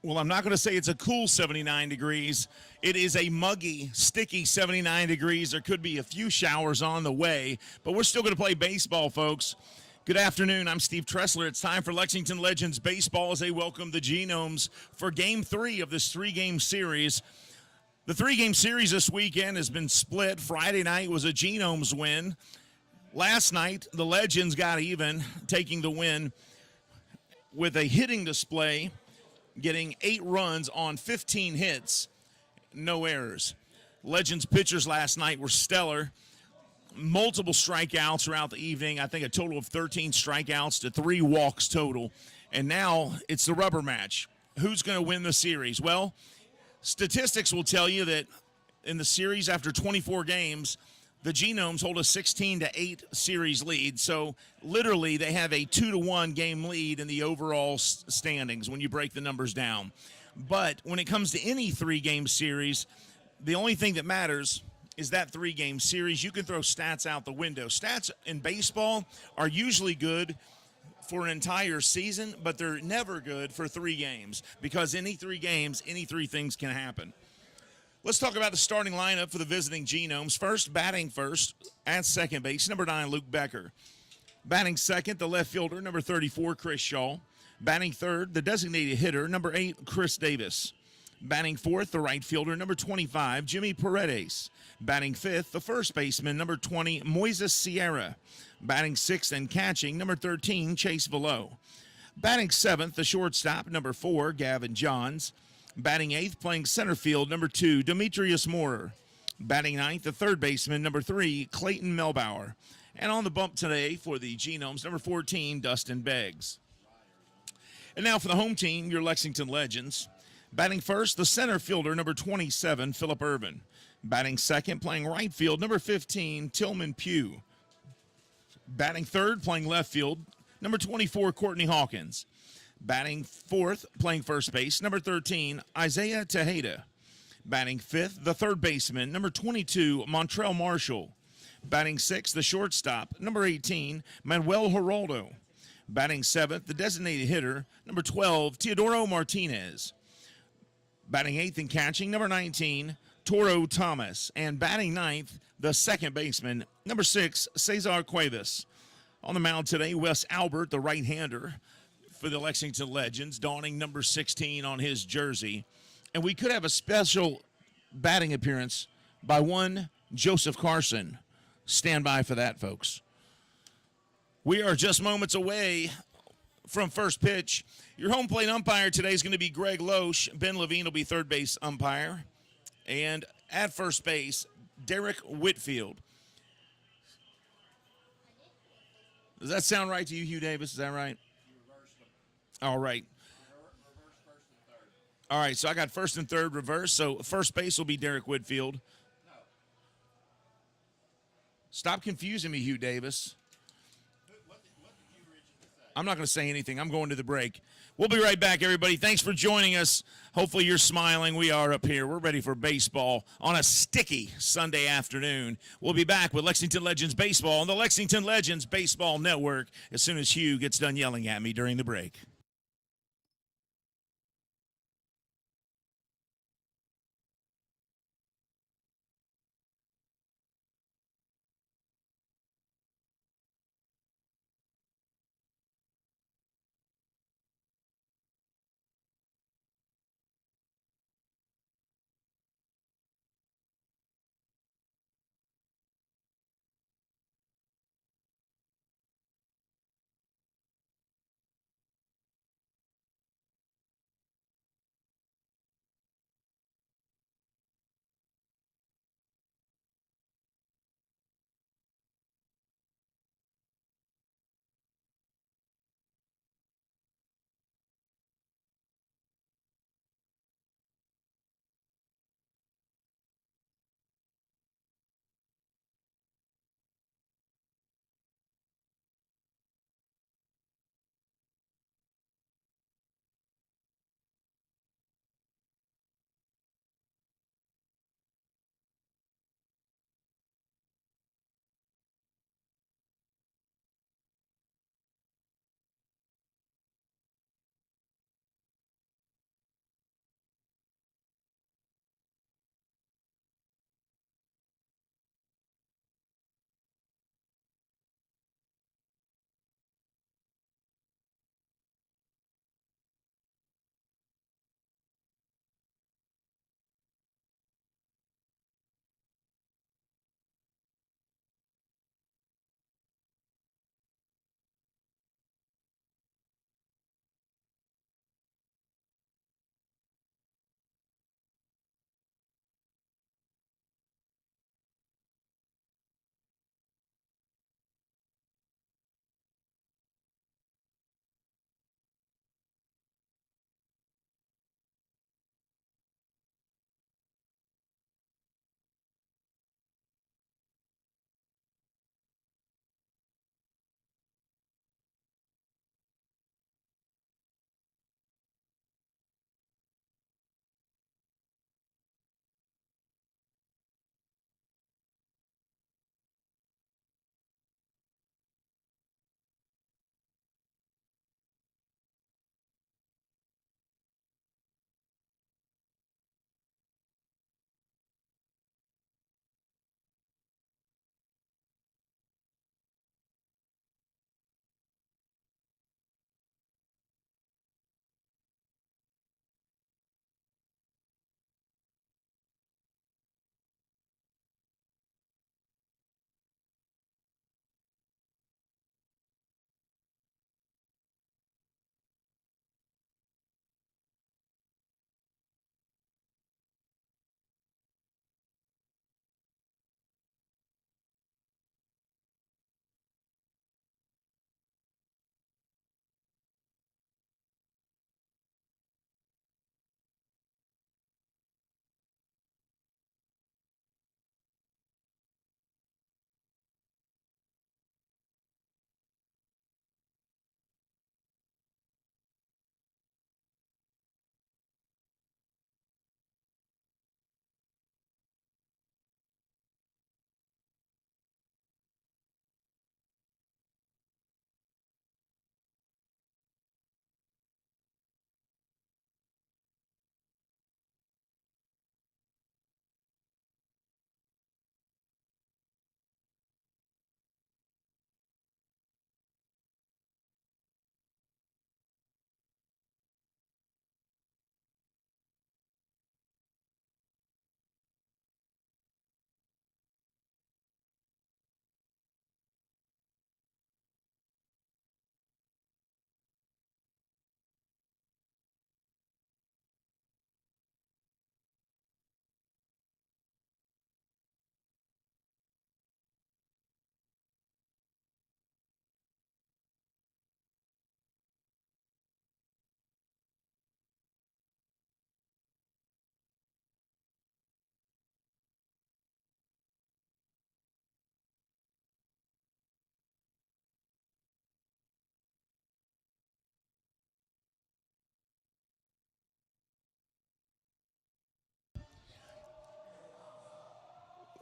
Well, I'm not going to say it's a cool 79 degrees. It is a muggy, sticky 79 degrees. There could be a few showers on the way, but we're still going to play baseball, folks. Good afternoon. I'm Steve Tressler. It's time for Lexington Legends Baseball as they welcome the Genomes for Game 3 of this three-game series. The three-game series this weekend has been split. Friday night was a Genomes win. Last night, the Legends got even, taking the win with a hitting display, getting 8 runs on 15 hits, no errors. Legends pitchers last night were stellar. Multiple strikeouts throughout the evening. I think a total of 13 strikeouts to 3 walks total. And now it's the rubber match. Who's going to win the series? Well, statistics will tell you that in the series after 24 games, the Genomes hold a 16-8 series lead. So literally they have a 2-1 game lead in the overall standings when you break the numbers down. But when it comes to any three-game series, the only thing that matters is that three-game series. You can throw stats out the window. Stats in baseball are usually good for an entire season, but they're never good for 3 games because any 3 games, any 3 things can happen. Let's talk about the starting lineup for the visiting Genomes. Batting first at second base, number 9, Luke Becker. Batting second, the left fielder, number 34, Chris Shaw. Batting third, the designated hitter, number 8, Chris Davis. Batting fourth, the right fielder, number 25, Jimmy Paredes. Batting fifth, the first baseman, number 20, Moises Sierra. Batting sixth and catching, number 13, Chase Velo. Batting seventh, the shortstop, number 4, Gavin Johns. Batting eighth, playing center field, number 2, Demetrius Moorer. Batting ninth, the third baseman, number 3, Clayton Melbauer. And on the bump today for the Genomes, number 14, Dustin Beggs. And now for the home team, your Lexington Legends. Batting first, the center fielder, number 27, Phillip Irvin. Batting second, playing right field, number 15, Tillman Pugh. Batting third, playing left field, number 24, Courtney Hawkins. Batting fourth, playing first base, number 13, Isaiah Tejeda. Batting fifth, the third baseman, number 22, Montrell Marshall. Batting sixth, the shortstop, number 18, Manuel Geraldo. Batting seventh, the designated hitter, number 12, Teodoro Martinez. Batting eighth and catching, number 19, Toro Thomas. And batting ninth, the second baseman, number 6, Cesar Cuevas. On the mound today, Wes Albert, the right-hander for the Lexington Legends, donning number 16 on his jersey. And we could have a special batting appearance by one Joseph Carson. Stand by for that, folks. We are just moments away from first pitch. Your home plate umpire today is going to be Greg Loesch. Ben Levine will be third base umpire. And at first base, Derek Whitfield. Does that sound right to you, Hugh Davis? Is that right? All right. All right, so I got first and third reverse. So first base will be Derek Whitfield. Stop confusing me, Hugh Davis. I'm not going to say anything. I'm going to the break. We'll be right back, everybody. Thanks for joining us. Hopefully you're smiling. We are up here. We're ready for baseball on a sticky Sunday afternoon. We'll be back with Lexington Legends Baseball on the Lexington Legends Baseball Network as soon as Hugh gets done yelling at me during the break.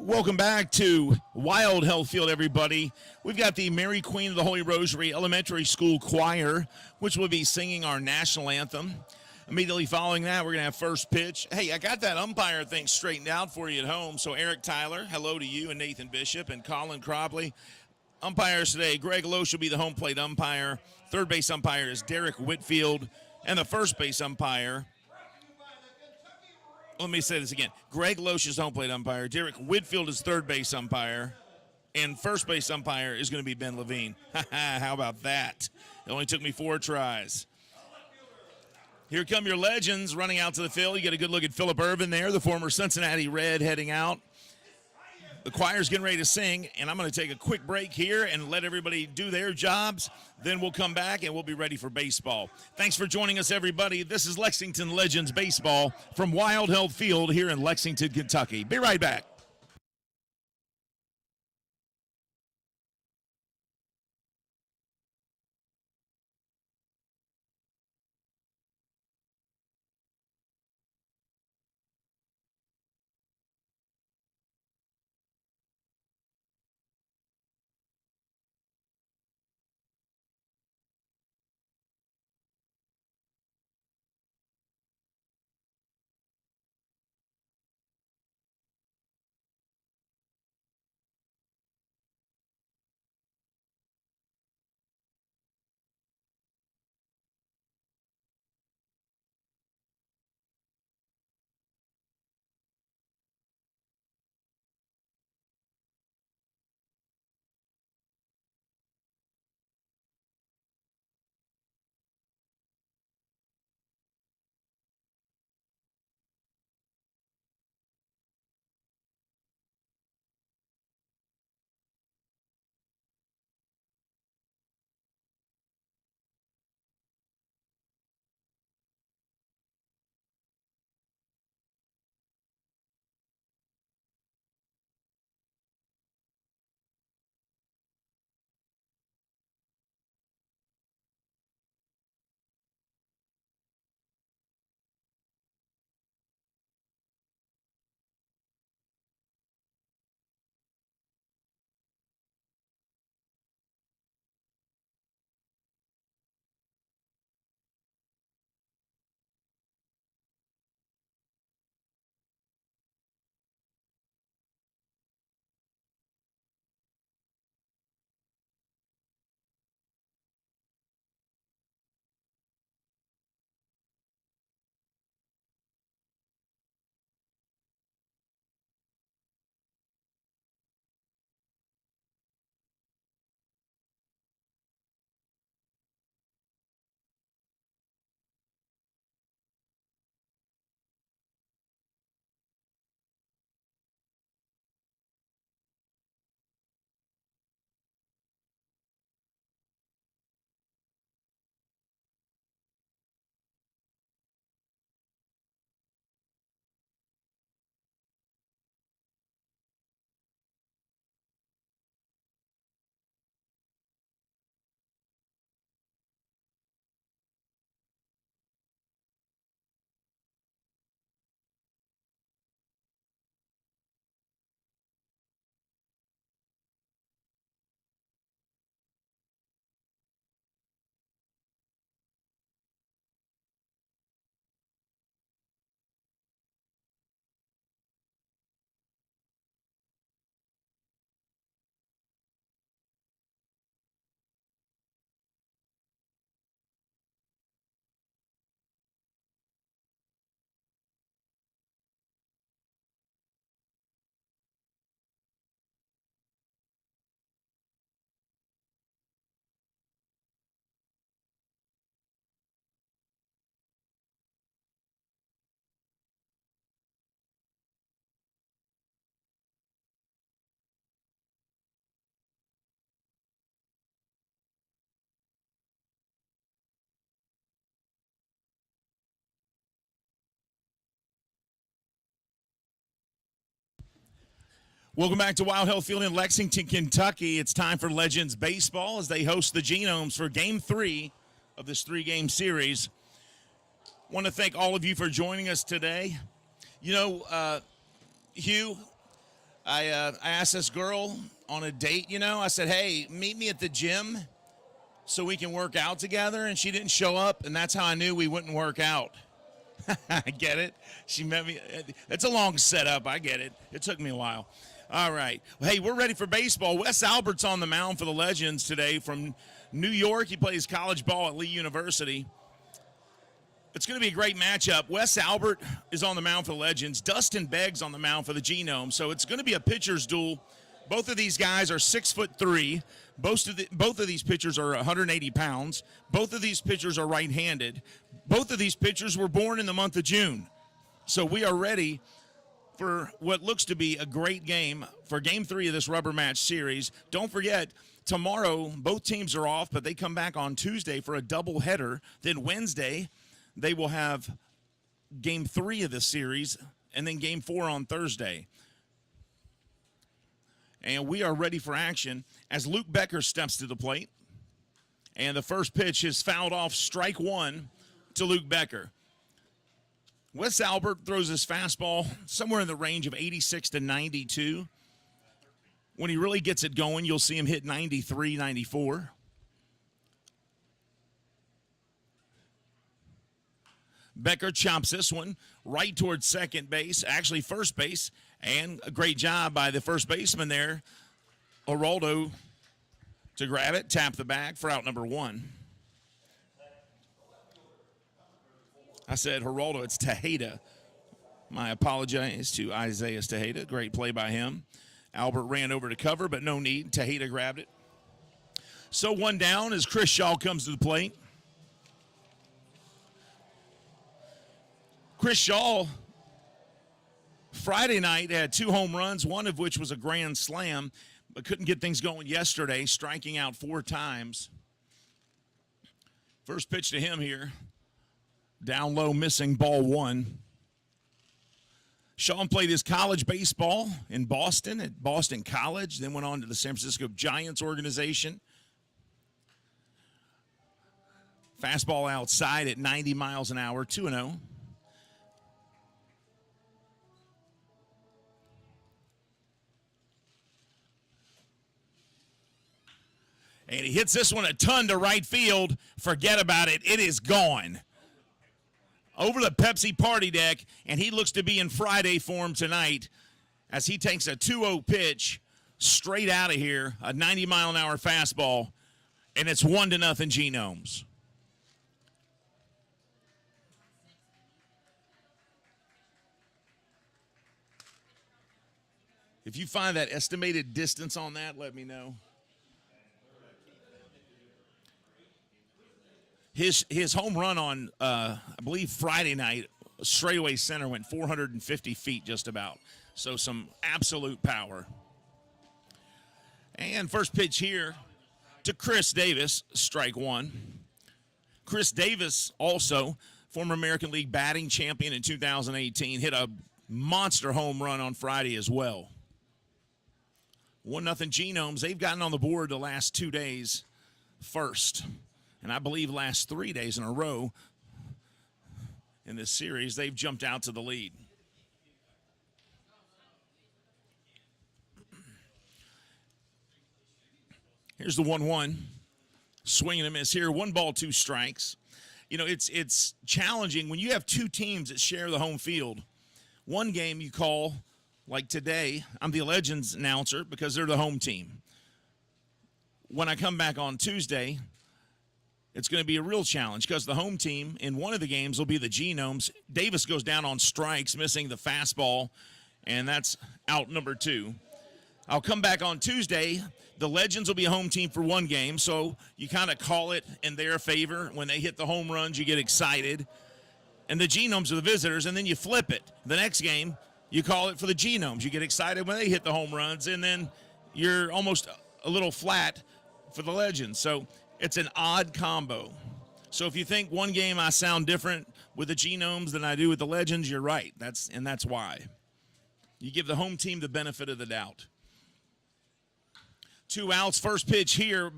Welcome back to Wild Health Field, everybody. We've got the Mary Queen of the Holy Rosary Elementary School Choir, which will be singing our national anthem. Immediately following that, we're going to have first pitch. Hey, I got that umpire thing straightened out for you at home. So Eric Tyler, hello to you, and Nathan Bishop, and Colin Crobley. Umpires today, Greg Loesch will be the home plate umpire. Third base umpire is Derek Whitfield. And the first base umpire, let me say this again. Greg Loesch is home plate umpire. Derek Whitfield is third base umpire. And first base umpire is going to be Ben Levine. How about that? It only took me 4 tries. Here come your legends running out to the field. You get a good look at Phillip Ervin there, the former Cincinnati Red heading out. The choir's getting ready to sing, and I'm going to take a quick break here and let everybody do their jobs. Then we'll come back, and we'll be ready for baseball. Thanks for joining us, everybody. This is Lexington Legends Baseball from Wild Health Field here in Lexington, Kentucky. Be right back. Welcome back to Wild Health Field in Lexington, Kentucky. It's time for Legends Baseball as they host the Genomes for Game 3 of this 3-game series. Want to thank all of you for joining us today. You know, Hugh, I asked this girl on a date, I said, hey, meet me at the gym so we can work out together, and she didn't show up, and that's how I knew we wouldn't work out. I get it. She met me. It's a long setup. I get it. It took me a while. All right. Hey, we're ready for baseball. Wes Albert's on the mound for the Legends today from New York. He plays college ball at Lee University. It's going to be a great matchup. Wes Albert is on the mound for the Legends. Dustin Begg's on the mound for the Genomes. So it's going to be a pitcher's duel. Both of these guys are 6'3". Both of these pitchers are 180 pounds. Both of these pitchers are right-handed. Both of these pitchers were born in the month of June. So we are ready for what looks to be a great game for Game 3 of this rubber match series. Don't forget, tomorrow both teams are off, but they come back on Tuesday for a doubleheader. Then Wednesday, they will have Game 3 of this series, and then Game 4 on Thursday. And we are ready for action as Luke Becker steps to the plate. And the first pitch is fouled off, strike one to Luke Becker. Wes Albert throws his fastball somewhere in the range of 86 to 92. When he really gets it going, you'll see him hit 93, 94. Becker chops this one right towards second base, actually first base, and a great job by the first baseman there, Geraldo, to grab it, tap the bag for out number one. I said Geraldo, it's Tejeda. My apologies to Isaiah Tejeda. Great play by him. Albert ran over to cover, but no need. Tejeda grabbed it. So one down as Chris Shaw comes to the plate. Chris Shaw, Friday night, had 2 home runs, one of which was a grand slam, but couldn't get things going yesterday, striking out 4 times. First pitch to him here. Down low, missing, ball 1. Shaw played his college baseball in Boston at Boston College, then went on to the San Francisco Giants organization. Fastball outside at 90 miles an hour, 2-0. And he hits this one a ton to right field. Forget about it. It is gone. Over the Pepsi party deck, and he looks to be in Friday form tonight as he takes a 2-0 pitch straight out of here, a 90-mile-an-hour fastball, and it's 1-0 Genomes. If you find that estimated distance on that, let me know. His home run on, I believe, Friday night, straightaway center, went 450 feet just about. So some absolute power. And first pitch here to Chris Davis, strike one. Chris Davis, also former American League batting champion in 2018, hit a monster home run on Friday as well. 1-0 Genomes. They've gotten on the board the last 2 days first. And I believe last 3 days in a row in this series, they've jumped out to the lead. Here's the 1-1. Swing and a miss here. 1 ball, 2 strikes. You know, it's challenging when you have 2 teams that share the home field. One game you call, like today, I'm the Legends announcer because they're the home team. When I come back on Tuesday, it's going to be a real challenge because the home team in one of the games will be the Genomes. Davis goes down on strikes, missing the fastball, and that's out number 2. I'll come back on Tuesday. The Legends will be a home team for one game, so you kind of call it in their favor. When they hit the home runs, you get excited. And the Genomes are the visitors, and then you flip it. The next game, you call it for the Genomes. You get excited when they hit the home runs, and then you're almost a little flat for the Legends. So it's an odd combo. So if you think one game I sound different with the Genomes than I do with the Legends, you're right. That's why. You give the home team the benefit of the doubt. 2 outs, first pitch here.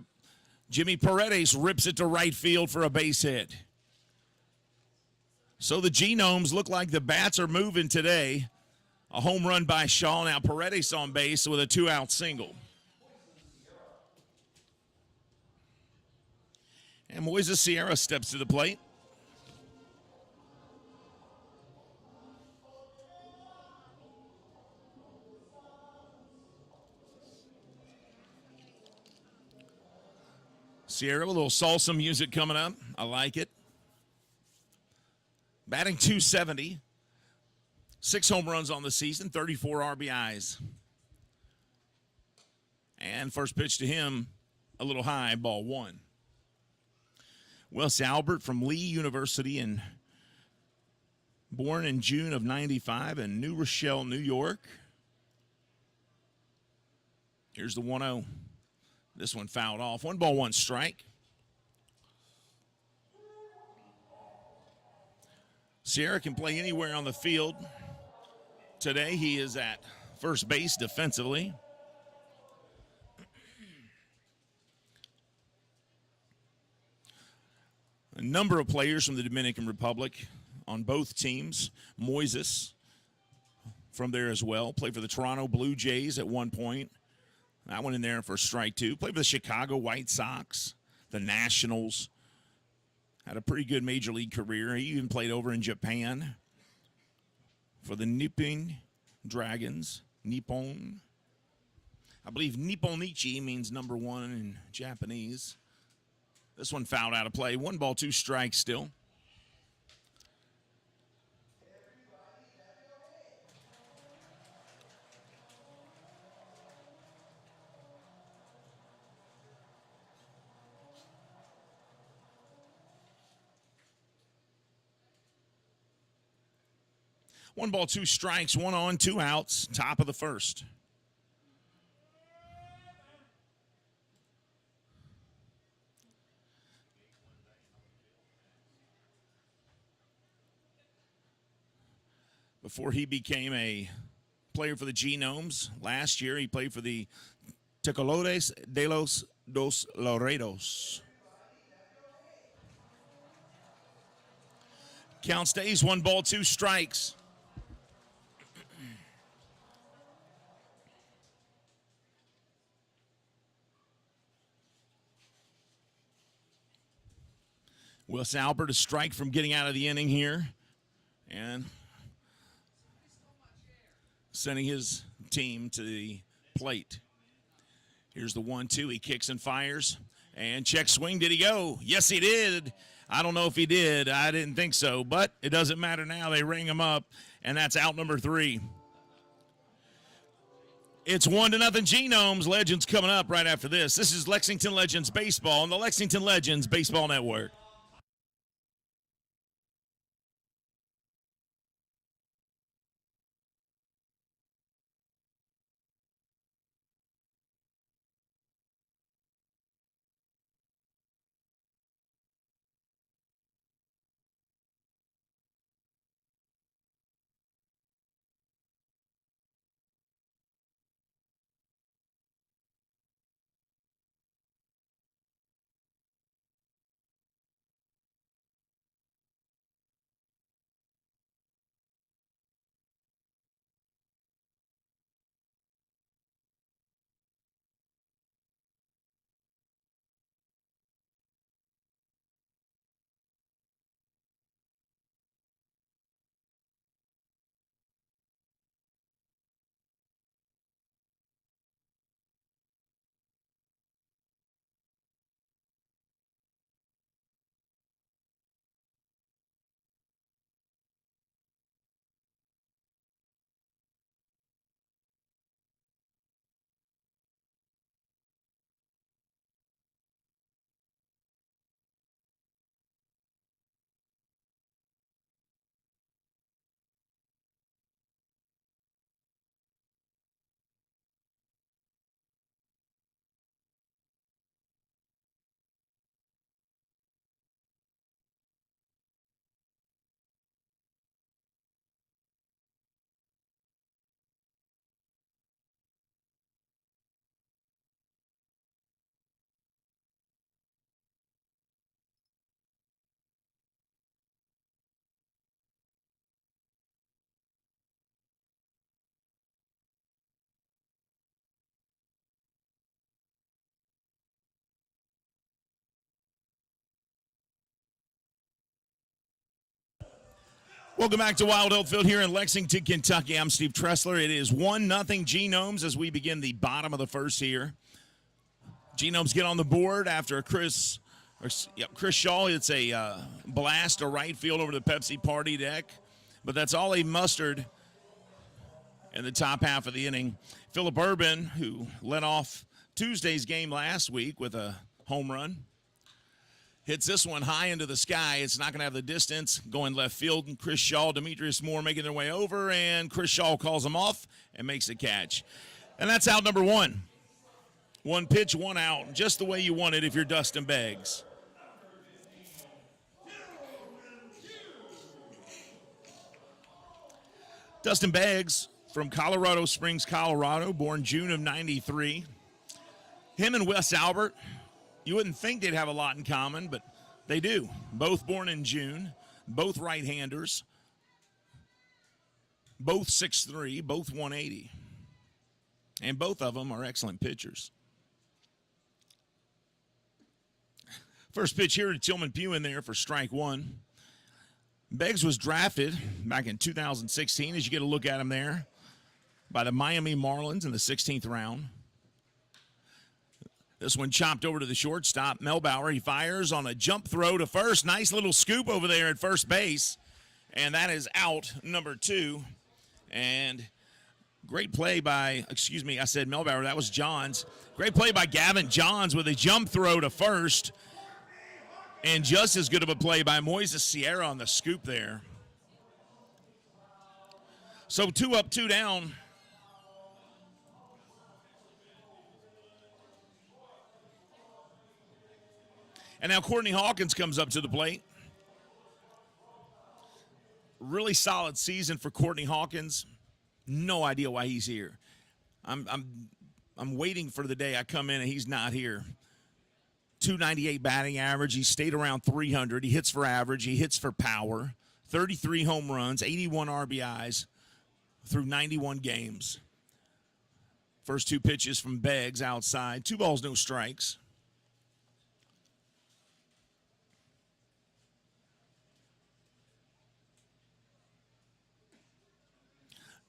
Jimmy Paredes rips it to right field for a base hit. So the Genomes look like the bats are moving today. A home run by Shaw. Now Paredes on base with a 2-out single. And Moises Sierra steps to the plate. Sierra, a little salsa music coming up. I like it. Batting .270. 6 home runs on the season, 34 RBIs. And first pitch to him, a little high, ball 1. Wes Albert from Lee University, and born in June of '95 in New Rochelle, New York. Here's the 1-0. This one fouled off. 1 ball, 1 strike. Sierra can play anywhere on the field. Today he is at first base defensively. A number of players from the Dominican Republic on both teams. Moises from there as well. Played for the Toronto Blue Jays at one point. That one in there for strike 2. Played for the Chicago White Sox, the Nationals. Had a pretty good major league career. He even played over in Japan for the Nippon Dragons. Nippon. I believe Nipponichi means number 1 in Japanese. This one fouled out of play. 1 ball, 2 strikes still. One ball, 2 strikes, 1 on, 2 outs, top of the first. Before he became a player for the Genomes, last year he played for the Tecolotes de los Dos Laredos. Count stays, 1 ball, 2 strikes. Wes Albert a strike from getting out of the inning here. And sending his team to the plate. Here's the 1-2. He kicks and fires. And check swing. Did he go? Yes, he did. I don't know if he did. I didn't think so. But it doesn't matter now. They ring him up. And that's out number 3. It's 1-0 Genomes. Legends coming up right after this. This is Lexington Legends Baseball on the Lexington Legends Baseball Network. Welcome back to Wild Health Field here in Lexington, Kentucky. I'm Steve Tressler. It is 1-0 Genomes as we begin the bottom of the first here. Genomes get on the board after Chris Shaw hits a blast to right field over the Pepsi party deck. But that's all he mustered in the top half of the inning. Phillip Urban, who led off Tuesday's game last week with a home run, hits this one high into the sky. It's not going to have the distance. Going left field, and Chris Shaw, Demetrius Moore making their way over, and Chris Shaw calls him off and makes a catch. And that's out number one. One pitch, one out, just the way you want it if you're Dustin Beggs. Dustin Beggs from Colorado Springs, Colorado, born June of '93. Him and Wes Albert, you wouldn't think they'd have a lot in common, but they do. Both born in June, both right-handers, both 6'3", both 180. And both of them are excellent pitchers. First pitch here to Tillman Pugh in there for strike one. Beggs was drafted back in 2016, as you get a look at him there, by the Miami Marlins in the 16th round. This one chopped over to the shortstop, Melbauer. He fires on a jump throw to first. Nice little scoop over there at first base. And that is out number two. And great play by, I said Melbauer. That was Johns. Great play by Gavin Johns with a jump throw to first. And just as good of a play by Moises Sierra on the scoop there. So 2 up, 2 down. And now Courtney Hawkins comes up to the plate. Really solid season for Courtney Hawkins. No idea why he's here. I'm waiting for the day I come in and he's not here. 298 batting average. He stayed around 300. He hits for average. He hits for power. 33 home runs, 81 RBIs through 91 games. First two pitches from Beggs outside. 2 balls, no strikes.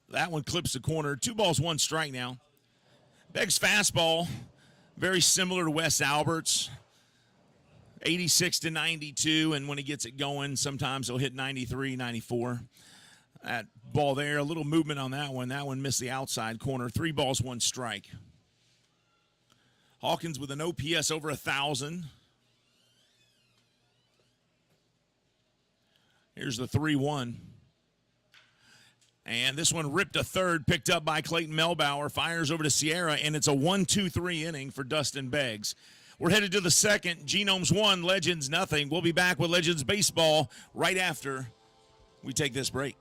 That one clips the corner. 2 balls, 1 strike now. Beggs' fastball, very similar to Wes Albert's. 86 to 92, and when he gets it going, sometimes he'll hit 93, 94. That ball there, a little movement on that one. That one missed the outside corner. 3 balls, 1 strike. Hawkins with an OPS over 1,000. Here's the 3-1. And this one ripped to third, picked up by Clayton Melbauer, fires over to Sierra, and it's a 1-2-3 inning for Dustin Beggs. We're headed to the second. Genomes 1, Legends nothing. We'll be back with Legends Baseball right after we take this break.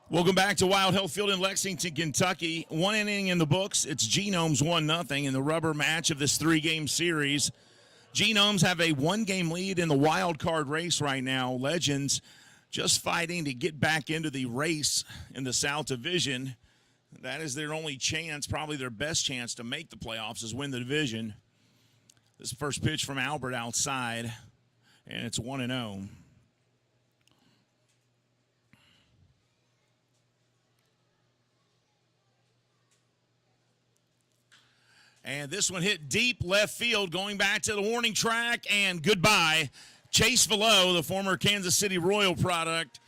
Welcome back to Wild Health Field in Lexington, Kentucky. One inning in the books. It's Genomes 1-0 in the rubber match of this three-game series. Genomes have a one-game lead in the wild card race right now. Legends just fighting to get back into the race in the South Division. That is their only chance, probably their best chance to make the playoffs, is win the division. This first pitch from Albert outside, and it's 1-0. And this one hit deep left field, going back to the warning track, and goodbye. Chase Velo, the former Kansas City Royal product,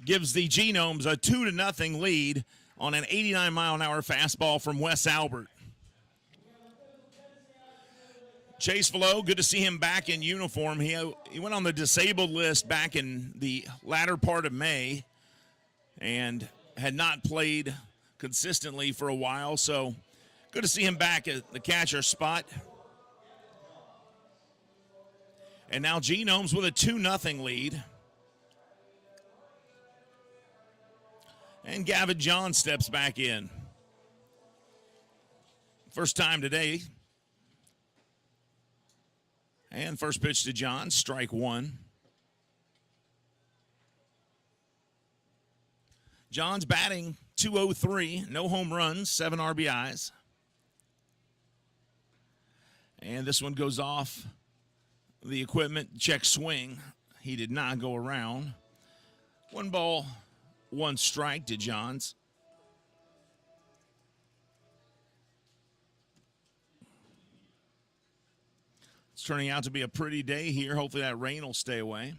gives the Genomes a 2-0 lead on an 89-mile-an-hour fastball from Wes Albert. Chase Velo, good to see him back in uniform. He went on the disabled list back in the latter part of May and had not played consistently for a while, so good to see him back at the catcher spot. And now Genomes with a 2-0 lead. And Gavin John steps back in. First time today. And first pitch to John, strike one. John's batting .203, no home runs, 7 RBIs. And this one goes off the equipment, check swing. He did not go around. 1 ball, 1 strike to Johns. It's turning out to be a pretty day here. Hopefully that rain will stay away.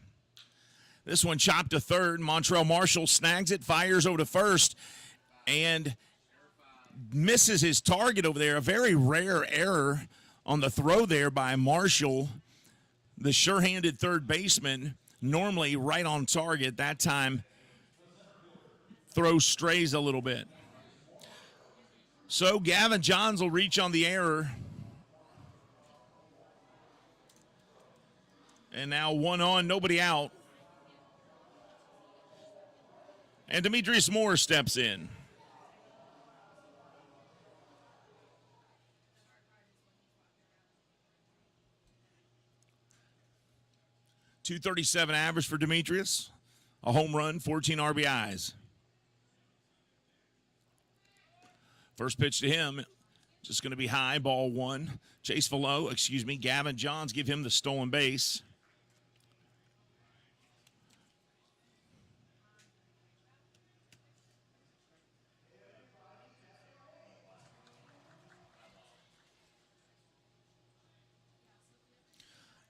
This one chopped to third. Montrell Marshall snags it, fires over to first, and misses his target over there. A very rare error on the throw there by Marshall, the sure-handed third baseman, normally right on target. That time, throw strays a little bit. So Gavin Johns will reach on the error. And now 1 on, nobody out. And Demetrius Moore steps in. .237 average for Demetrius. A home run, 14 RBIs. First pitch to him, just going to be high, ball 1. Gavin Johns give him the stolen base.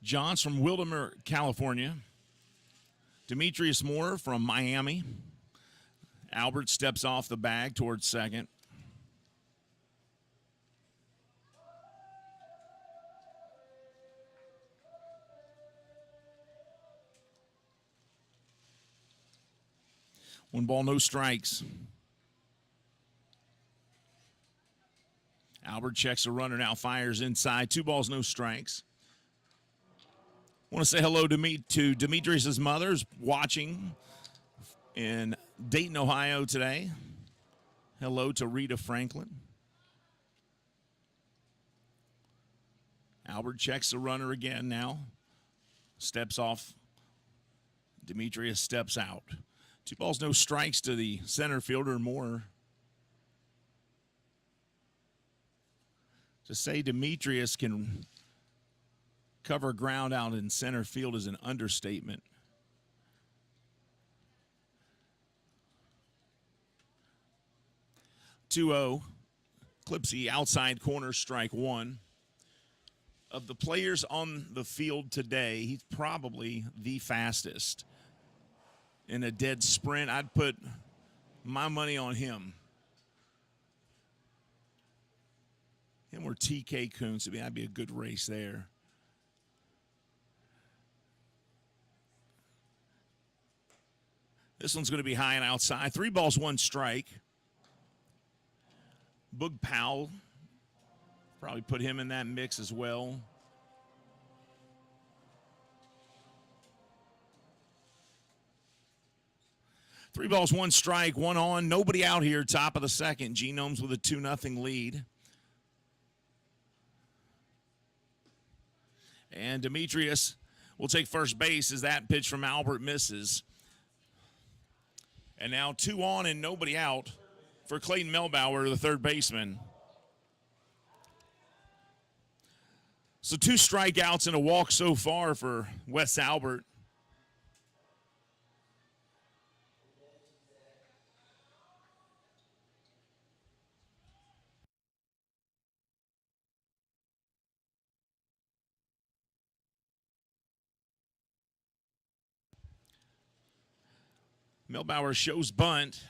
Johns from Wildomar, California. Demetrius Moore from Miami. Albert steps off the bag towards second. One ball, no strikes. Albert checks a runner, now fires inside. 2 balls, no strikes. Want to say hello to Demetrius' mother's watching in Dayton, Ohio today. Hello to Rita Franklin. Albert checks the runner again now. Steps off. Demetrius steps out. 2 balls, no strikes to the center fielder, Moore. To say Demetrius can cover ground out in center field is an understatement. .20, Clipsy outside corner, strike 1. Of the players on the field today, he's probably the fastest. In a dead sprint, I'd put my money on him. Him or TK Kuntz, that'd be a good race there. This one's going to be high and outside. 3 balls, 1 strike. Boog Powell, probably put him in that mix as well. 3 balls, 1 strike, 1 on. Nobody out here, top of the second. Genomes with a 2-0 lead. And Demetrius will take first base as that pitch from Albert misses. And now 2 on and nobody out for Clayton Melbauer, the third baseman. So 2 strikeouts and a walk so far for Wes Albert. Melbauer shows bunt.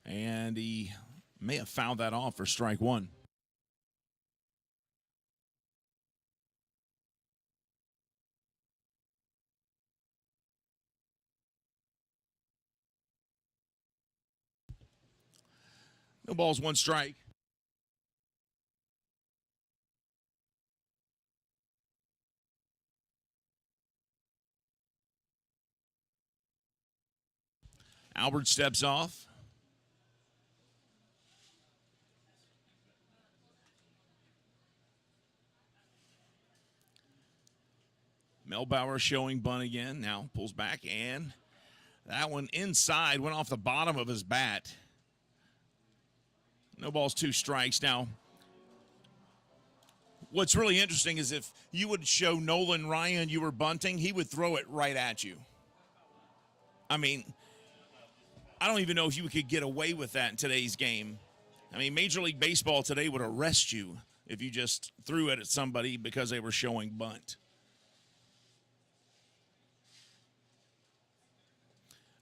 And he may have fouled that off for strike 1. No balls, 1 strike. Albert steps off. Melbauer showing bunt again. Now pulls back, and that one inside went off the bottom of his bat. No balls, 2 strikes. Now, what's really interesting is if you would show Nolan Ryan you were bunting, he would throw it right at you. I mean, I don't even know if you could get away with that in today's game. I mean, Major League Baseball today would arrest you if you just threw it at somebody because they were showing bunt.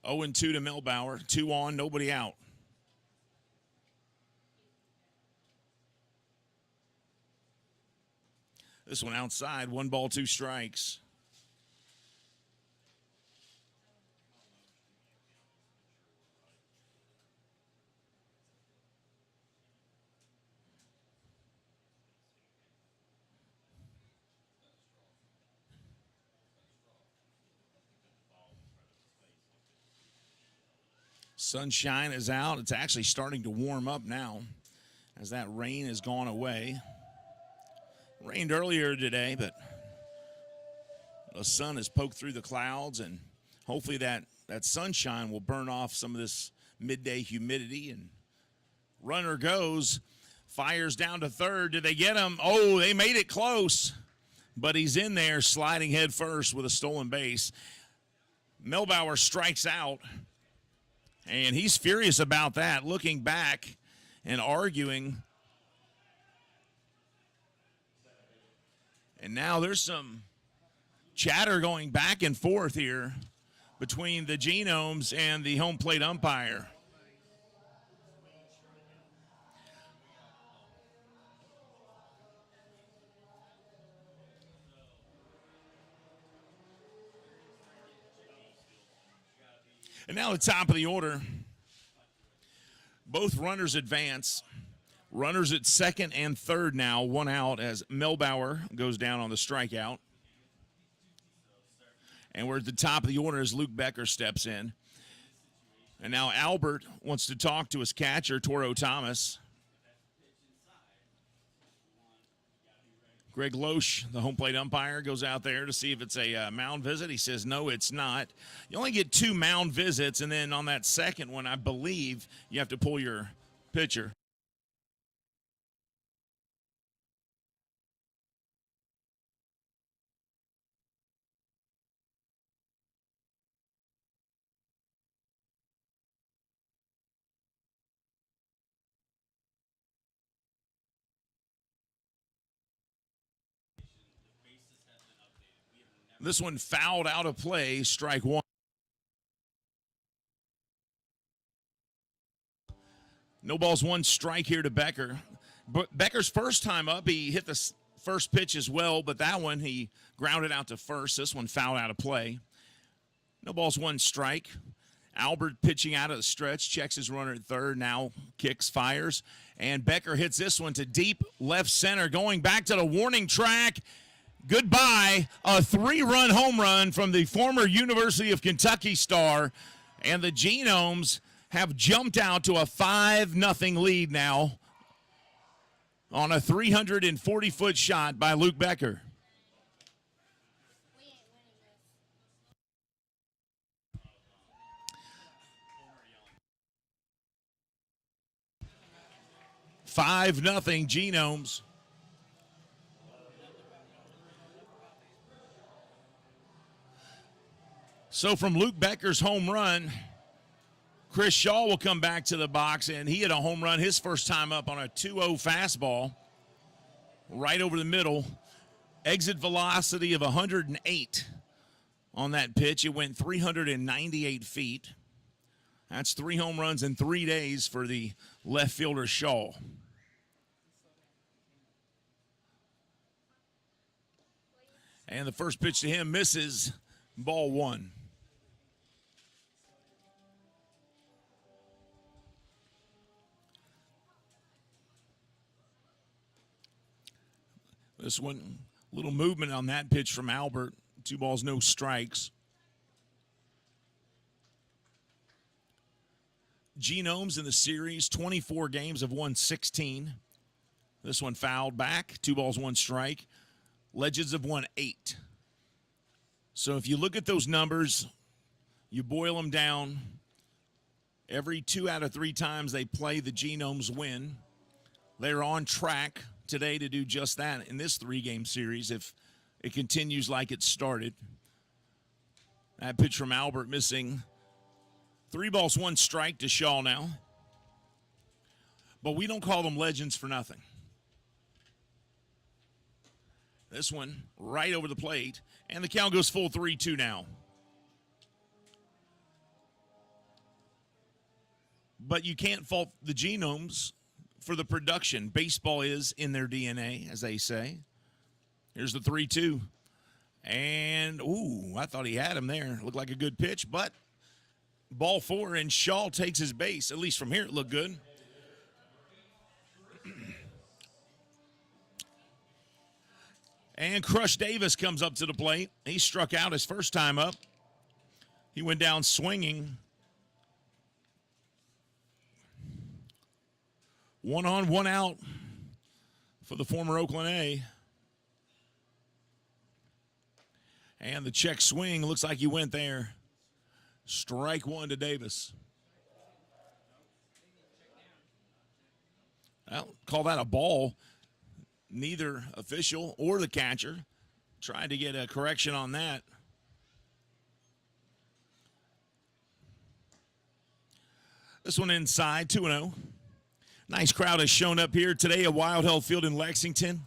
0-2 to Melbauer. 2 on, nobody out. This one outside, 1 ball, 2 strikes. Sunshine is out. It's actually starting to warm up now as that rain has gone away. Rained earlier today, but the sun has poked through the clouds, and hopefully that sunshine will burn off some of this midday humidity. And runner goes, fires down to third. Did they get him? Oh, they made it close, but he's in there sliding head first with a stolen base. Melbauer strikes out, and he's furious about that, looking back and arguing. And now there's some chatter going back and forth here between the Genomes and the home plate umpire. And now the top of the order. Both runners advance. Runners at second and third now, 1 out as Melbauer goes down on the strikeout. And we're at the top of the order as Luke Becker steps in. And now Albert wants to talk to his catcher, Toro Thomas. Greg Loesch, the home plate umpire, goes out there to see if it's a mound visit. He says, no, it's not. You only get 2 mound visits, and then on that second one, I believe you have to pull your pitcher. This one fouled out of play, strike 1. No balls, 1 strike here to Becker. But Becker's first time up, he hit the first pitch as well, but that one he grounded out to first. This one fouled out of play. No balls, 1 strike. Albert pitching out of the stretch, checks his runner at third, now kicks, fires. And Becker hits this one to deep left center, going back to the warning track. Goodbye, a 3-run home run from the former University of Kentucky star, and the Genomes have jumped out to a 5-0 lead now on a 340-foot shot by Luke Becker. Five nothing Genomes. So from Luke Becker's home run, Chris Shaw will come back to the box, and he had a home run his first time up on a 2-0 fastball right over the middle. Exit velocity of 108 on that pitch. It went 398 feet. That's 3 home runs in 3 days for the left fielder Shaw. And the first pitch to him misses, ball 1. This one, little movement on that pitch from Albert. 2 balls, no strikes. Genomes in the series, 24 games, have won 16. This one fouled back, 2 balls, 1 strike. Legends have won 8. So if you look at those numbers, you boil them down, every 2 out of 3 times they play, the Genomes win. They're on track today to do just that in this 3-game series if it continues like it started. That pitch from Albert missing. 3 balls, 1 strike to Shaw now. But we don't call them legends for nothing. This one right over the plate, and the count goes full 3-2 now. But you can't fault the Genomes for the production. Baseball is in their DNA, as they say. Here's the 3-2. And, ooh, I thought he had him there. Looked like a good pitch, but ball 4, and Shaw takes his base. At least from here it looked good. And Crush Davis comes up to the plate. He struck out his first time up. He went down swinging. 1 on, 1 out for the former Oakland A. And the check swing looks like he went there. Strike 1 to Davis. I'll call that a ball. Neither official or the catcher tried to get a correction on that. This one inside, 2-0. Nice crowd has shown up here today at Wild Health Field in Lexington.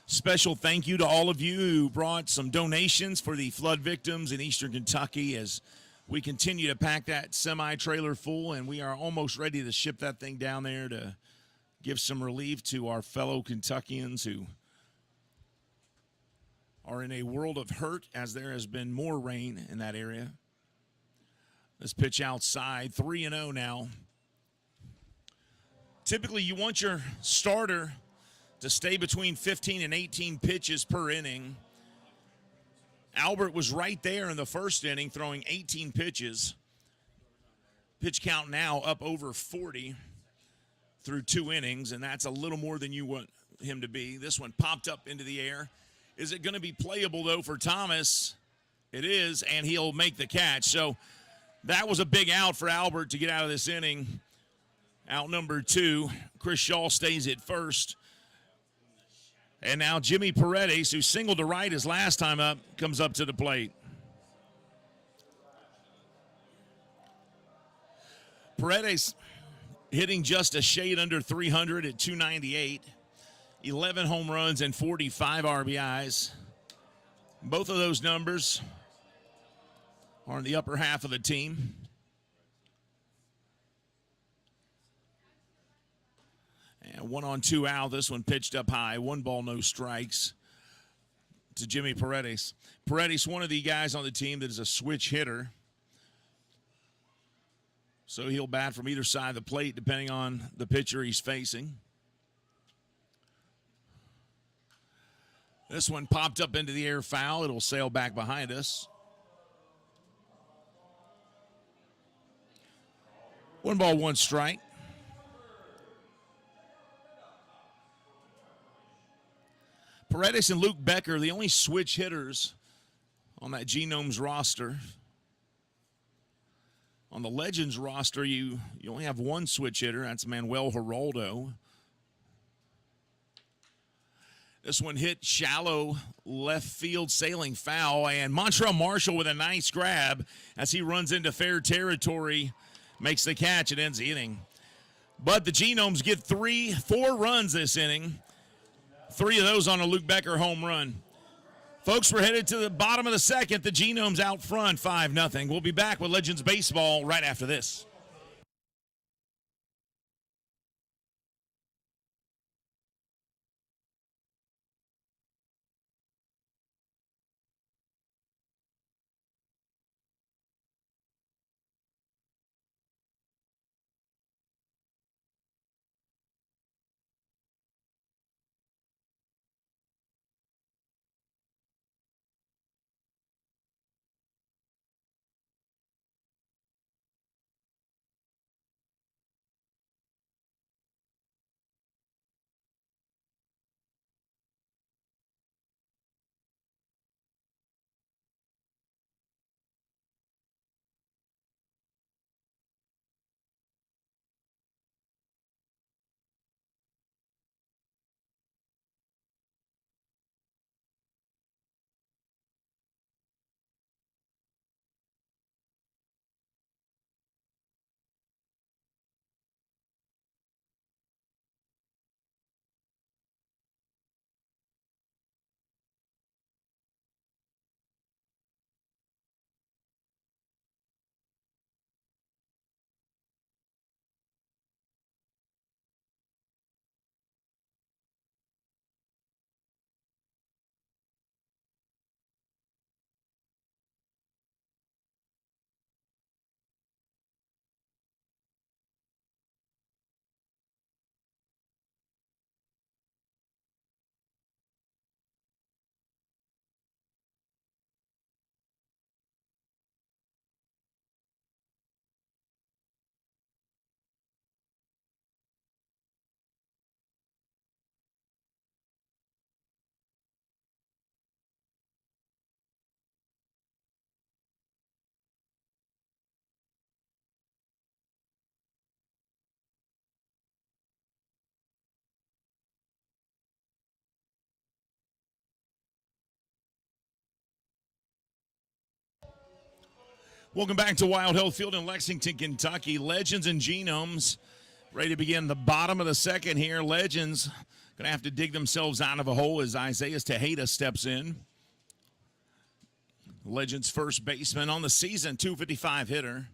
Special thank you to all of you who brought some donations for the flood victims in eastern Kentucky as we continue to pack that semi-trailer full, and we are almost ready to ship that thing down there to give some relief to our fellow Kentuckians who are in a world of hurt as there has been more rain in that area. This pitch outside, 3-0 now. Typically, you want your starter to stay between 15 and 18 pitches per inning. Albert was right there in the first inning, throwing 18 pitches. Pitch count now up over 40 through 2 innings, and that's a little more than you want him to be. This one popped up into the air. Is it going to be playable, though, for Thomas? It is, and he'll make the catch. So that was a big out for Albert to get out of this inning. Out number 2. Chris Shaw stays at first. And now Jimmy Paredes, who singled to right his last time up, comes up to the plate. Paredes hitting just a shade under 300 at 298. 11 home runs and 45 RBIs. Both of those numbers are in the upper half of the team. And 1 on, 2 out. This one pitched up high. 1 ball, no strikes to Jimmy Paredes. Paredes, one of the guys on the team that is a switch hitter. So he'll bat from either side of the plate depending on the pitcher he's facing. This one popped up into the air, foul. It'll sail back behind us. 1-1 strike. Paredes and Luke Becker, the only switch hitters on that Genomes roster. On the Legends roster, you only have one switch hitter. That's Manuel Geraldo. This one hit shallow left field, sailing foul, and Montreal Marshall with a nice grab as he runs into fair territory, makes the catch, and ends the inning. But the Genomes get 4 runs this inning. 3 of those on a Luke Becker home run. Folks, we're headed to the bottom of the second. The Genomes out front 5-0. We'll be back with Legends Baseball right after this. Welcome back to Wild Health Field in Lexington, Kentucky. Legends and Genomes ready to begin the bottom of the second here. Legends going to have to dig themselves out of a hole as Isaiah Tejeda steps in. Legends first baseman on the season, 255 hitter.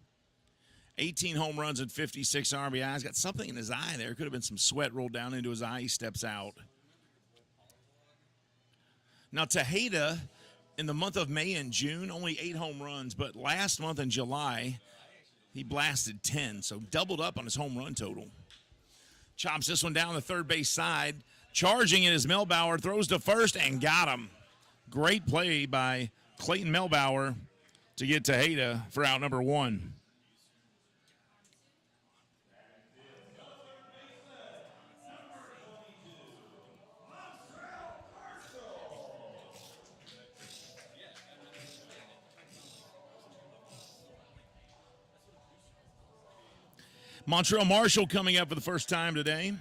18 home runs and 56 RBIs. Got something in his eye there. Could have been some sweat rolled down into his eye. He steps out. Now Tejeda, in the month of May and June, only 8 home runs, but last month in July, he blasted 10, so doubled up on his home run total. Chops this one down the third base side. Charging it is Melbauer, throws to first and got him. Great play by Clayton Melbauer to get Tejeda for out number 1. Montreal Marshall coming up for the first time today.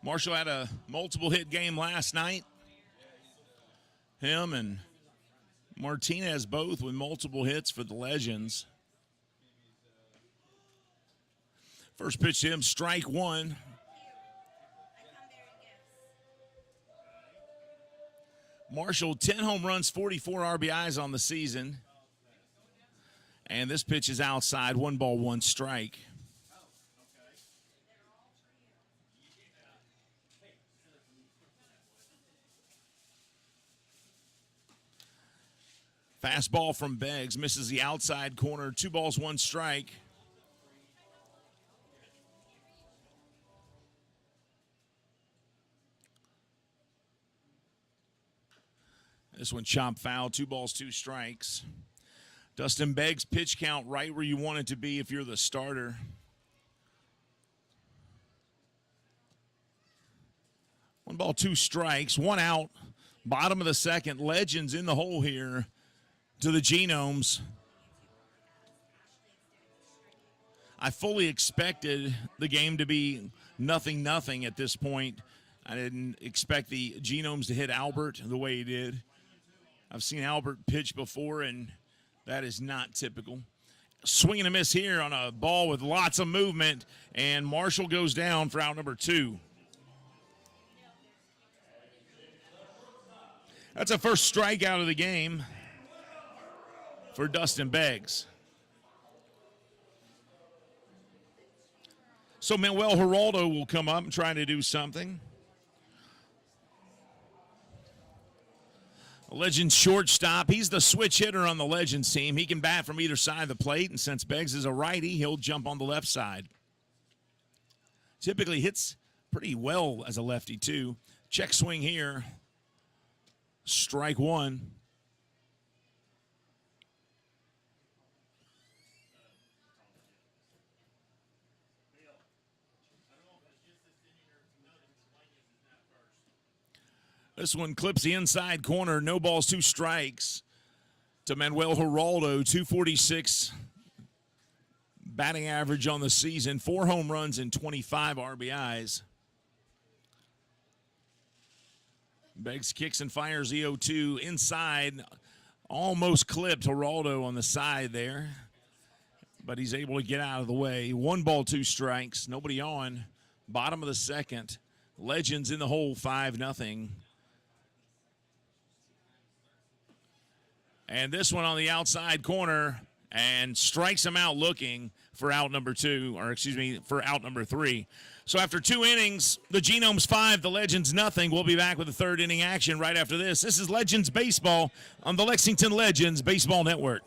Marshall had a multiple hit game last night. Him and Martinez both with multiple hits for the Legends. First pitch to him, strike 1. Marshall, 10 home runs, 44 RBIs on the season. And this pitch is outside, 1-1 strike. Fastball from Beggs, misses the outside corner, 2-1 strike. This one chopped foul, 2 balls, 2 strikes. Dustin Beggs, pitch count right where you want it to be if you're the starter. One ball, 2 strikes, 1 out. Bottom of the second. Legends in the hole here to the Genomes. I fully expected the game to be 0-0 at this point. I didn't expect the Genomes to hit Albert the way he did. I've seen Albert pitch before, and that is not typical. Swing and a miss here on a ball with lots of movement, and Marshall goes down for out number 2. That's a first strikeout of the game for Dustin Beggs. So Manuel Geraldo will come up and try to do something. Legends shortstop. He's the switch hitter on the Legends team. He can bat from either side of the plate, and since Beggs is a righty, he'll jump on the left side. Typically hits pretty well as a lefty, too. Check swing here. Strike 1. This one clips the inside corner. No balls, 2 strikes to Manuel Geraldo. 246 batting average on the season. 4 home runs and 25 RBIs. Beggs kicks and fires the 0-2 inside. Almost clipped Geraldo on the side there, but he's able to get out of the way. 1 ball, 2 strikes. Nobody on. Bottom of the second. Legends in the hole, 5-0. And this one on the outside corner, and strikes him out looking for out number 2, or excuse me, for out number 3. So after 2 innings, the Genomes 5, the Legends nothing. We'll be back with the 3rd inning action right after this. This is Legends Baseball on the Lexington Legends Baseball Network.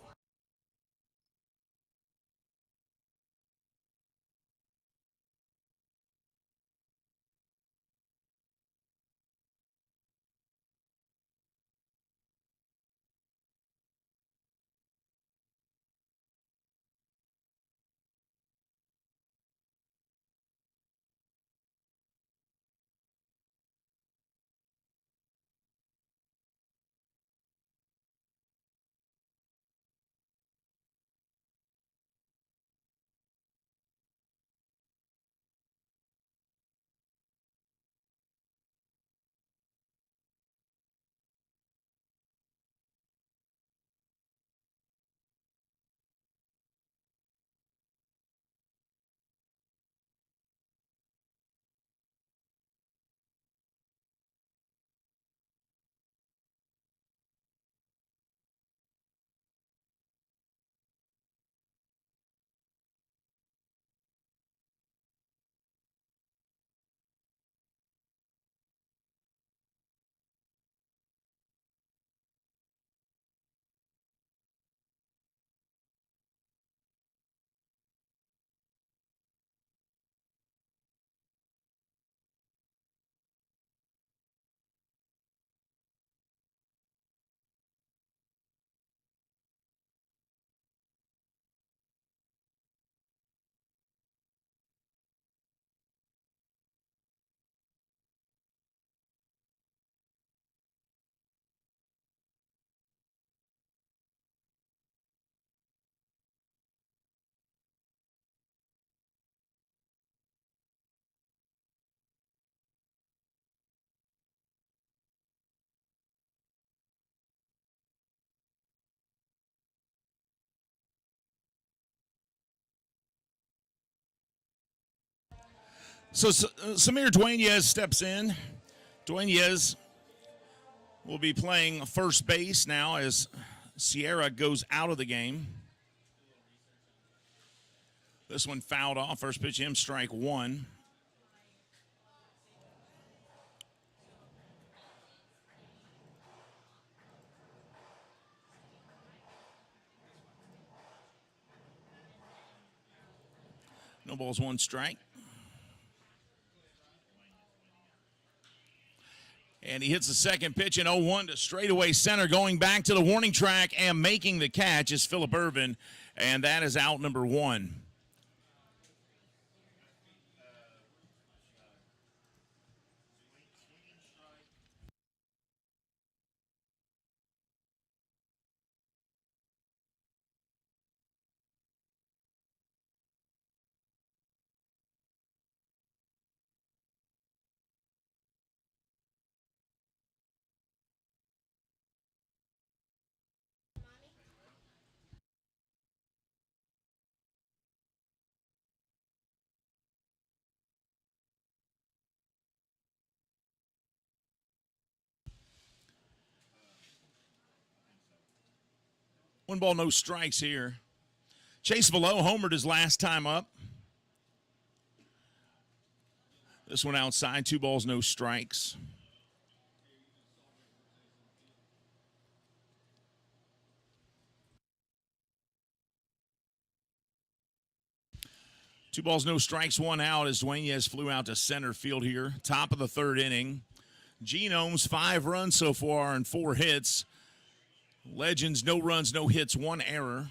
So Samir Dueñez steps in. Dueñez will be playing first base now as Sierra goes out of the game. This one fouled off. First pitch, him, strike 1. No balls, 1 strike. And he hits the second pitch in 0-1 to straightaway center. Going back to the warning track and making the catch is Phillip Irvin. And that is out number 1. One ball, no strikes here. Chase Below homered his last time up. This one outside, 2 balls, no strikes. Two balls, no strikes, 1 out as Dueñez flew out to center field here. Top of the 3rd inning. Genomes, 5 runs so far and 4 hits. Legends, no runs, no hits, 1 error.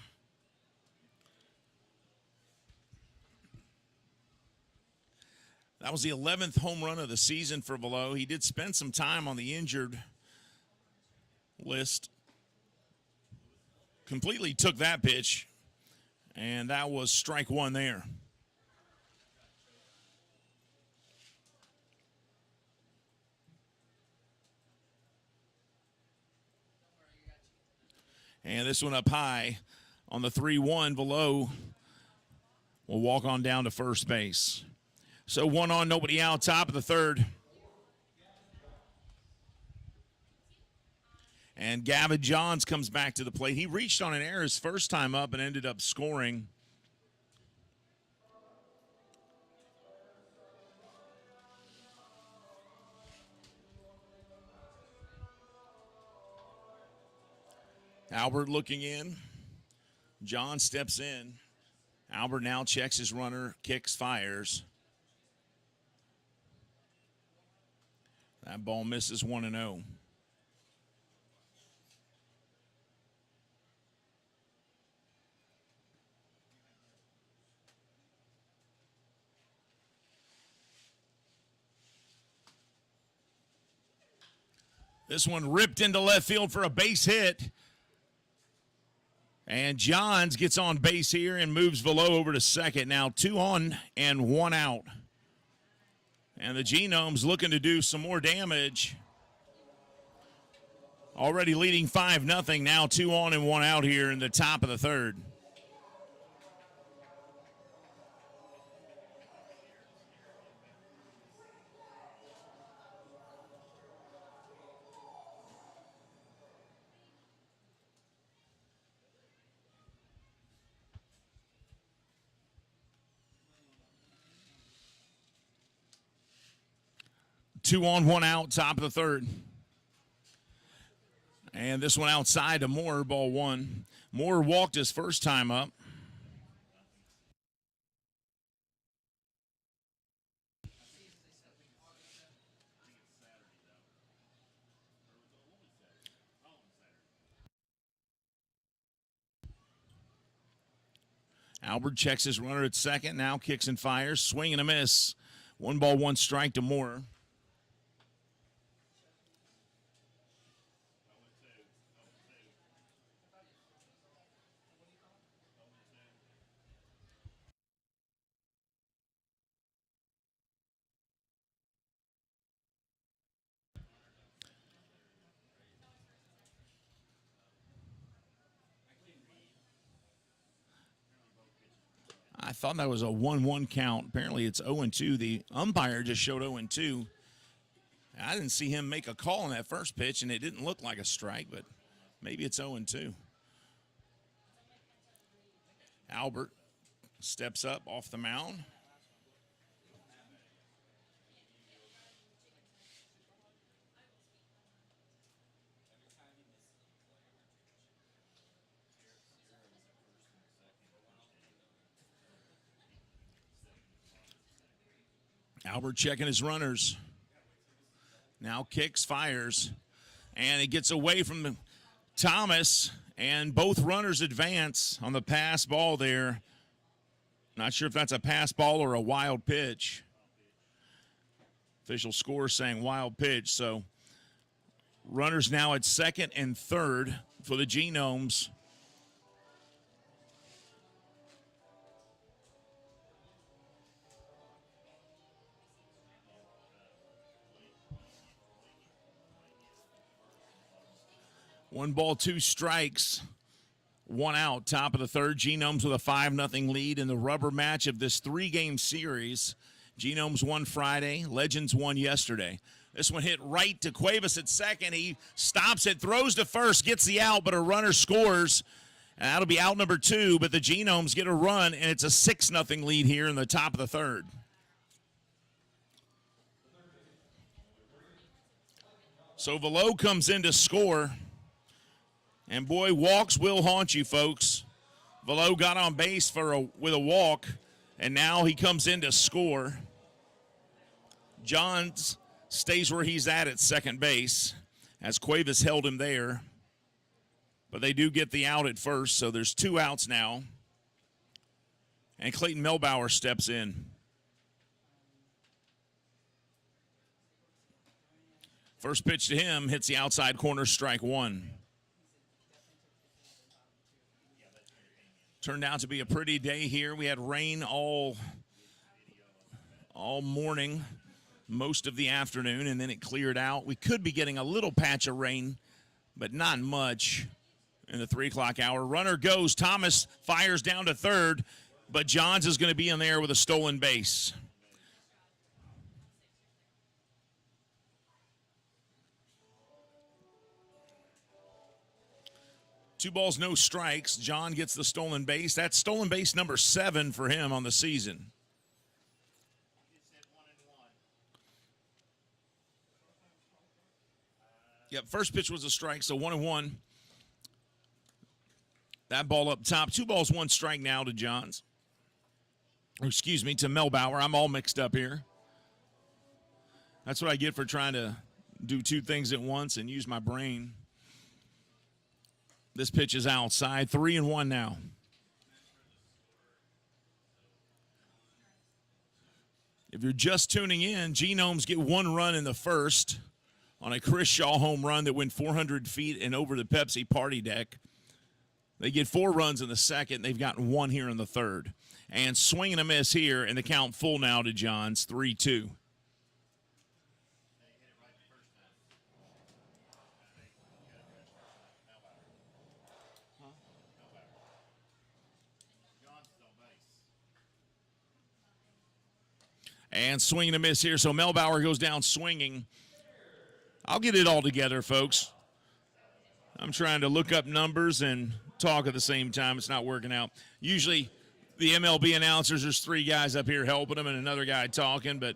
That was the 11th home run of the season for Below. He did spend some time on the injured list. Completely took that pitch, and that was strike 1 there. And this one up high on the 3-1. Below will walk on down to first base. So 1 on, nobody out, top of the 3rd. And Gavin Johns comes back to the plate. He reached on an error his first time up and ended up scoring. Albert looking in. John steps in. Albert now checks his runner, kicks, fires. That ball misses 1-0. This one ripped into left field for a base hit. And Johns gets on base here and moves Below over to second. Now 2 on and 1 out. And the Genomes looking to do some more damage. Already leading 5-0. Now 2 on and 1 out here in the top of the 3rd. Two on, 1 out, top of the 3rd. And this one outside to Moore, ball 1. Moore walked his first time up. Albert checks his runner at second, now kicks and fires, swing and a miss. 1 ball, 1 strike to Moore. I thought that was a 1-1 count. Apparently it's 0-2. The umpire just showed 0-2. I didn't see him make a call on that first pitch, and it didn't look like a strike, but maybe it's 0-2. Albert steps up off the mound. Albert checking his runners. Now kicks, fires, and it gets away from Thomas, and both runners advance on the pass ball there. Not sure if that's a pass ball or a wild pitch. Official score saying wild pitch, so runners now at second and third for the Genomes. One ball, two strikes, one out, top of the third. Genomes with a 5-0 lead in the rubber match of this 3-game series. Genomes won Friday, Legends won yesterday. This one hit right to Cuevas at second. He stops it, throws to first, gets the out, but a runner scores. And that'll be out number 2, but the Genomes get a run, and it's a 6-0 lead here in the top of the third. So Velo comes in to score. And boy, walks will haunt you, folks. Velo got on base with a walk, and now he comes in to score. Johns stays where he's at second base, as Cuevas held him there. But they do get the out at first, so there's 2 outs now. And Clayton Melbauer steps in. First pitch to him hits the outside corner, strike 1. Turned out to be a pretty day here. We had rain all morning, most of the afternoon, and then it cleared out. We could be getting a little patch of rain, but not much in the 3 o'clock hour. Runner goes. Thomas fires down to third, but Johns is going to be in there with a stolen base. Two balls, no strikes. John gets the stolen base. That's stolen base number 7 for him on the season. Yep, first pitch was a strike, so 1-1. That ball up top. 2 balls, 1 strike now to Johns. Or excuse me, to Melbauer. I'm all mixed up here. That's what I get for trying to do 2 things at once and use my brain. This pitch is outside. 3-1 now. If you're just tuning in, Genomes get 1 run in the first on a Chris Shaw home run that went 400 feet and over the Pepsi party deck. They get 4 runs in the second. They've gotten 1 here in the third. And swing and a miss here, and the count full now to Johns, 3-2. And swing and a miss here, so Melbauer goes down swinging. I'll get it all together, folks. I'm trying to look up numbers and talk at the same time. It's not working out. Usually the MLB announcers, there's 3 guys up here helping them and another guy talking, but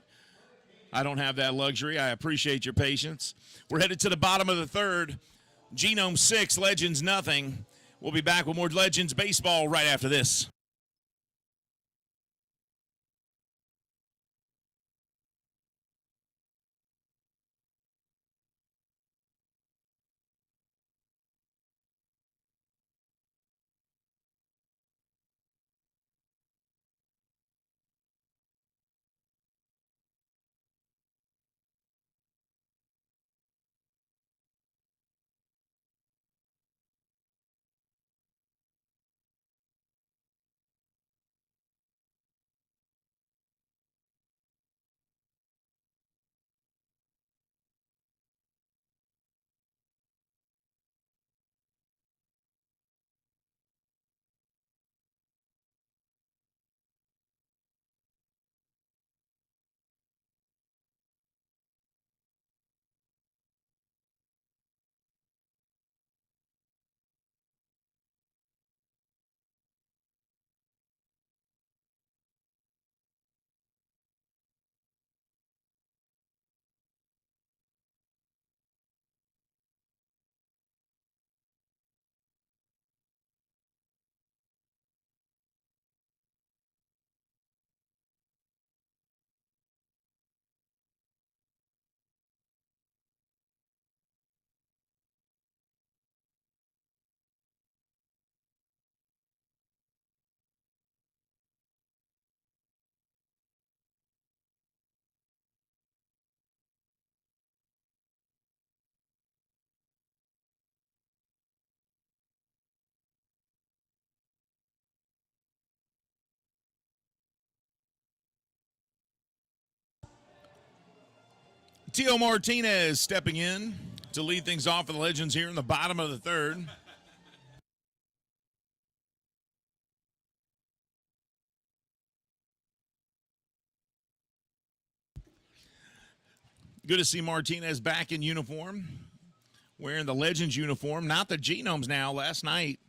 I don't have that luxury. I appreciate your patience. We're headed to the bottom of the third. Genome 6, Legends nothing. We'll be back with more Legends baseball right after this. Tio Martinez stepping in to lead things off for the Legends here in the bottom of the third. Good to see Martinez back in uniform, wearing the Legends uniform, not the Genomes now. Last night,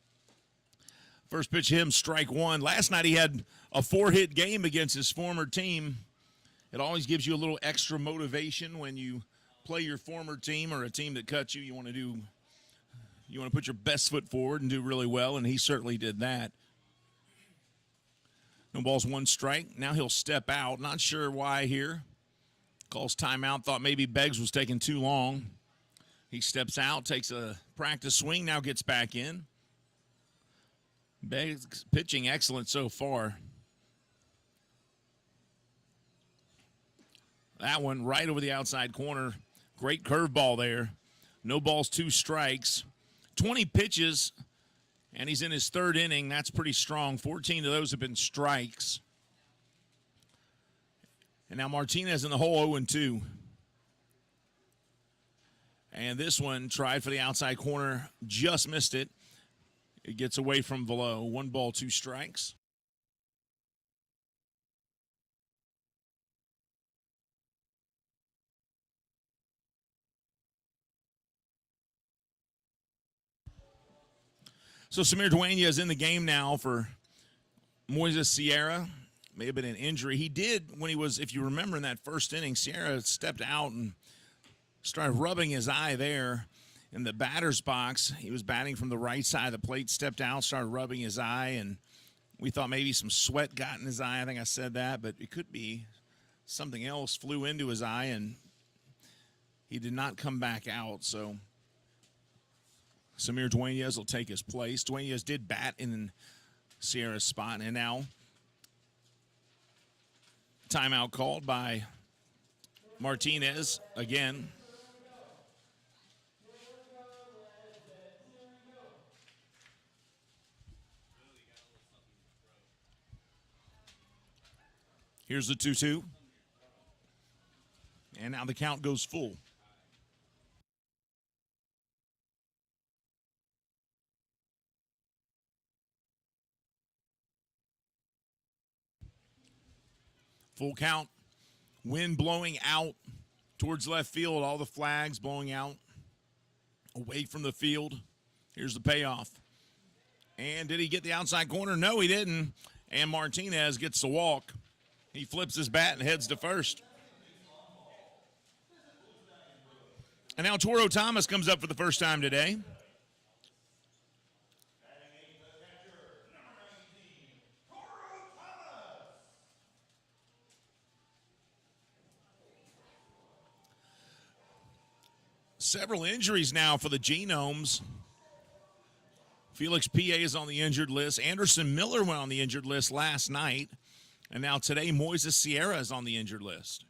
first pitch him, strike one. Last night he had a 4-hit game against his former team. It always gives you a little extra motivation when you play your former team or a team that cut you. You want to put your best foot forward and do really well, and he certainly did that. No balls, one strike. Now he'll step out. Not sure why here. Calls timeout, thought maybe Beggs was taking too long. He steps out, takes a practice swing, now gets back in. Beggs pitching excellent so far. That one right over the outside corner. Great curveball there. No balls, 2 strikes. 20 pitches, and he's in his third inning. That's pretty strong. 14 of those have been strikes. And now Martinez in the hole 0-2. And this one tried for the outside corner, just missed it. It gets away from below. 1 ball, 2 strikes. So Samir Dueña is in the game now for Moises Sierra. May have been an injury. He did when he was, if you remember in that first inning, Sierra stepped out and started rubbing his eye there in the batter's box. He was batting from the right side of the plate, stepped out, started rubbing his eye, and we thought maybe some sweat got in his eye. I think I said that, but it could be something else flew into his eye, and he did not come back out. So Samir Dueñas will take his place. Dueñas did bat in Sierra's spot, and now timeout called by Martinez again. Here's the 2-2. And now the count goes full. Full count. Wind blowing out towards left field. All the flags blowing out away from the field. Here's the payoff. And did he get the outside corner? No, he didn't. And Martinez gets the walk. He flips his bat and heads to first. And now Toro Thomas comes up for the first time today. Several injuries now for the Genomes. Felix P.A. is on the injured list. Anderson Miller went on the injured list last night. And now today, Moises Sierra is on the injured list.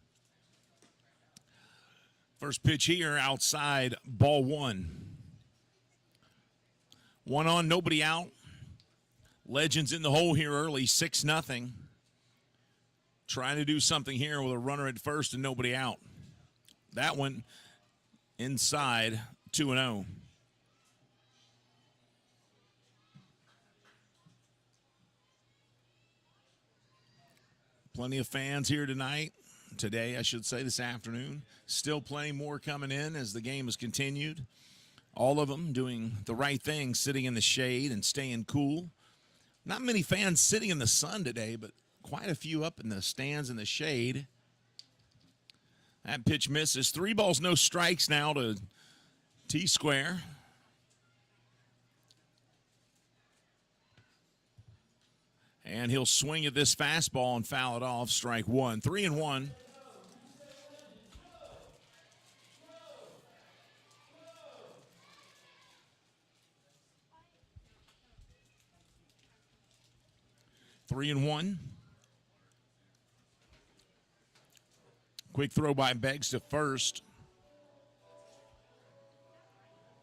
First pitch here outside, ball 1. 1 on, nobody out. Legends in the hole here early, 6-0. Trying to do something here with a runner at first and nobody out. That one inside, 2-0. Plenty of fans here tonight. Today, I should say, this afternoon. Still plenty more coming in as the game has continued. All of them doing the right thing, sitting in the shade and staying cool. Not many fans sitting in the sun today, but quite a few up in the stands in the shade. That pitch misses. 3 balls, no strikes now to T-Square. And he'll swing at this fastball and foul it off. Strike 1. 3-1. Quick throw by Beggs to first.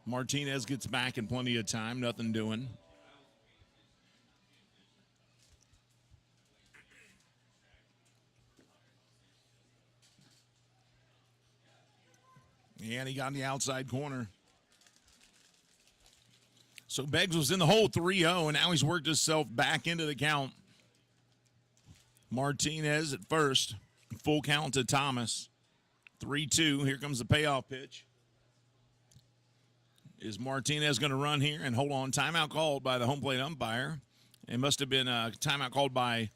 Martinez gets back in plenty of time. Nothing doing. And he got in the outside corner. So Beggs was in the hole 3-0, and now he's worked himself back into the count. Martinez at first. Full count to Thomas. 3-2. Here comes the payoff pitch. Is Martinez going to run here and hold on? Timeout called by the home plate umpire. It must have been a timeout called by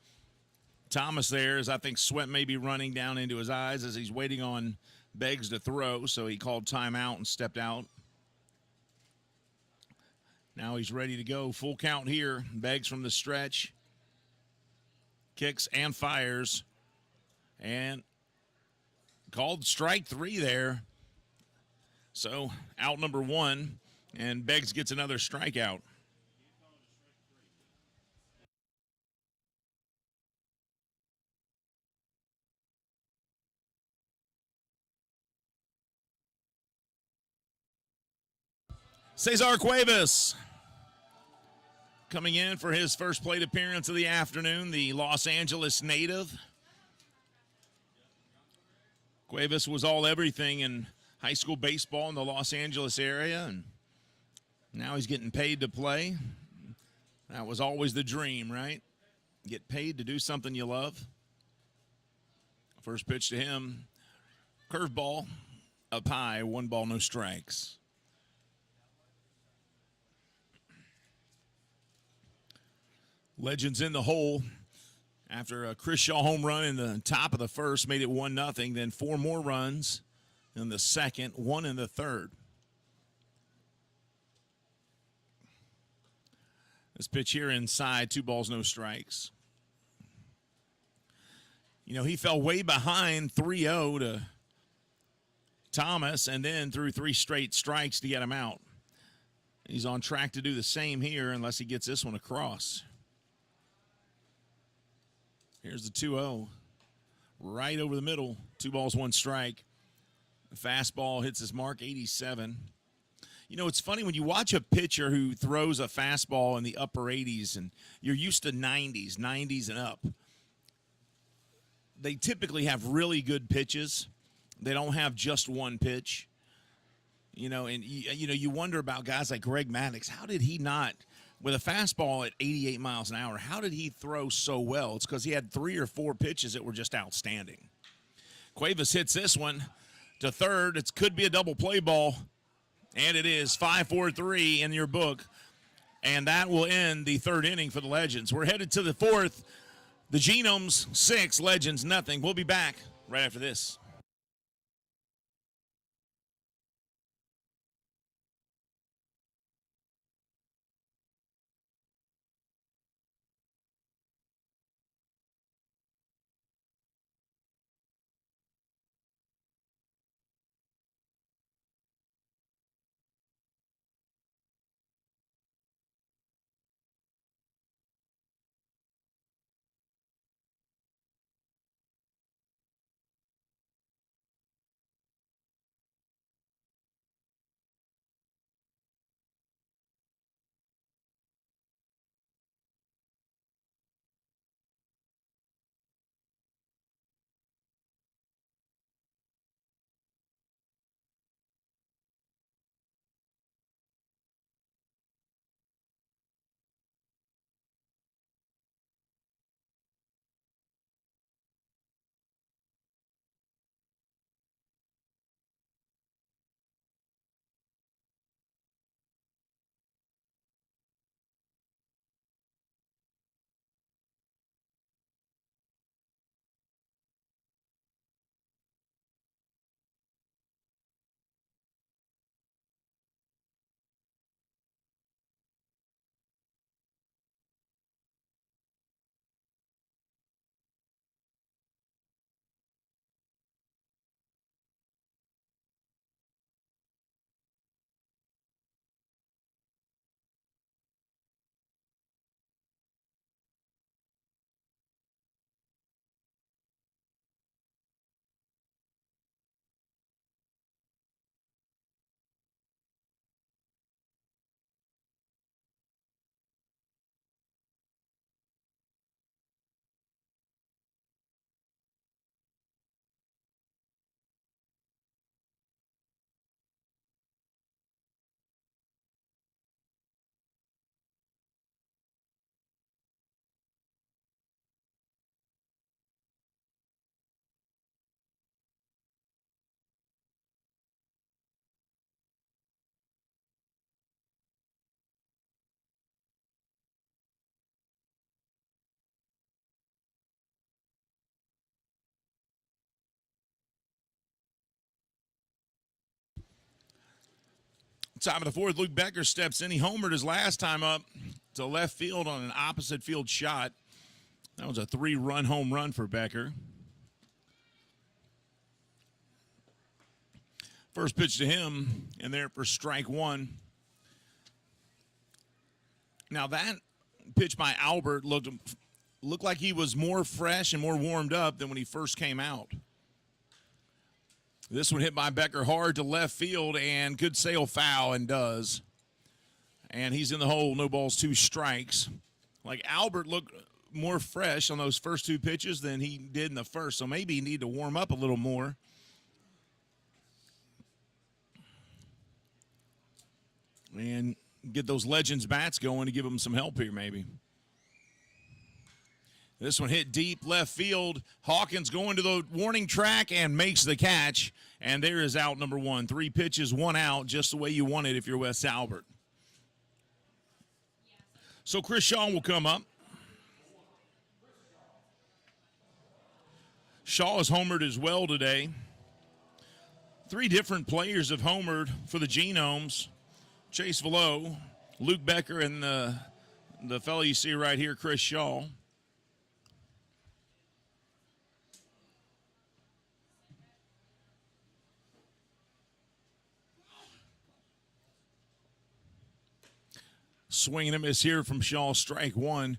Thomas there, as I think sweat may be running down into his eyes as he's waiting on Beggs to throw. So he called timeout and stepped out. Now he's ready to go. Full count here. Beggs from the stretch. Kicks and fires. And called strike 3 there. So out number 1. And Beggs gets another strikeout. Cesar Cuevas coming in for his first plate appearance of the afternoon, the Los Angeles native. Cuevas was all everything in high school baseball in the Los Angeles area, and now he's getting paid to play. That was always the dream, right? Get paid to do something you love. First pitch to him, curveball up high, 1 ball, no strikes. Legends in the hole after a Chris Shaw home run in the top of the first, made it 1-0. Then 4 more runs in the second, 1 in the third. This pitch here inside, 2 balls, no strikes. You know, he fell way behind 3-0 to Thomas and then threw 3 straight strikes to get him out. He's on track to do the same here unless he gets this one across. Here's the 2-0. Right over the middle. 2 balls, 1 strike. The fastball hits his mark, 87. You know, it's funny when you watch a pitcher who throws a fastball in the upper 80s and you're used to 90s and up. They typically have really good pitches. They don't have just one pitch. You know, and you wonder about guys like Greg Maddux. How did he not, with a fastball at 88 miles an hour, how did he throw so well? It's because he had 3 or 4 pitches that were just outstanding. Cuevas hits this one to third. It could be a double play ball, and it is 5-4-3 in your book, and that will end the 3rd inning for the Legends. We're headed to the 4th. The Genomes 6, Legends nothing. We'll be back right after this. Top of the fourth, Luke Becker steps in. He homered his last time up to left field on an opposite field shot. That was a 3-run home run for Becker. First pitch to him, and there for strike one. Now that pitch by Albert looked like he was more fresh and more warmed up than when he first came out. This one hit by Becker hard to left field and could sail foul, and does. And he's in the hole, no balls, 2 strikes. Like Albert looked more fresh on those first 2 pitches than he did in the first, so maybe he need to warm up a little more. And get those Legends bats going to give him some help here maybe. This one hit deep left field. Hawkins going to the warning track and makes the catch. And there is out number 1. 3 pitches, 1 out, just the way you want it if you're Wes Albert. So Chris Shaw will come up. Shaw has homered as well today. 3 different players have homered for the Genomes. Chase Velo, Luke Becker, and the fellow you see right here, Chris Shaw. Swing and a miss here from Shaw, strike one.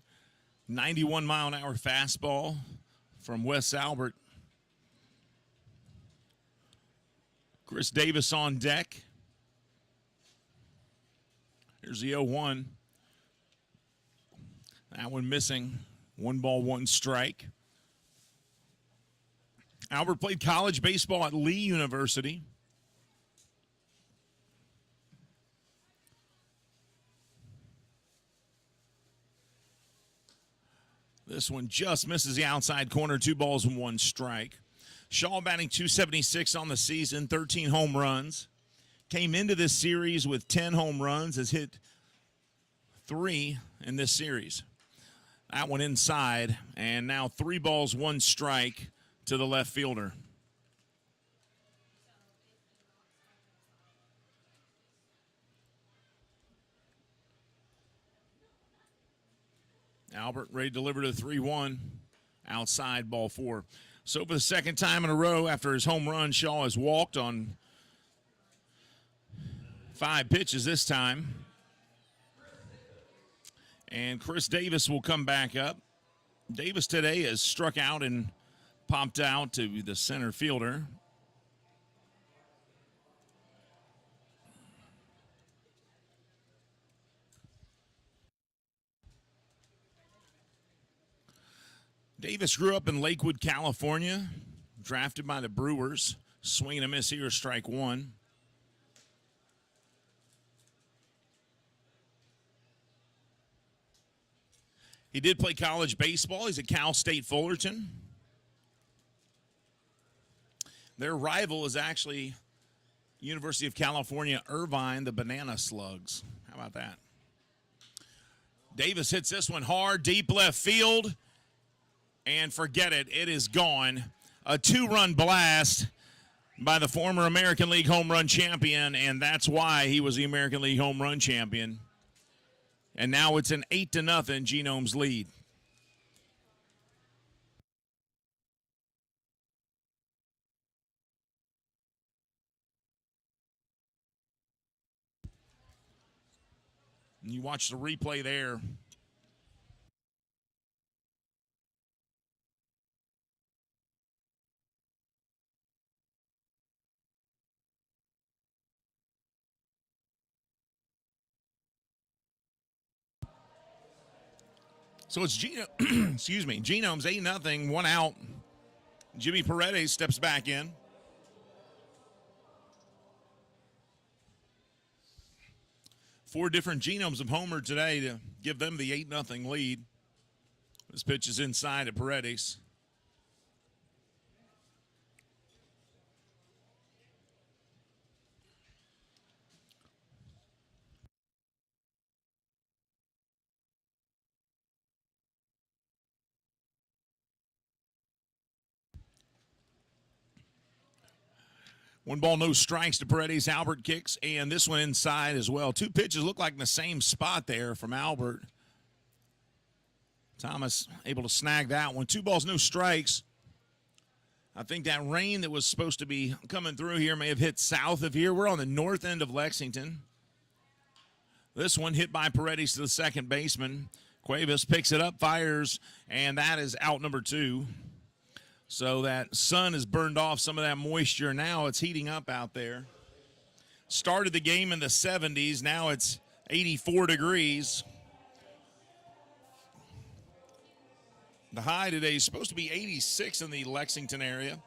91-mile-an-hour fastball from Wes Albert. Chris Davis on deck. Here's the 0-1. That one missing. 1 ball, 1 strike. Albert played college baseball at Lee University. This one just misses the outside corner. 2 balls and 1 strike. Shaw batting .276 on the season, 13 home runs. Came into this series with 10 home runs, has hit 3 in this series. That one inside, and now 3 balls, 1 strike to the left fielder. Albert ready to deliver to 3-1, outside, ball 4. So for the second time in a row after his home run, Shaw has walked on 5 pitches this time. And Chris Davis will come back up. Davis today has struck out and popped out to the center fielder. Davis grew up in Lakewood, California, drafted by the Brewers. Swing and a miss here, strike 1. He did play college baseball. He's at Cal State Fullerton. Their rival is actually University of California, Irvine, the Banana Slugs. How about that? Davis hits this one hard, deep left field. And forget it, it is gone. A 2-run blast by the former American League home run champion, and that's why he was the American League home run champion. And now it's an 8-0 Genomes lead. And you watch the replay there. So it's Genomes 8-0, 1 out. Jimmy Paredes steps back in. Four different Genomes have homered today to give them the 8-0 lead. This pitch is inside at Paredes. One ball, no strikes to Paredes. Albert kicks, and this one inside as well. Two pitches look like in the same spot there from Albert. Thomas able to snag that one. 2 balls, no strikes. I think that rain that was supposed to be coming through here may have hit south of here. We're on the north end of Lexington. This one hit by Paredes to the second baseman. Cuevas picks it up, fires, and that is out number 2. So that sun has burned off some of that moisture. Now it's heating up out there. Started the game in the 70s. Now it's 84 degrees. The high today is supposed to be 86 in the Lexington area.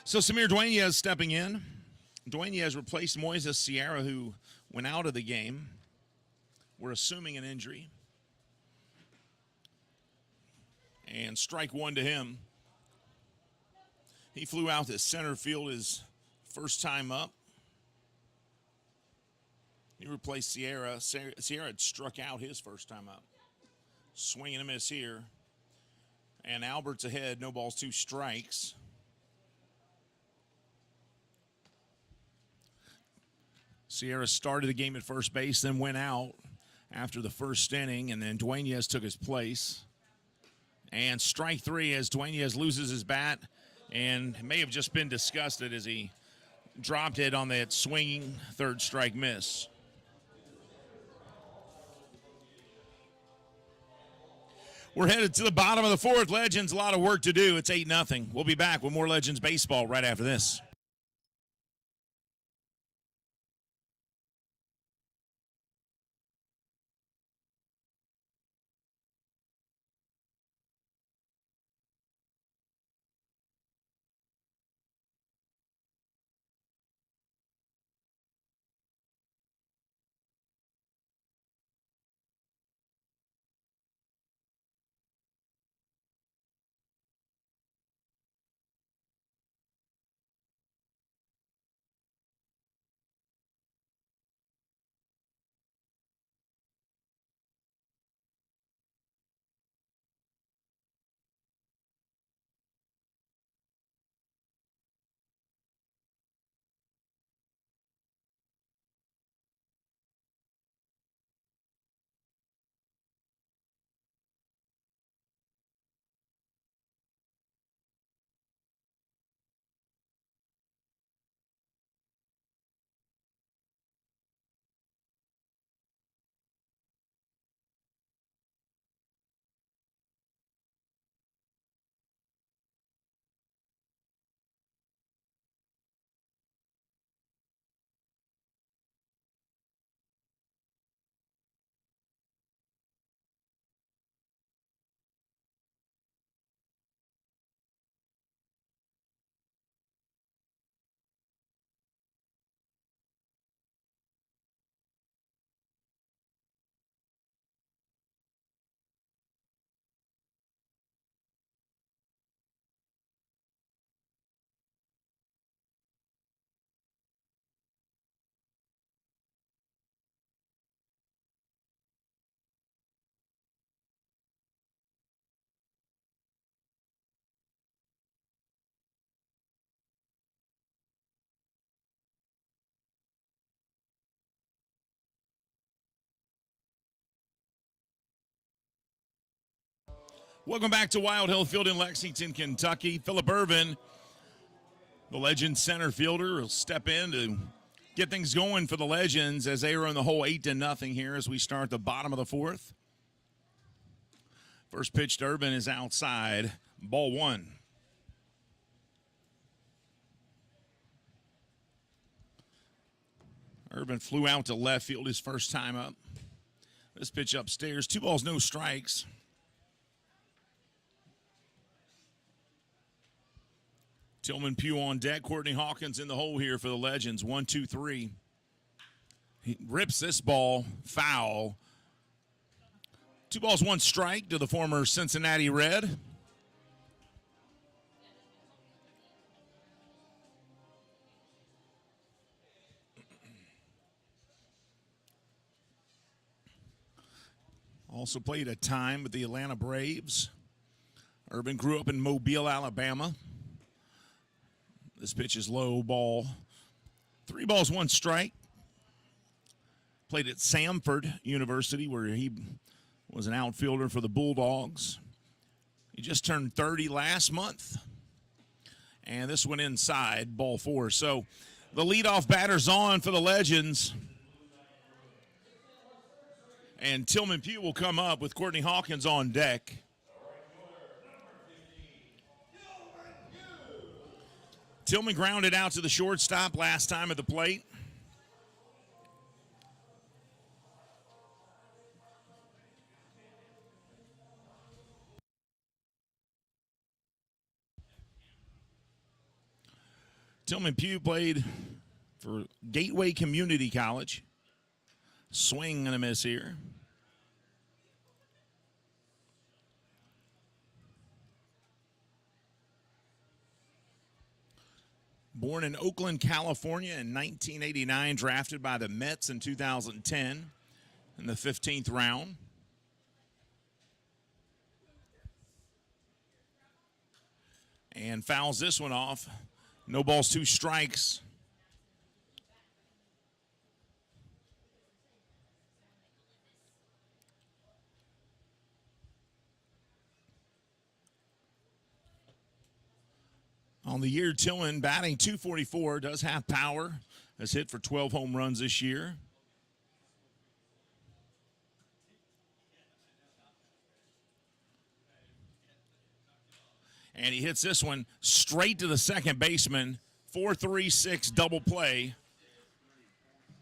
So Samir Dueñez stepping in. Dueñez replaced Moises Sierra, who went out of the game. We're assuming an injury. And strike 1 to him. He flew out to center field his first time up. He replaced Sierra. Sierra had struck out his first time up. Swing and a miss here. And Albert's ahead. No balls, 2 strikes. Sierra started the game at first base, then went out after the first inning, and then Dueñez took his place. And strike 3 as Dueñez loses his bat, and may have just been disgusted as he dropped it on that swinging third strike miss. We're headed to the bottom of the 4th. Legends, a lot of work to do. It's 8-0. We'll be back with more Legends baseball right after this. Welcome back to Wild Hill Field in Lexington, Kentucky. Phillip Ervin, the Legends center fielder, will step in to get things going for the Legends as they run the whole 8-0 here as we start the bottom of the 4th. First pitch to Ervin is outside, ball 1. Ervin flew out to left field his first time up. This pitch upstairs, 2 balls, no strikes. Tillman Pugh on deck. Courtney Hawkins in the hole here for the Legends. 1, 2, 3. He rips this ball foul. 2 balls, 1 strike to the former Cincinnati Red. Also played a time with the Atlanta Braves. Urban grew up in Mobile, Alabama. This pitch is low ball. 3 balls, 1 strike. Played at Samford University, where he was an outfielder for the Bulldogs. He just turned 30 last month. And this went inside, ball 4. So the leadoff batter's on for the Legends. And Tillman Pugh will come up with Courtney Hawkins on deck. Tillman grounded out to the shortstop last time at the plate. Tillman Pugh played for Gateway Community College. Swing and a miss here. Born in Oakland, California in 1989, drafted by the Mets in 2010 in the 15th round. And fouls this one off. No balls, 2 strikes. On the year, Tillman batting .244, does have power. Has hit for 12 home runs this year. And he hits this one straight to the second baseman. 4-3-6 double play.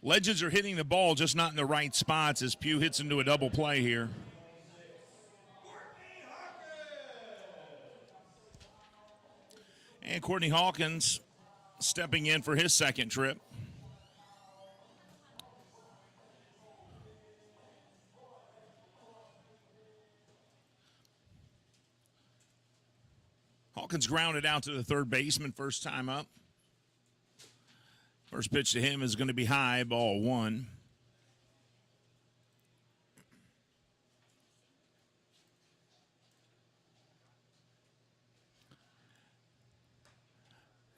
Legends are hitting the ball, just not in the right spots as Pugh hits into a double play here. And Courtney Hawkins stepping in for his second trip. Hawkins grounded out to the third baseman first time up. First pitch to him is going to be high, ball 1.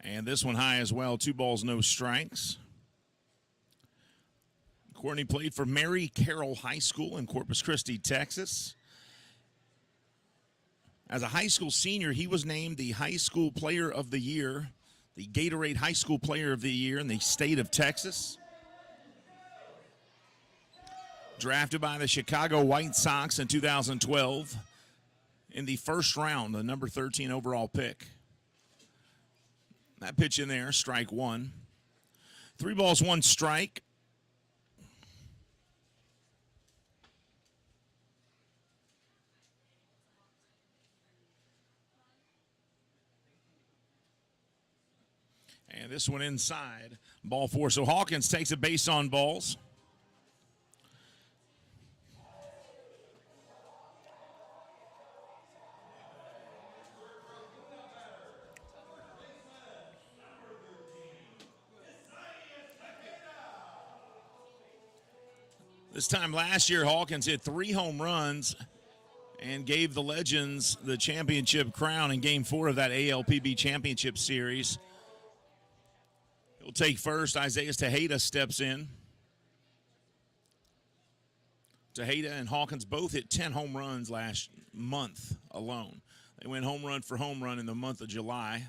And this one high as well, 2 balls, no strikes. Courtney played for Mary Carroll High School in Corpus Christi, Texas. As a high school senior, he was named the High School Player of the Year, the Gatorade High School Player of the Year in the state of Texas. Drafted by the Chicago White Sox in 2012 in the first round, the number 13 overall pick. That pitch in there, strike 1. 3 balls, 1 strike. And this one inside, ball 4. So Hawkins takes a base on balls. This time last year, Hawkins hit 3 home runs and gave the Legends the championship crown in Game 4 of that ALPB Championship Series. He'll take first. Isaiah Tejeda steps in. Tejeda and Hawkins both hit 10 home runs last month alone. They went home run for home run in the month of July.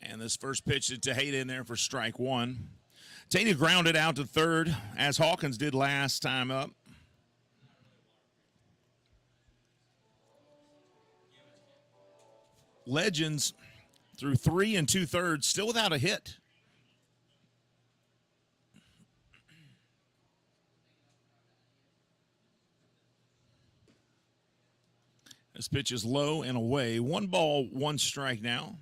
And this first pitch to Tejeda in there for strike 1. Tejeda grounded out to third, as Hawkins did last time up. Legends through 3 2/3, still without a hit. This pitch is low and away. 1 ball, 1 strike now.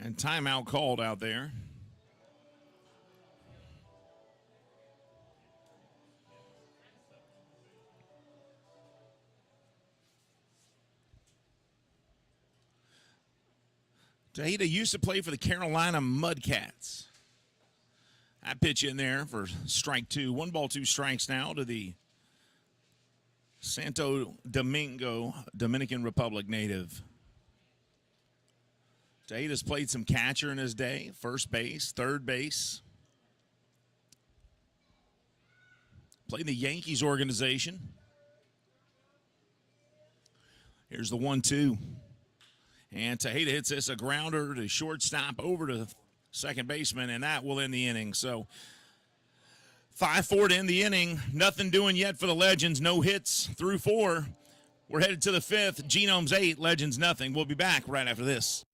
And timeout called out there. Tejeda used to play for the Carolina Mudcats. That pitch in there for strike two. 1-2 now to the Santo Domingo, Dominican Republic native. Tejeda's played some catcher in his day, first base, third base. Played in the Yankees organization. Here's the 1-2. And Tejeda hits this, a grounder to shortstop over to second baseman, and that will end the inning. So 5-4 to end the inning. Nothing doing yet for the Legends. No hits through 4. We're headed to the 5th. Genomes 8, Legends nothing. We'll be back right after this.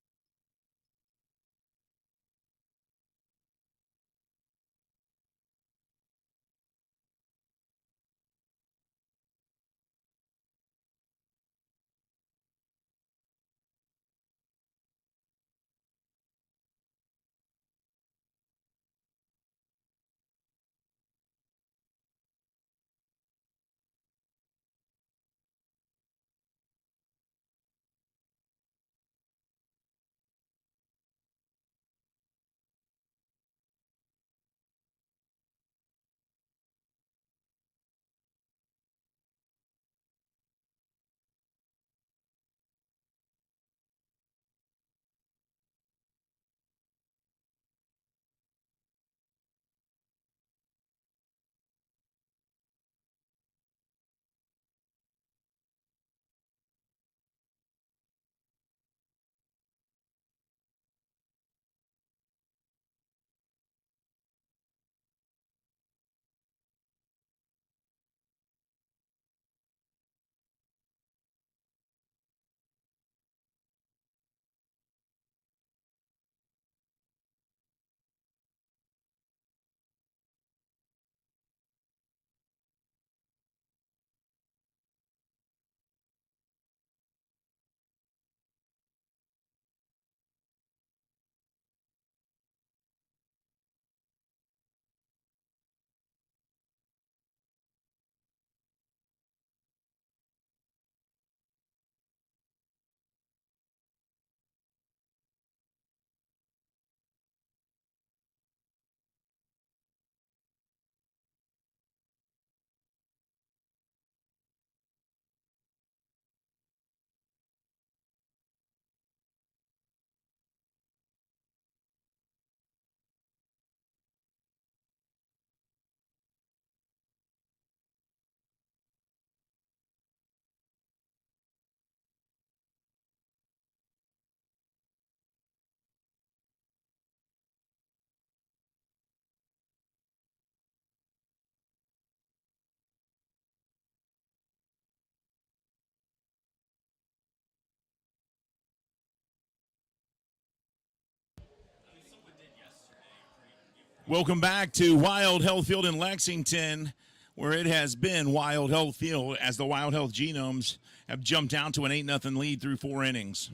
Welcome back to Wild Health Field in Lexington, where it has been Wild Health Field as the Wild Health Genomes have jumped out to an 8-0 lead through 4 innings.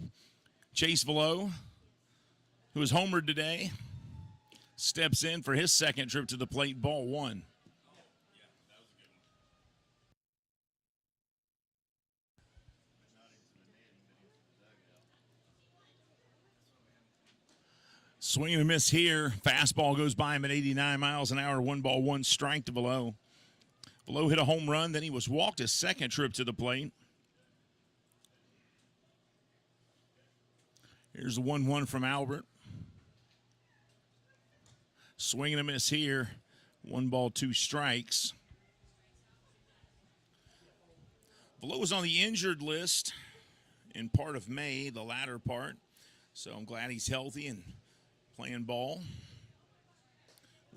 Chase Velo, who was homered today, steps in for his second trip to the plate, ball 1. Swing and a miss here. Fastball goes by him at 89 miles an hour. 1-1 strike to Velo. Velo hit a home run. Then he was walked his second trip to the plate. Here's the 1-1 from Albert. Swing and a miss here. 1-2 strikes. Velo was on the injured list in part of May, the latter part. So I'm glad he's healthy and playing ball.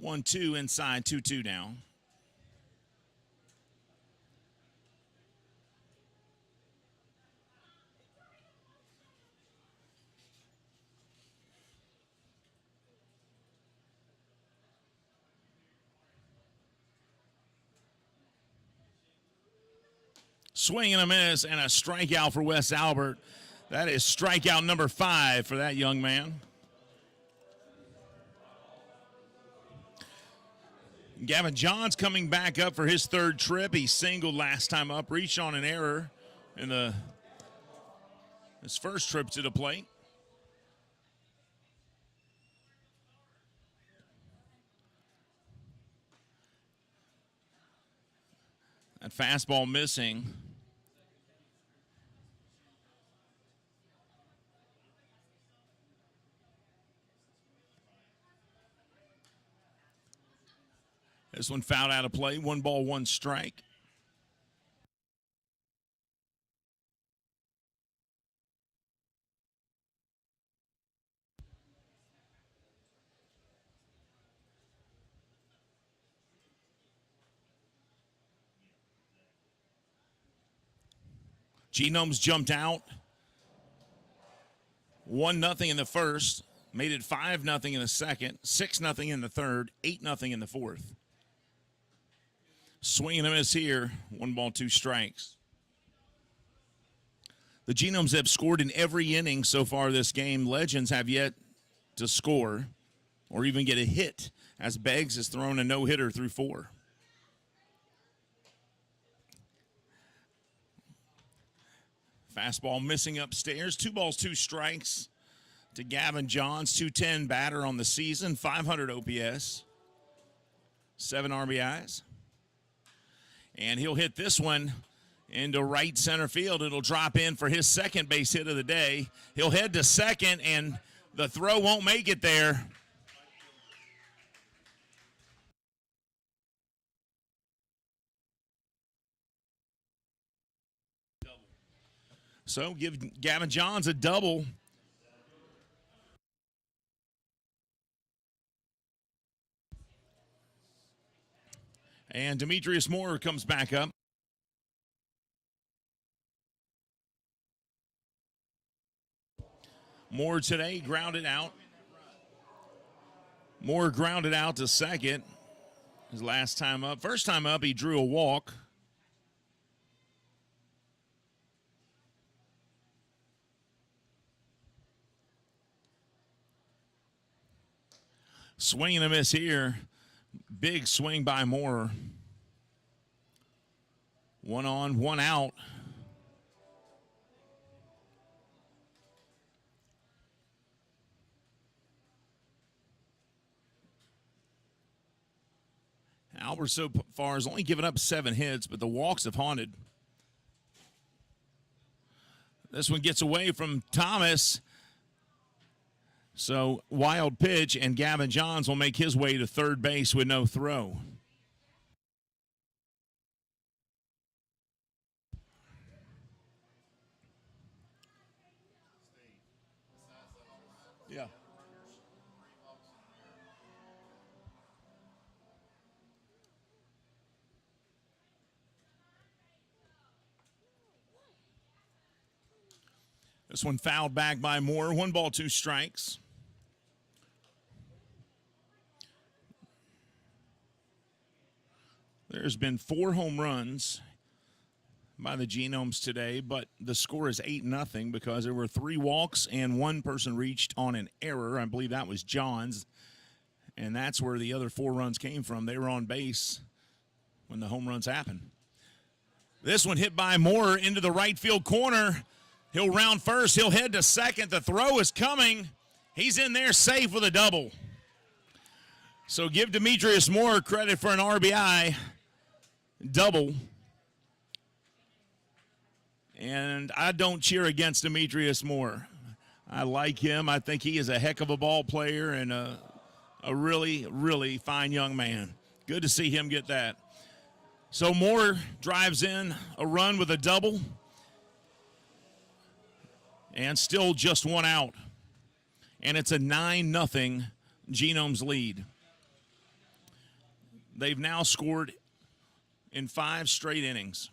1-2 inside, 2-2 now. Swing and a miss and a strikeout for Wes Albert. That is strikeout number 5 for that young man. Gavin Johns coming back up for his third trip. He singled last time up, reached on an error in his first trip to the plate. That fastball missing. This one fouled out of play. 1 ball, 1 strike. Genomes jumped out. 1-0 in the first. Made it 5-0 in the second. 6-0 in the third. 8-0 in the fourth. Swing and a miss here. 1 ball, 2 strikes. The Genomes have scored in every inning so far this game. Legends have yet to score or even get a hit, as Beggs has thrown a no-hitter through 4. Fastball missing upstairs. 2 balls, 2 strikes to Gavin Johns. 210 batter on the season. 500 OPS. 7 RBIs. And he'll hit this one into right center field. It'll drop in for his second base hit of the day. He'll head to second, and the throw won't make it there. So give Gavin Johns a double. And Demetrius Moore comes back up. Moore today grounded out. Moore grounded out to second. His last time up. First time up, he drew a walk. Swing and a miss here. Big swing by Moore. 1 on, 1 out. Albert so far has only given up 7 hits, but the walks have haunted. This one gets away from Thomas. So wild pitch, and Gavin Johns will make his way to third base with no throw. Yeah. This one fouled back by Moore. 1 ball, 2 strikes. There's been 4 home runs by the Genomes today, but the score is 8-0 because there were 3 walks and 1 person reached on an error. I believe that was Johns, and that's where the other 4 runs came from. They were on base when the home runs happened. This one hit by Moore into the right field corner. He'll round first. He'll head to second. The throw is coming. He's in there safe with a double. So give Demetrius Moore credit for an RBI double. And I don't cheer against Demetrius Moore. I like him. I think he is a heck of a ball player and a really, really fine young man. Good to see him get that. So Moore drives in a run with a double. And still just 1 out. And it's a 9-0 Genomes lead. They've now scored in 5 straight innings.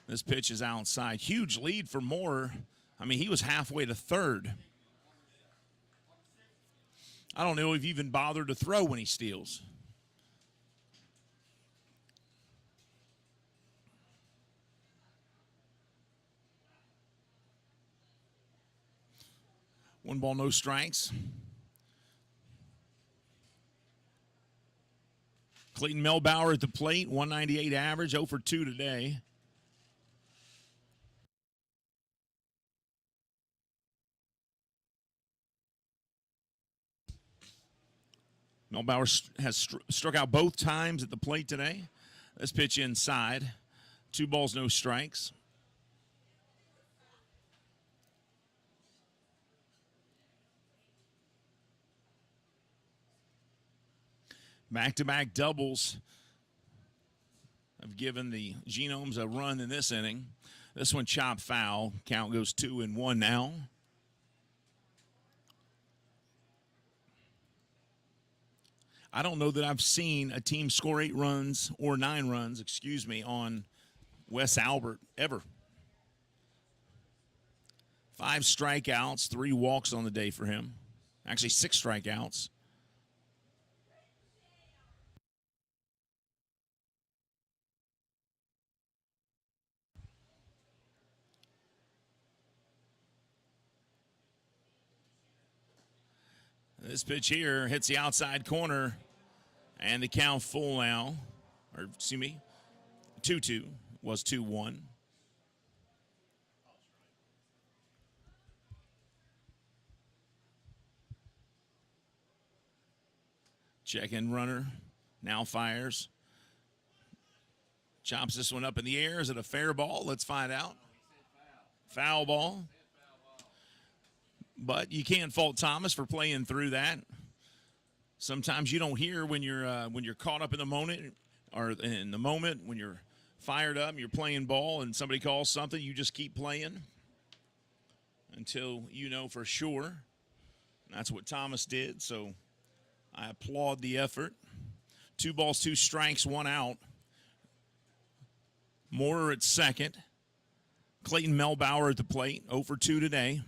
This pitch is outside. Huge lead for Moore. I mean, he was halfway to third. I don't know if he even bothered to throw when he steals. One ball, no strikes. Clayton Melbauer at the plate, 198 average, 0 for 2 today. Melbauer has struck out both times at the plate today. This pitch inside. 2 balls, no strikes. Back-to-back doubles have given the Genomes a run in this inning. This one chopped foul. Count goes 2-1 now. I don't know that I've seen a team score 8 runs or 9 runs, on Wes Albert ever. 5 strikeouts, 3 walks on the day for him. Actually, 6 strikeouts. This pitch here hits the outside corner, and the count full now. Or, 2-2 was 2-1. Check-in runner now fires. Chops this one up in the air. Is it a fair ball? Let's find out. Foul ball. But you can't fault Thomas for playing through that. Sometimes you don't hear when you're caught up in the moment, or in the moment when you're fired up and you're playing ball and somebody calls something, you just keep playing until you know for sure. And that's what Thomas did, so I applaud the effort. 2 balls, 2 strikes, 1 out. Moorer at second. Clayton Melbauer at the plate, 0 for 2 today.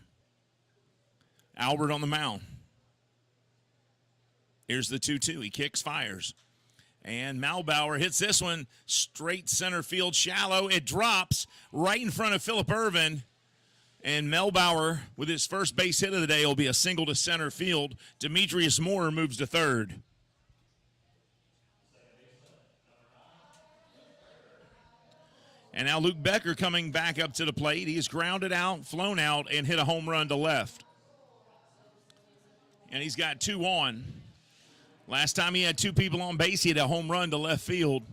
Albert on the mound. Here's the 2-2. He kicks, fires. And Melbauer hits this one straight center field shallow. It drops right in front of Phillip Ervin. And Melbauer, with his first base hit of the day, will be a single to center field. Demetrius Moorer moves to third. And now Luke Becker coming back up to the plate. He's grounded out, flown out, and hit a home run to left. And he's got 2 on. Last time he had 2 people on base, he had a home run to left field.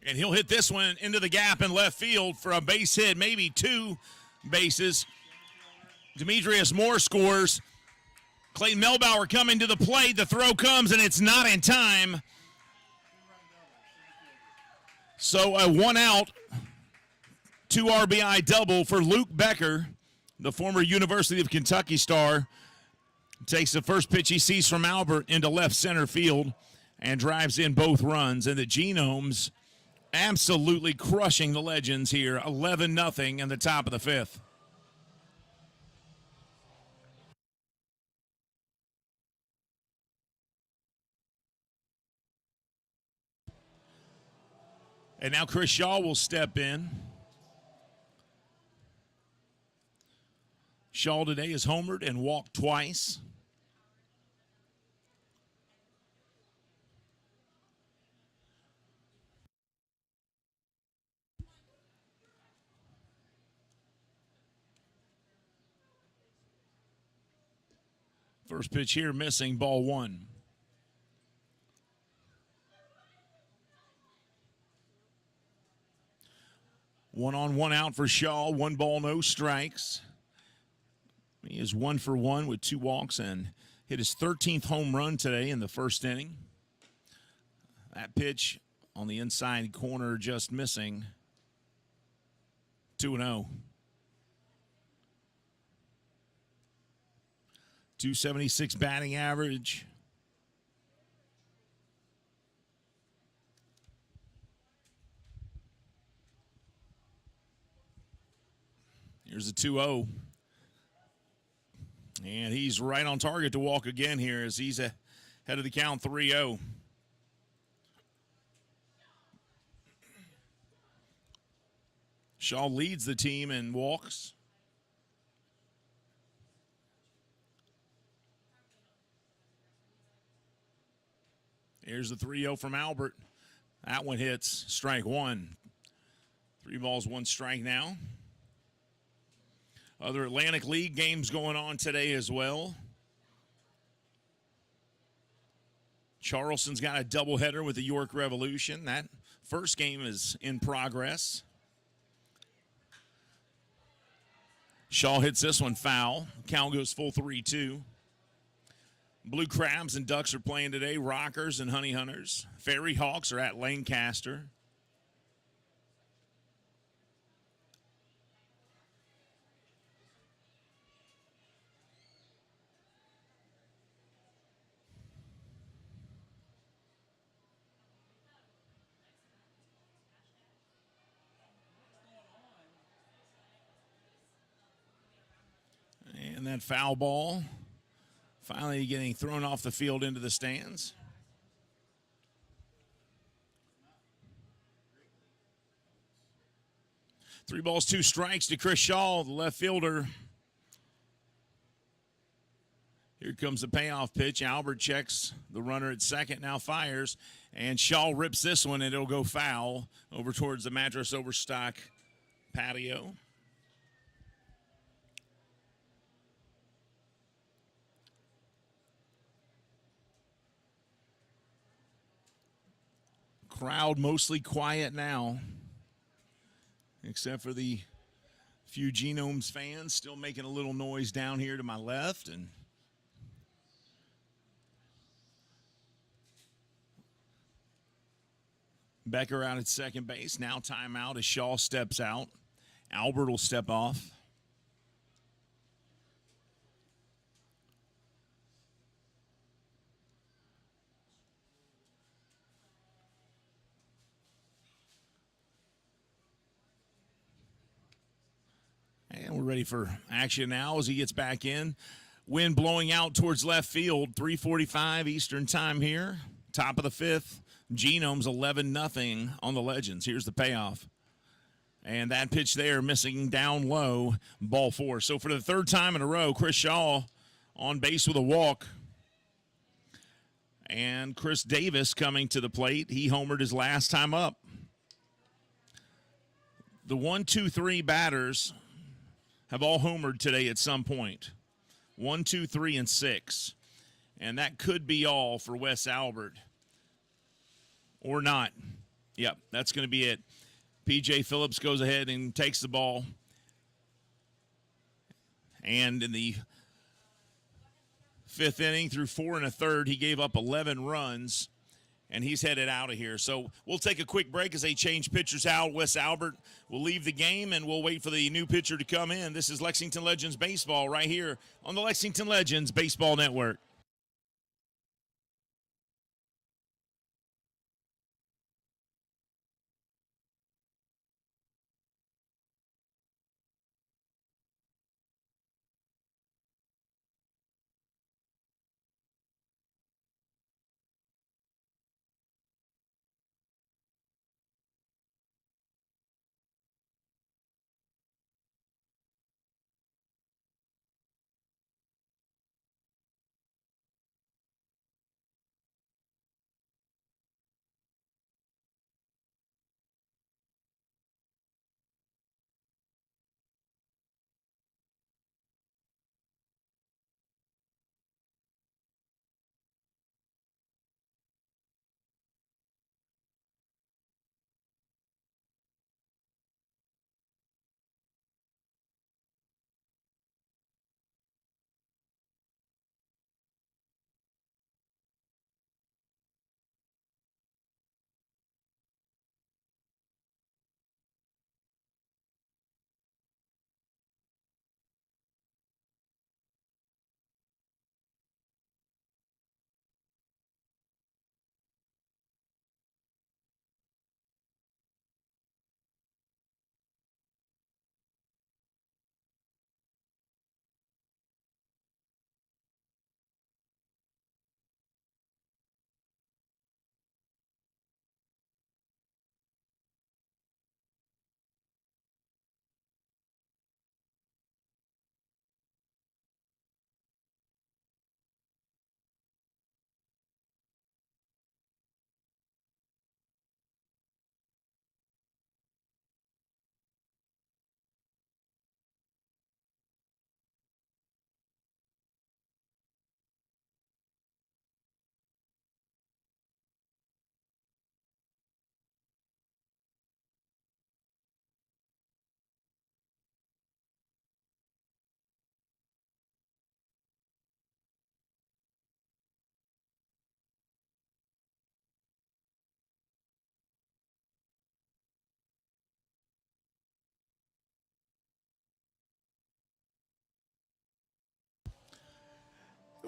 And he'll hit this one into the gap in left field for a base hit, maybe 2 bases. Demetrius Moore scores. Clayton Melbauer coming to the plate. The throw comes, and it's not in time. So a 1 out, 2 RBI double for Luke Becker, the former University of Kentucky star. Takes the first pitch he sees from Albert into left center field and drives in both runs. And the Genomes absolutely crushing the Legends here, 11-0 in the top of the 5th. And now Chris Shaw will step in. Shaw today has homered and walked twice. First pitch here missing, ball 1. One on, 1 out for Shaw. 1 ball, no strikes. He is 1 for 1 with 2 walks and hit his 13th home run today in the first inning. That pitch on the inside corner just missing. 2-0. 276 batting average. Here's a 2-0. And he's right on target to walk again here as he's ahead of the count 3-0. Shaw leads the team in walks. Here's the 3-0 from Albert. That one hits strike 1. 3 balls, 1 strike now. Other Atlantic League games going on today as well. Charleston's got a doubleheader with the York Revolution. That first game is in progress. Shaw hits this one foul. Count goes full 3-2. Blue Crabs and Ducks are playing today. Rockers and Honey Hunters. Fairy Hawks are at Lancaster. And that foul ball finally getting thrown off the field into the stands. Three balls, two strikes to Chris Shaw, the left fielder. Here comes the payoff pitch. Albert checks the runner at second, now fires. And Shaw rips this one, and it'll go foul over towards the Mattress Overstock patio. Crowd mostly quiet now, except for the few Genomes fans still making a little noise down here to my left. And Becker out at second base. Now timeout as Shaw steps out. Albert will step off. And we're ready for action now as he gets back in. Wind blowing out towards left field. 3:45 Eastern time here. Top of the fifth. Genomes 11-0 on the Legends. Here's the payoff. And that pitch there missing down low. Ball four. So for the third time in a row, Chris Shaw on base with a walk. And Chris Davis coming to the plate. He homered his last time up. The 1, 2, 3 batters have all homered today at some point. 1, 2, 3, and 6. And that could be all for Wes Albert. Or not. Yep, that's going to be it. P.J. Phillips goes ahead and takes the ball. And in the fifth inning, through 4 1/3, he gave up 11 runs. And he's headed out of here. So we'll take a quick break as they change pitchers out. Wes Albert will leave the game, and we'll wait for the new pitcher to come in. This is Lexington Legends Baseball right here on the Lexington Legends Baseball Network.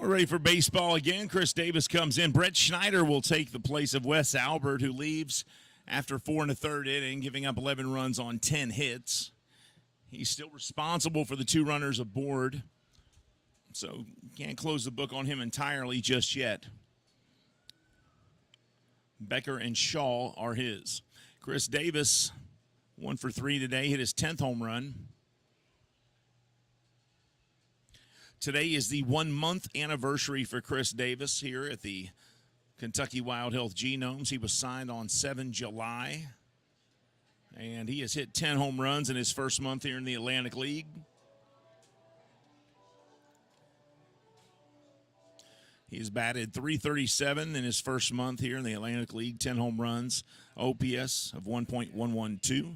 We're ready for baseball again. Chris Davis comes in. Brett Schneider will take the place of Wes Albert, who leaves after 4 1/3 inning, giving up 11 runs on 10 hits. He's still responsible for the 2 runners aboard, so can't close the book on him entirely just yet. Becker and Shaw are his. Chris Davis, 1 for 3 today, hit his 10th home run. Today is the 1-month anniversary for Chris Davis here at the Kentucky Wild Health Genomes. He was signed on 7 July, and he has hit 10 home runs in his first month here in the Atlantic League. He's batted .337 in his first month here in the Atlantic League, 10 home runs, OPS of 1.112.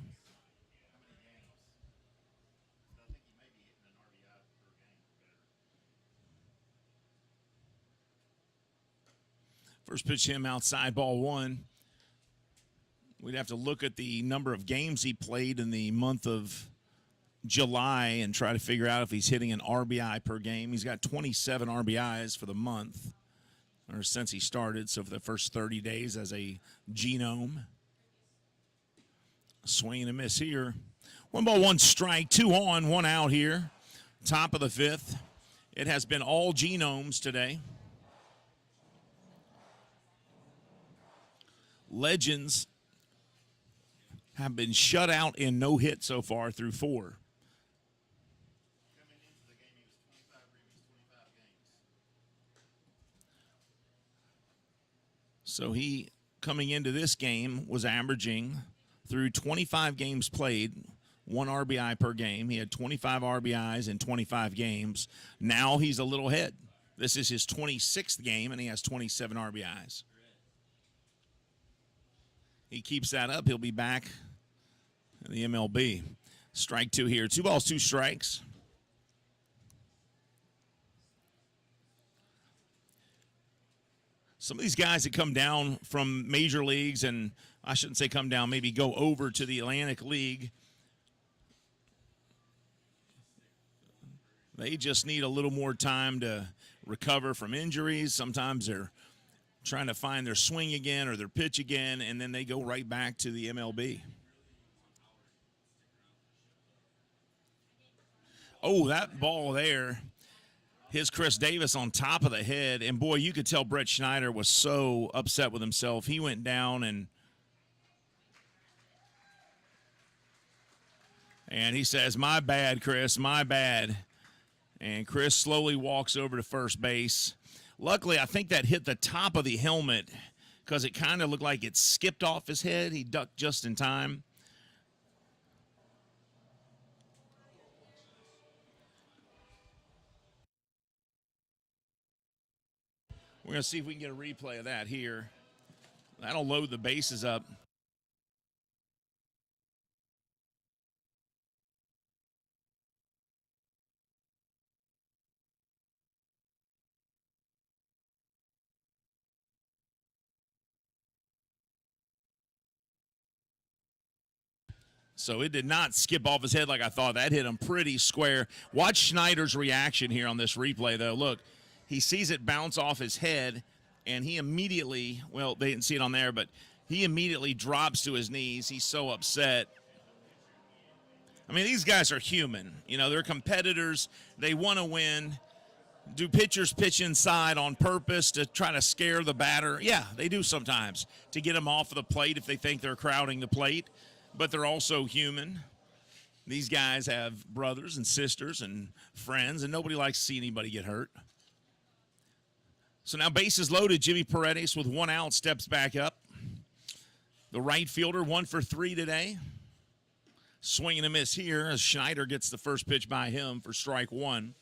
First pitch to him outside, ball 1. We'd have to look at the number of games he played in the month of July and try to figure out if he's hitting an RBI per game. He's got 27 RBIs for the month, or since he started, so for the first 30 days as a Genome. Swing and a miss here. 1 ball, 1 strike, 2 on, 1 out here. Top of the 5th. It has been all Genomes today. Legends have been shut out and no hit so far through 4. So he, coming into this game, was averaging through 25 games played, 1 RBI per game. He had 25 RBIs in 25 games. Now he's a little ahead. This is his 26th game, and he has 27 RBIs. He keeps that up, he'll be back in the MLB. Strike 2 here. 2 balls, 2 strikes. Some of these guys that come down from major leagues, and I shouldn't say come down, maybe go over to the Atlantic League, they just need a little more time to recover from injuries. Sometimes they're trying to find their swing again or their pitch again, and then they go right back to the MLB. Oh, that ball there, his Chris Davis on top of the head, and boy, you could tell Brett Schneider was so upset with himself. He went down and he says, "My bad, Chris, my bad." And Chris slowly walks over to first base. Luckily, I think that hit the top of the helmet because it kind of looked like it skipped off his head. He ducked just in time. We're going to see if we can get a replay of that here. That'll load the bases up. So it did not skip off his head like I thought. That hit him pretty square. Watch Schneider's reaction here on this replay, though. Look, he sees it bounce off his head, and he immediately, well, they didn't see it on there, but he immediately drops to his knees. He's so upset. I mean, these guys are human. You know, they're competitors. They want to win. Do pitchers pitch inside on purpose to try to scare the batter? Yeah, they do sometimes, to get them off of the plate if they think they're crowding the plate. But they're also human. These guys have brothers and sisters and friends, and nobody likes to see anybody get hurt. So now bases loaded. Jimmy Paredes with 1 out steps back up. The right fielder, 1 for 3 today. Swing and a miss here as Schneider gets the first pitch by him for strike 1.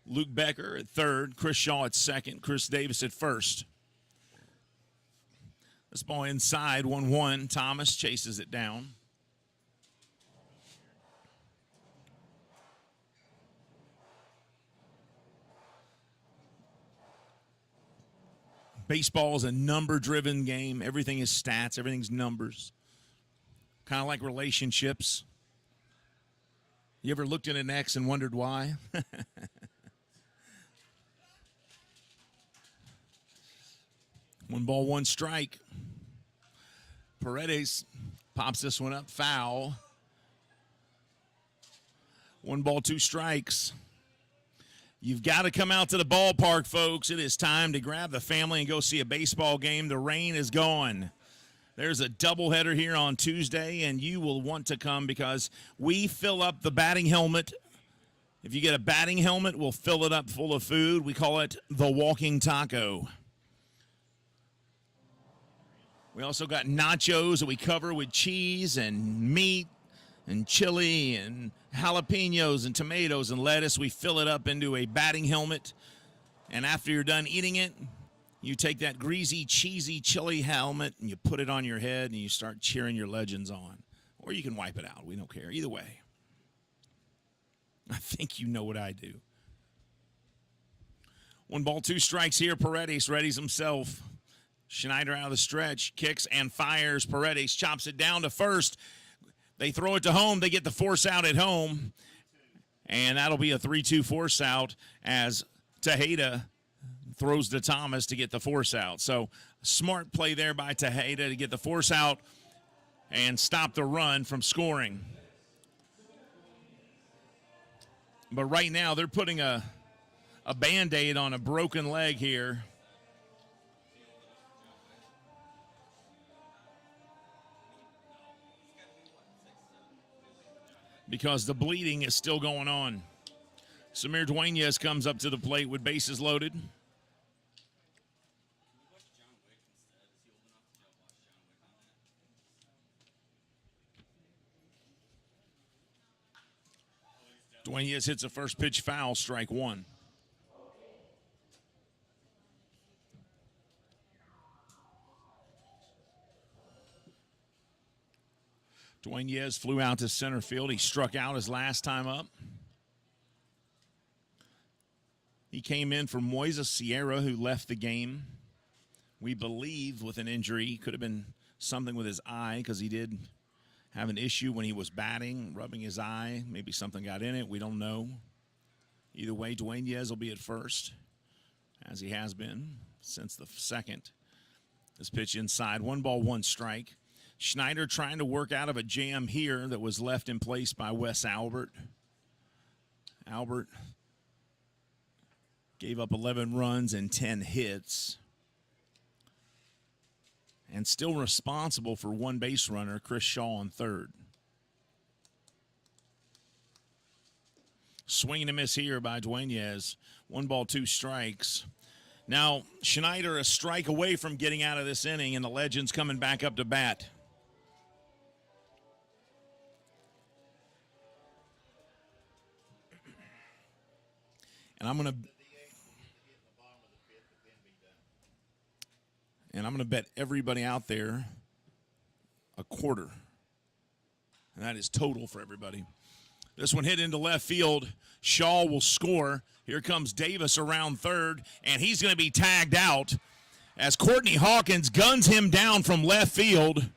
Luke Becker at third, Chris Shaw at second, Chris Davis at first. This ball inside, 1-1. Thomas chases it down. Baseball is a number-driven game. Everything is stats. Everything's numbers. Kind of like relationships. You ever looked at an ex and wondered why? 1-1 Paredes pops this one up. Foul. 1-2. You've got to come out to the ballpark, folks. It is time to grab the family and go see a baseball game. The rain is gone. There's a doubleheader here on Tuesday, and you will want to come because we fill up the batting helmet. If you get a batting helmet, we'll fill it up full of food. We call it the walking taco. We also got nachos that we cover with cheese and meat and chili and jalapenos and tomatoes and lettuce. We fill it up into a batting helmet, and after you're done eating it, you take that greasy, cheesy chili helmet and you put it on your head and you start cheering your legends on. Or you can wipe it out. We don't care. Either way. I think you know what I do. 1-2 here. Paredes readies himself. Schneider out of the stretch. Kicks and fires. Paredes chops it down to first. They throw it to home. They get the force out at home. And that'll be a 3-2 force out as Tejeda throws to Thomas to get the force out. So smart play there by Tejeda to get the force out and stop the run from scoring. But right now they're putting a Band-Aid on a broken leg here. Because the bleeding is still going on. Samir Dueñas comes up to the plate with bases loaded. Dueñas hits a first pitch foul, strike one. Dueñas flew out to center field. He struck out his last time up. He came in for Moises Sierra, who left the game, we believe, with an injury. Could have been something with his eye because he did have an issue when he was batting, rubbing his eye. Maybe something got in it. We don't know. Either way, Dueñas will be at first, as he has been since the second. This pitch inside, 1-1. Schneider trying to work out of a jam here that was left in place by Wes Albert. Albert gave up 11 runs and 10 hits. And still responsible for one base runner, Chris Shaw on third. Swing and a miss here by Dueñas. 1-2. Now, Schneider a strike away from getting out of this inning, and the Legends coming back up to bat. And I'm going to bet everybody out there a quarter. And that is total for everybody. This one hit into left field. Shaw will score. Here comes Davis around third, and he's going to be tagged out as Courtney Hawkins guns him down from left field.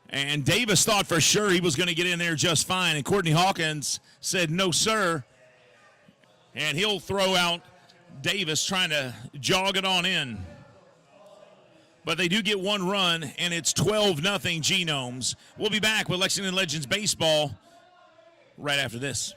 And Davis thought for sure he was going to get in there just fine, and Courtney Hawkins said, "No, sir." And he'll throw out Davis trying to jog it on in. But they do get one run, and it's 12-0 Genomes. We'll be back with Lexington Legends Baseball right after this.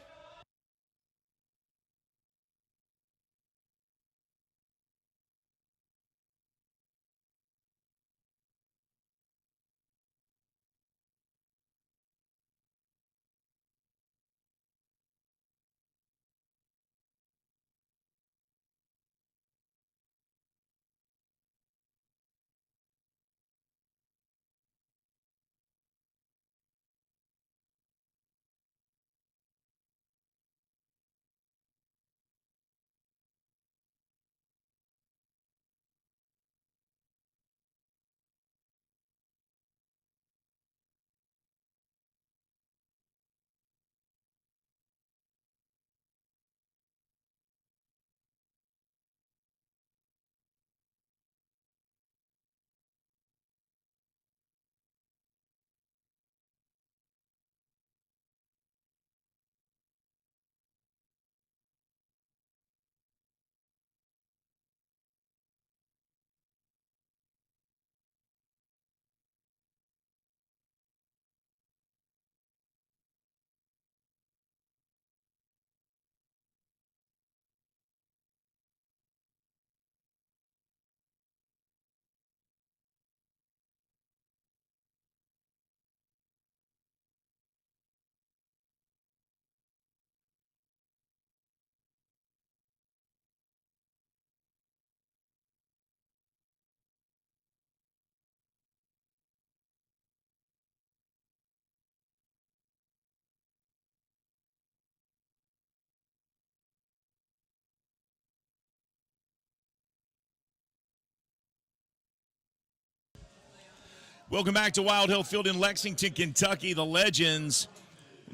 Welcome back to Wild Hill Field in Lexington, Kentucky. The Legends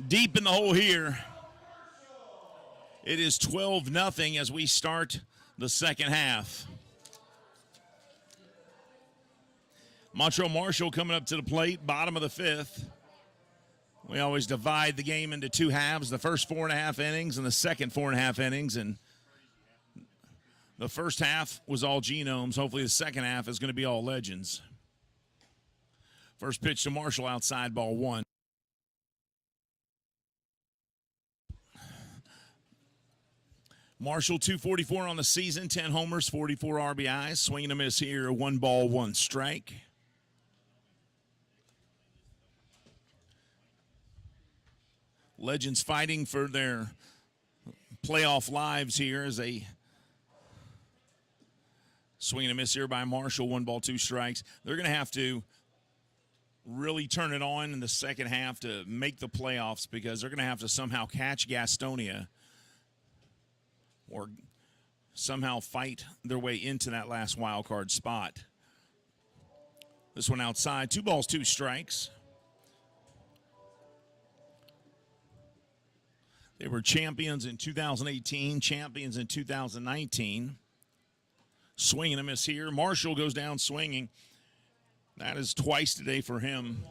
deep in the hole here. It is 12-0 as we start the second half. Montreal Marshall coming up to the plate, bottom of the fifth. We always divide the game into two halves, the first 4.5 innings and the second 4.5 innings. And the first half was all Genomes. Hopefully the second half is going to be all Legends. First pitch to Marshall, outside, ball one. Marshall, 244 on the season, 10 homers, 44 RBIs. Swing and a miss here, 1 ball, 1 strike. Legends fighting for their playoff lives here as they swing and a miss here by Marshall, 1 ball, 2 strikes. They're going to have to really turn it on in the second half to make the playoffs because they're going to have to somehow catch Gastonia or somehow fight their way into that last wild card spot. This one outside, 2 balls, 2 strikes. They were champions in 2018, champions in 2019. Swing and a miss here. Marshall goes down swinging. That is twice today for him.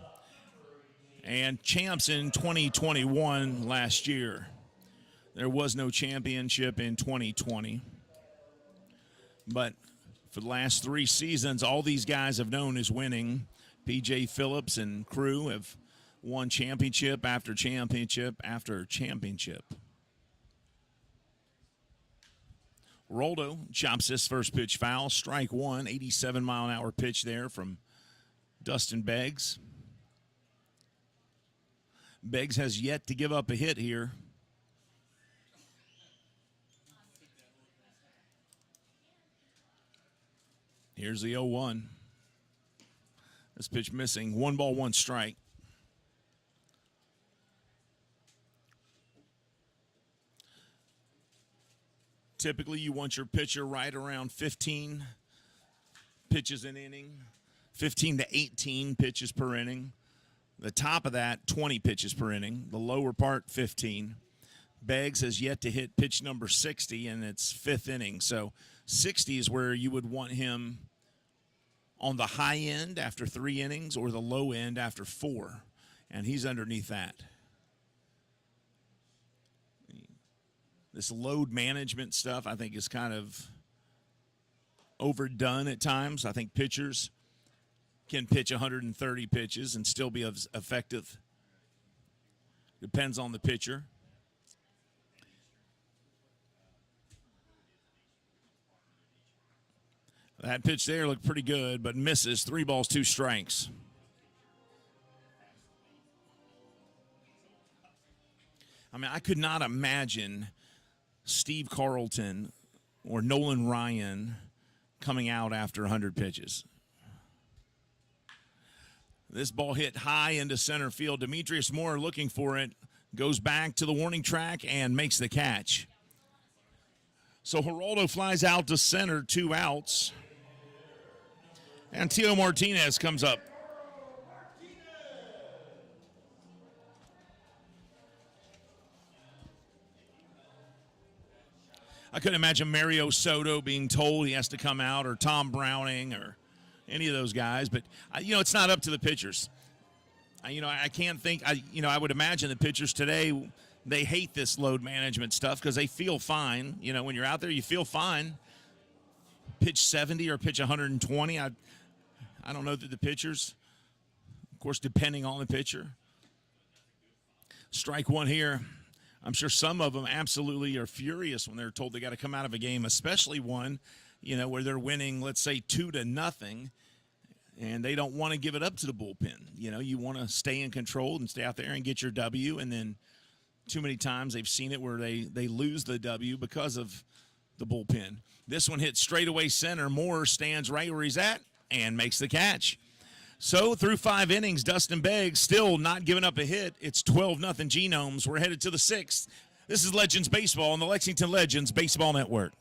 And champs in 2021 last year. There was no championship in 2020. But for the last 3 seasons, all these guys have known is winning. P.J. Phillips and crew have won championship after championship after championship. Roldo chops this first pitch foul. Strike one, 87-mile-an-hour pitch there from Dustin Beggs. Beggs has yet to give up a hit here. Here's the 0-1. This pitch missing. 1 ball, 1 strike. Typically, you want your pitcher right around 15 pitches an inning, 15 to 18 pitches per inning. The top of that, 20 pitches per inning. The lower part, 15. Beggs has yet to hit pitch number 60 in its 5th inning. So 60 is where you would want him on the high end after 3 innings or the low end after 4. And he's underneath that. This load management stuff, I think, is kind of overdone at times. I think pitchers can pitch 130 pitches and still be effective. Depends on the pitcher. That pitch there looked pretty good, but misses. 3 balls, 2 strikes. I mean, I could not imagine Steve Carlton or Nolan Ryan coming out after 100 pitches. This ball hit high into center field. Demetrius Moore looking for it, goes back to the warning track and makes the catch. So Geraldo flies out to center, 2 outs. And Tio Martinez comes up. I couldn't imagine Mario Soto being told he has to come out, or Tom Browning, or any of those guys. But, it's not up to the pitchers. I can't think, I would imagine the pitchers today, they hate this load management stuff because they feel fine. When you're out there, you feel fine. Pitch 70 or pitch 120. I don't know that the pitchers, of course, depending on the pitcher. Strike one here. I'm sure some of them absolutely are furious when they're told they got to come out of a game, especially one, where they're winning, let's say 2-0, and they don't want to give it up to the bullpen. You want to stay in control and stay out there and get your W, and then too many times they've seen it where they lose the W because of the bullpen. This one hits straightaway center. Moore stands right where he's at and makes the catch. So through 5 innings, Dustin Beggs still not giving up a hit. It's 12-0 Genomes. We're headed to the 6th. This is Legends Baseball on the Lexington Legends Baseball Network.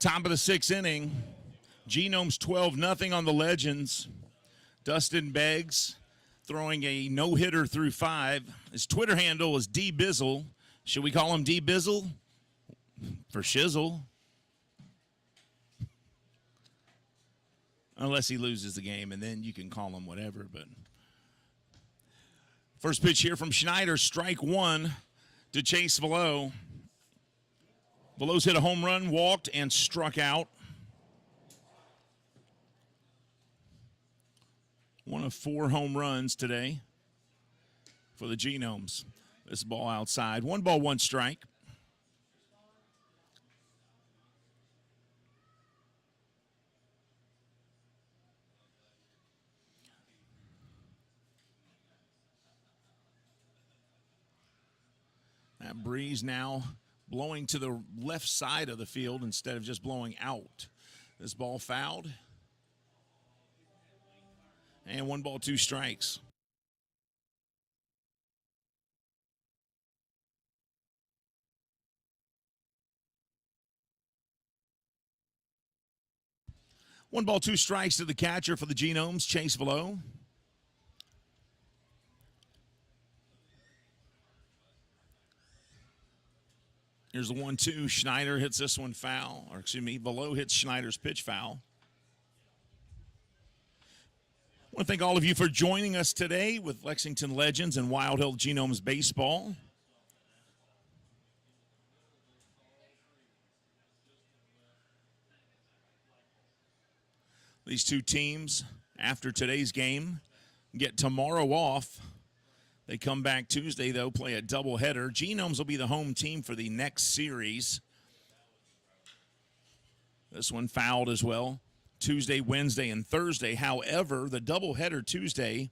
Top of the sixth inning. Genomes 12-0 on the Legends. Dustin Beggs throwing a no-hitter through 5. His Twitter handle is D-Bizzle. Should we call him D-Bizzle? For shizzle. Unless he loses the game, and then you can call him whatever. But first pitch here from Schneider, strike 1 to Chase Velow. Velow's hit a home run, walked, and struck out. One of 4 home runs today for the Genomes. This ball outside. 1 ball, 1 strike. That breeze now blowing to the left side of the field instead of just blowing out. This ball fouled. And 1 ball, 2 strikes. One ball, 2 strikes to the catcher for the Genomes, Chase Velow. Here's the 1-2. Schneider hits this one foul. Or excuse me, Velow hits Schneider's pitch foul. I want to thank all of you for joining us today with Lexington Legends and Wild Hill Genomes Baseball. These two teams, after today's game, get tomorrow off. They come back Tuesday, though, play a doubleheader. Genomes will be the home team for the next series. This one fouled as well. Tuesday, Wednesday, and Thursday. However, the doubleheader Tuesday,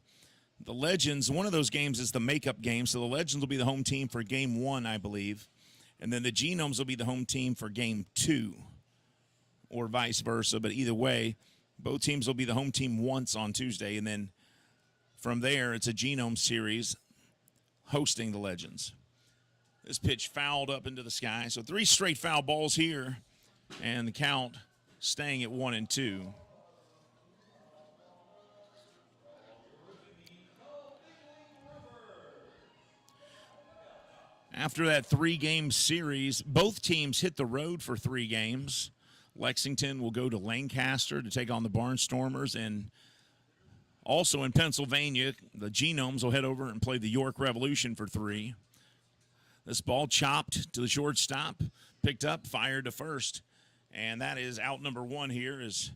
the Legends, one of those games is the makeup game, so the Legends will be the home team for Game 1, I believe. And then the Genomes will be the home team for Game 2, or vice versa. But either way, both teams will be the home team once on Tuesday, and then from there, it's a Genome series hosting the Legends. This pitch fouled up into the sky. So 3 straight foul balls here, and the count staying at 1-2. After that 3-game series, both teams hit the road for 3 games. Lexington will go to Lancaster to take on the Barnstormers, and also in Pennsylvania, the Genomes will head over and play the York Revolution for 3. This ball chopped to the shortstop, picked up, fired to first. And that is out number 1 here is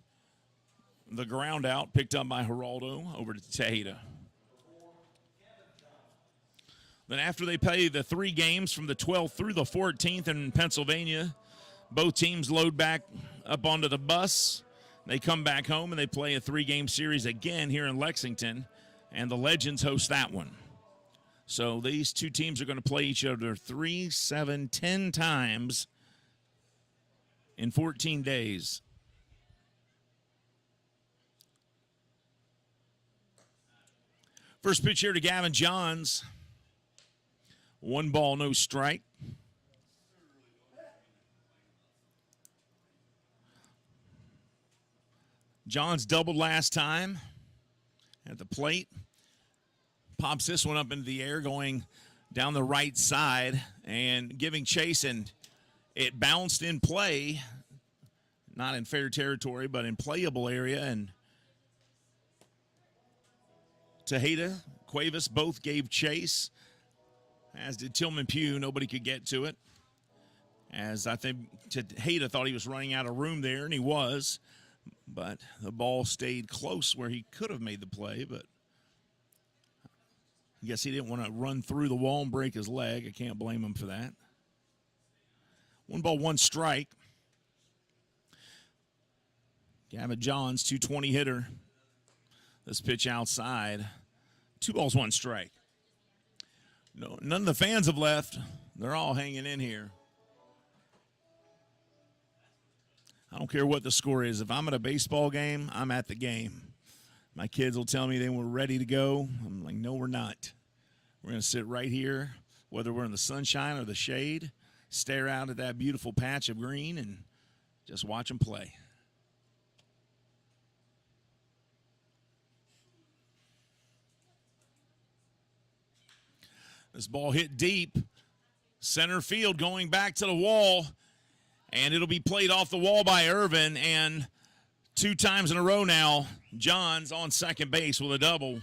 the ground out picked up by Geraldo over to Tejeda. Then after they play the 3 games from the 12th through the 14th in Pennsylvania, both teams load back up onto the bus. They come back home and they play a 3-game series again here in Lexington, and the Legends host that one. So these two teams are going to play each other 3, 7, 10 times in 14 days. First pitch here to Gavin Johns. 1 ball, no strike. Johns doubled last time at the plate. Pops this one up into the air, going down the right side and giving chase, and it bounced in play, not in fair territory, but in playable area, and Tejeda, Cuevas both gave chase, as did Tillman Pugh. Nobody could get to it, as I think Tejeda thought he was running out of room there, and he was, but the ball stayed close where he could have made the play, but I guess he didn't want to run through the wall and break his leg. I can't blame him for that. 1 ball, 1 strike. Gavin Johns, 220 hitter. This pitch outside. 2 balls, 1 strike. No, none of the fans have left. They're all hanging in here. I don't care what the score is. If I'm at a baseball game, I'm at the game. My kids will tell me they were ready to go. I'm like, no, we're not. We're going to sit right here, whether we're in the sunshine or the shade, stare out at that beautiful patch of green, and Just watch them play. This ball hit deep. Center field going back to the wall. And it'll be played off the wall by Irvin. And 2 times in a row now, John's on second base with a double.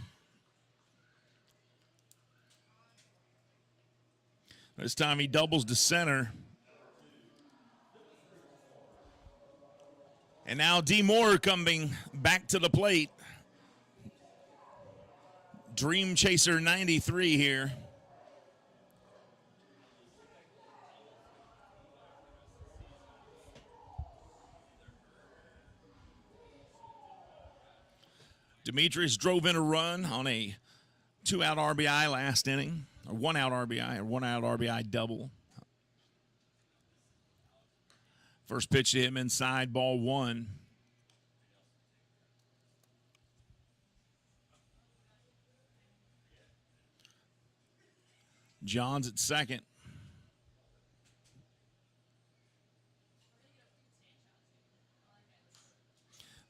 This time he doubles to center. And now D. Moore coming back to the plate. Dream Chaser 93 here. Demetrius drove in a run on a 2-out RBI last inning, or 1-out RBI double. First pitch to him inside, ball 1. John's at second.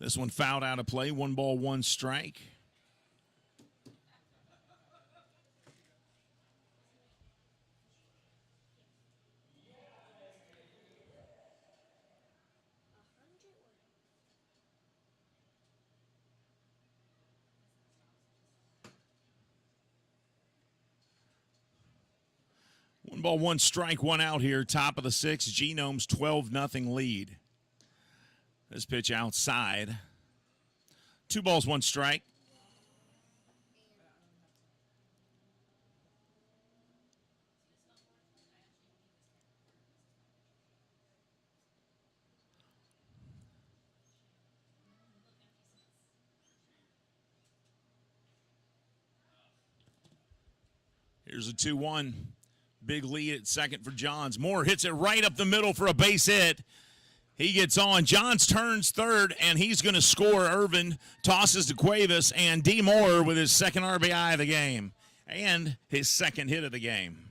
This one fouled out of play. 1 ball, 1 strike. One ball, 1 strike, 1 out here. Top of the 6th. Genomes 12-0 lead. This pitch outside. 2 balls, 1 strike. Here's a 2-1. Big lead at second for Johns. Moore hits it right up the middle for a base hit. He gets on. Johns turns third, and he's going to score. Irvin tosses to Cuevas, and D. Moore with his second RBI of the game and his second hit of the game.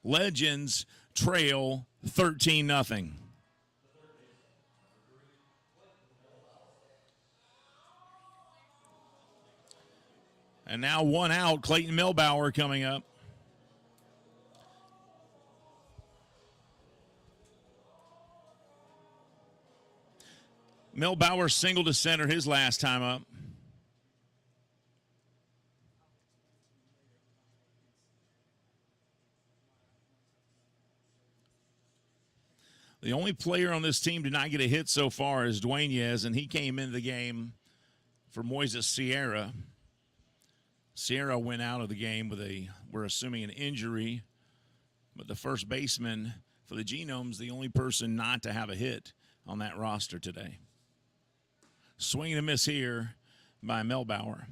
Legends trail 13-0. And now 1 out, Clayton Milbauer coming up. Milbauer singled to center his last time up. The only player on this team to not get a hit so far is Dueñez, and he came into the game for Moises Sierra. Sierra went out of the game with we're assuming, an injury. But the first baseman for the Genomes, the only person not to have a hit on that roster today. Swing and a miss here by Milbauer.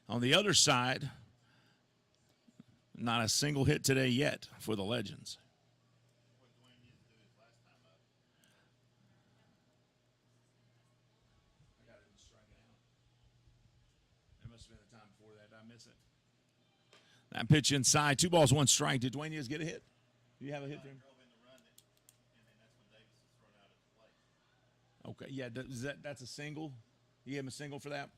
On the other side, not a single hit today yet for the Legends. That must have been the time before that. Did I miss it? That pitch inside. 2 balls, 1 strike. Did Dueñez get a hit? Do you have a hit for him? Okay, yeah, that's a single. You gave him a single for that?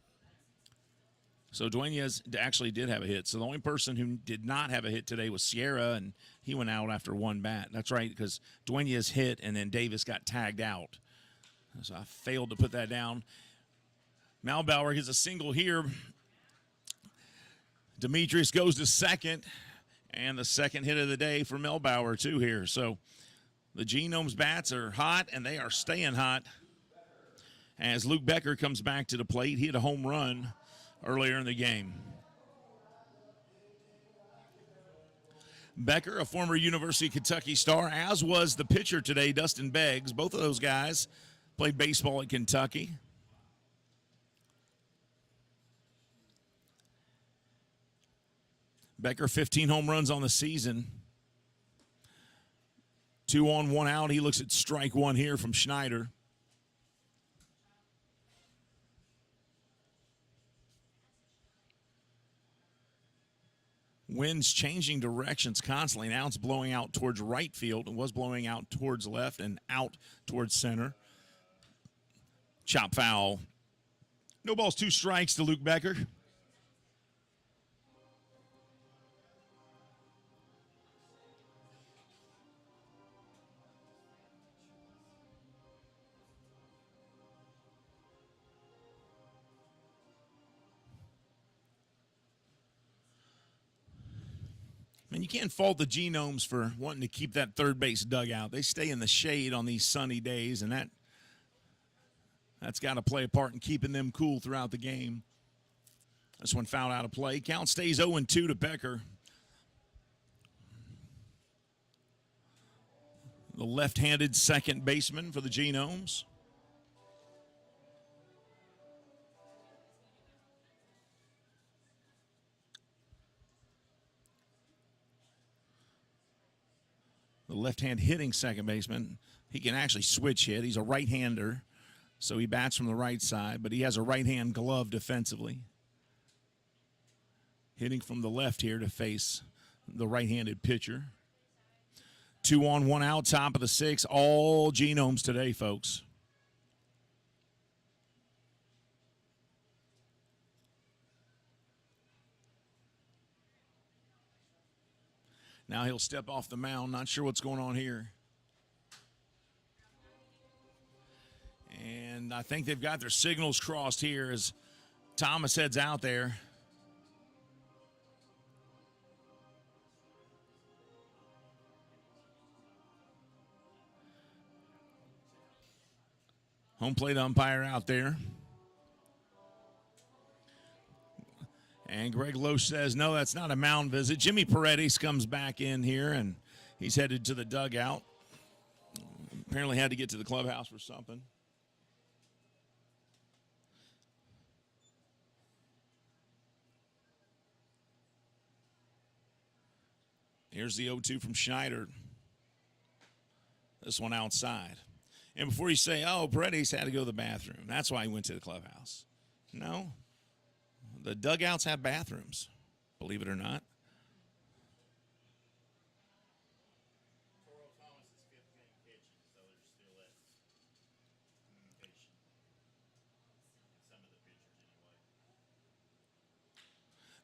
So Dueñez actually did have a hit. So the only person who did not have a hit today was Sierra, and he went out after 1 bat. That's right, because Dueñez hit, and then Davis got tagged out. So I failed to put that down. Milbauer gets a single here. Demetrius goes to second, and the second hit of the day for Milbauer, too, here. So the Genomes bats are hot, and they are staying hot. As Luke Becker comes back to the plate, he hit a home run earlier in the game. Becker, a former University of Kentucky star, as was the pitcher today, Dustin Beggs. Both of those guys played baseball at Kentucky. Becker, 15 home runs on the season. 2 on, 1 out. He looks at strike 1 here from Schneider. Wind's changing directions constantly. Now it's blowing out towards right field. It was blowing out towards left and out towards center. Chop foul. No balls, 2 strikes to Luke Becker. And you can't fault the Genomes for wanting to keep that third base dugout. They stay in the shade on these sunny days, and that's got to play a part in keeping them cool throughout the game. This one fouled out of play. Count stays 0-2 to Becker. The left-handed second baseman for the Genomes. The left-hand hitting second baseman. He can actually switch hit. He's a right-hander, so he bats from the right side, but he has a right-hand glove defensively. Hitting from the left here to face the right-handed pitcher. 2 on, 1 out, top of the 6. All Genomes today, folks. Now he'll step off the mound. Not sure what's going on here. And I think they've got their signals crossed here as Thomas heads out there. Home plate umpire out there. And Greg Loesch says, no, that's not a mound visit. Jimmy Paredes comes back in here, and he's headed to the dugout. Apparently had to get to the clubhouse for something. Here's the 0-2 from Schneider. This one outside. And before you say, oh, Paredes had to go to the bathroom, that's why he went to the clubhouse. No. The dugouts have bathrooms, believe it or not.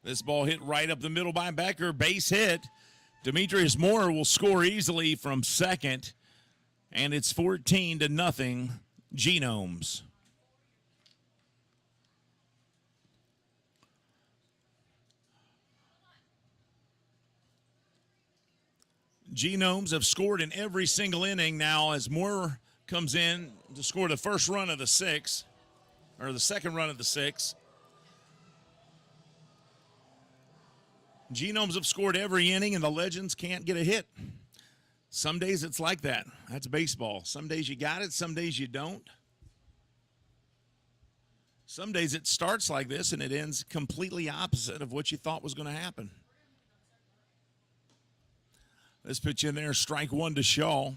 This ball hit right up the middle by Becker. Base hit. Demetrius Moore will score easily from second, and it's 14-0 Genomes. Genomes have scored in every single inning now as Moore comes in to score the first run of the 6, or the second run of the 6. Genomes have scored every inning, and the Legends can't get a hit. Some days it's like that. That's baseball. Some days you got it, some days you don't. Some days it starts like this, and it ends completely opposite of what you thought was going to happen. This pitch in there, strike 1 to Shaw.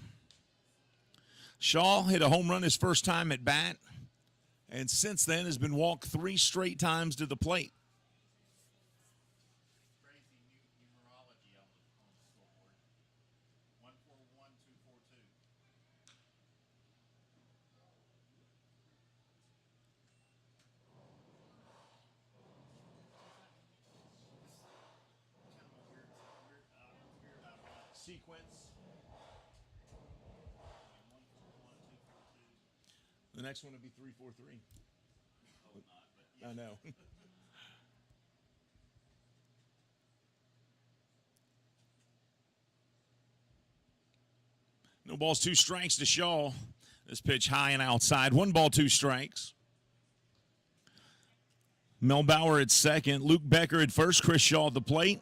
Shaw hit a home run his first time at bat, and since then has been walked 3 straight times to the plate. Sequence. The next one would be 3-4-3. I know. No balls, 2 strikes to Shaw. This pitch high and outside. 1 ball, 2 strikes. Mel Bauer at second. Luke Becker at first. Chris Shaw at the plate.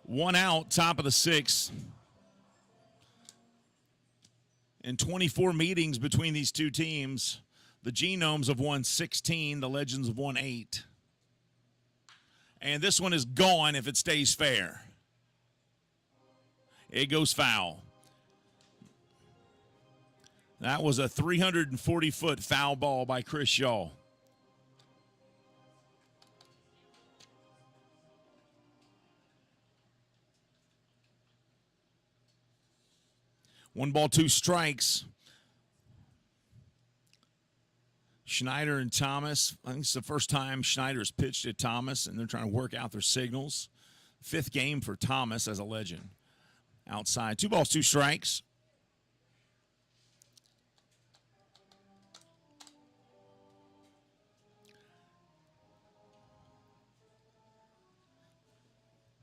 1 out, top of the 6. In 24 meetings between these two teams, the Genomes have won 16, the Legends have won 8. And this one is gone if it stays fair. It goes foul. That was a 340-foot foul ball by Chris Shaw. 1 ball, 2 strikes. Schneider and Thomas. I think it's the first time Schneider's pitched at Thomas, and they're trying to work out their signals. 5th game for Thomas as a Legend. Outside, 2 balls, 2 strikes.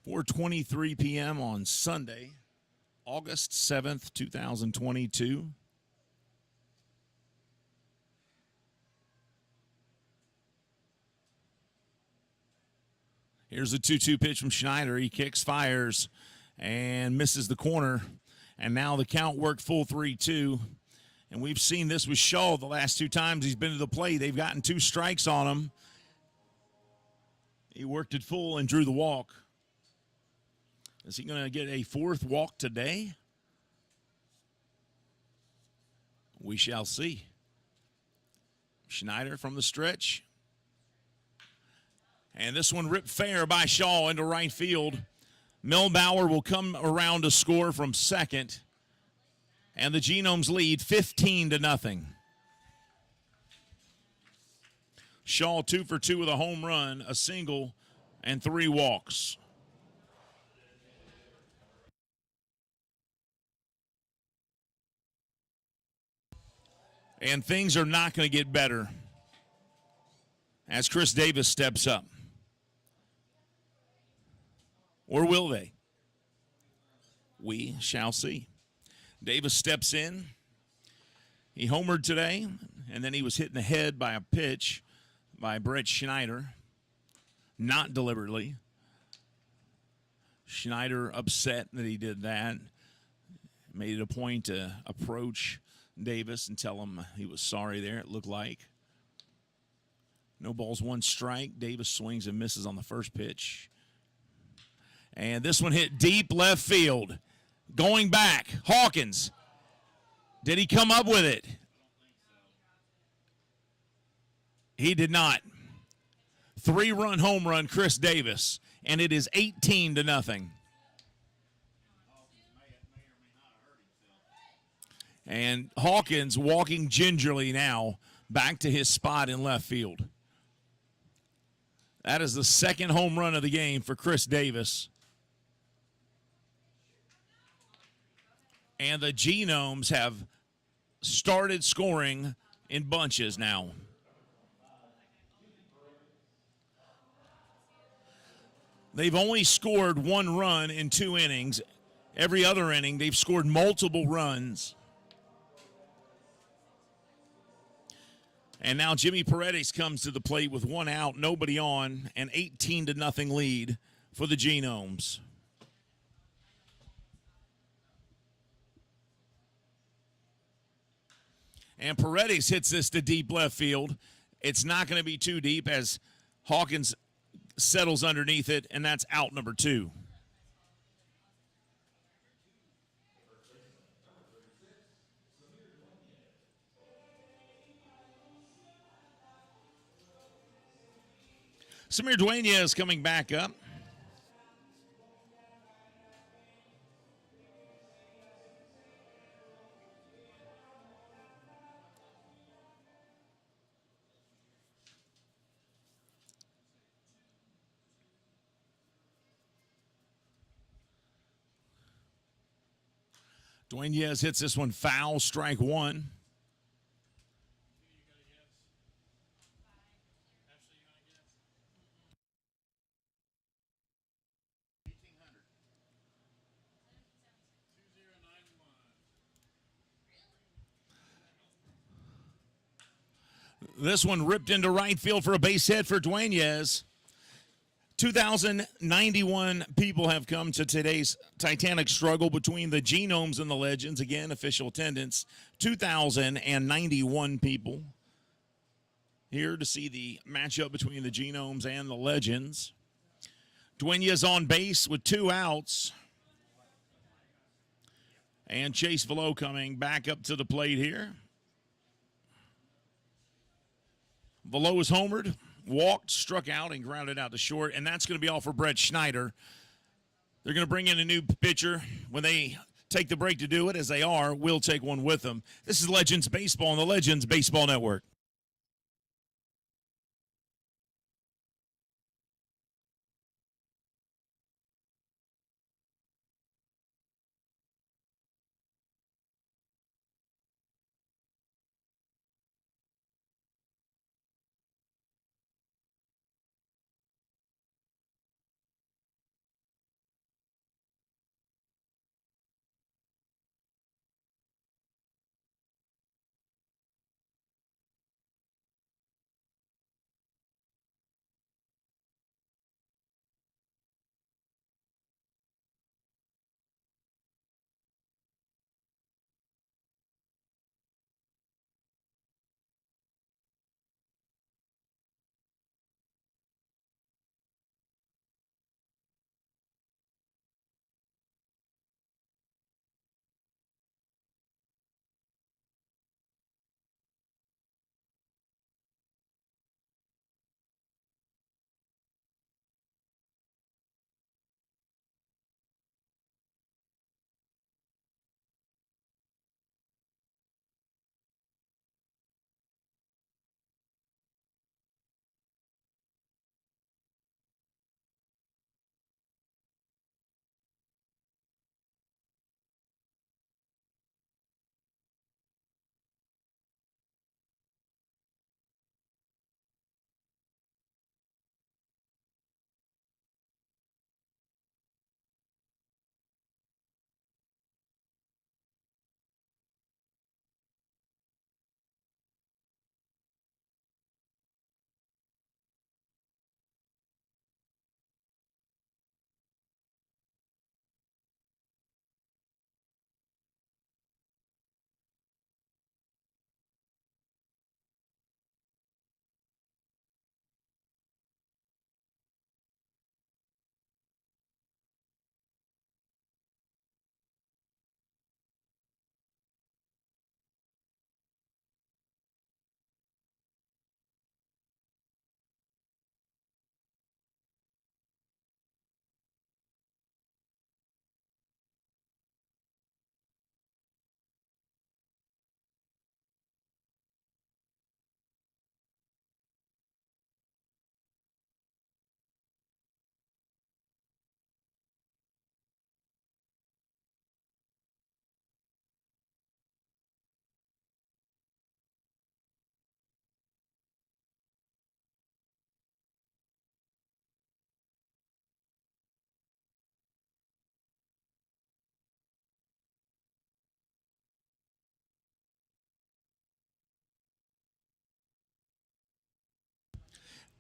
(4:23 p.m. on Sunday, August 7th, 2022. Here's a 2-2 pitch from Schneider. He kicks, fires, and misses the corner. And now the count worked full 3-2. And we've seen this with Shaw the last 2 times he's been to the plate. They've gotten 2 strikes on him. He worked it full and drew the walk. Is he going to get a 4th walk today? We shall see. Schneider from the stretch. And this one ripped fair by Shaw into right field. Milbauer will come around to score from second. And the Genomes lead 15-0. Shaw 2 for 2 with a home run, a single, and 3 walks. And things are not going to get better as Chris Davis steps up. Or will they? We shall see. Davis steps in. He homered today, and then he was hit in the head by a pitch by Brett Schneider, not deliberately. Schneider upset that he did that. Made it a point to approach Davis and tell him he was sorry there, it looked like. No balls, 1 strike. Davis swings and misses on the first pitch. And this one hit deep left field. Going back, Hawkins. Did he come up with it? He did not. 3-run home run, Chris Davis. And it is 18-0. And Hawkins walking gingerly now back to his spot in left field. That is the 2nd home run of the game for Chris Davis. And the Genomes have started scoring in bunches now. They've only scored 1 run in 2 innings. Every other inning, they've scored multiple runs. And now Jimmy Paredes comes to the plate with 1 out, nobody on, an 18-0 lead for the Genomes. And Paredes hits this to deep left field. It's not going to be too deep as Hawkins settles underneath it, and that's out number 2. Samir Dueñas is coming back up. Dueñas hits this one foul, strike 1. This one ripped into right field for a base hit for Dueñas. 2,091 people have come to today's Titanic struggle between the Genomes and the Legends. Again, official attendance, 2,091 people here to see the matchup between the Genomes and the Legends. Dueñas on base with 2 outs. And Chase Velo coming back up to the plate here. Velo was homered, walked, struck out, and grounded out to short, and that's going to be all for Brett Schneider. They're going to bring in a new pitcher. When they take the break to do it, as they are. We'll take one with them. This is Legends Baseball on the Legends Baseball Network.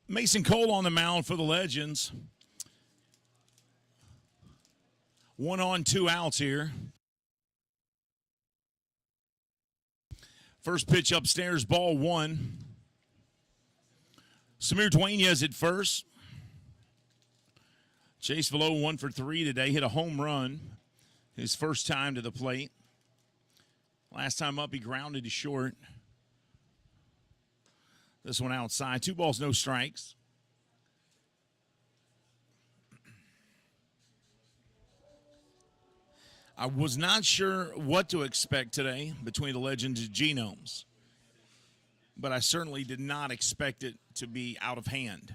Mason Cole on the mound for the Legends. 1 on, 2 outs here. First pitch upstairs, ball 1. Samir Duenas at first. Chase Velo 1 for 3 today. Hit a home run his first time to the plate. Last time up, he grounded to short. This one outside. 2 balls, no strikes. I was not sure what to expect today between the Legends and Genomes, but I certainly did not expect it to be out of hand.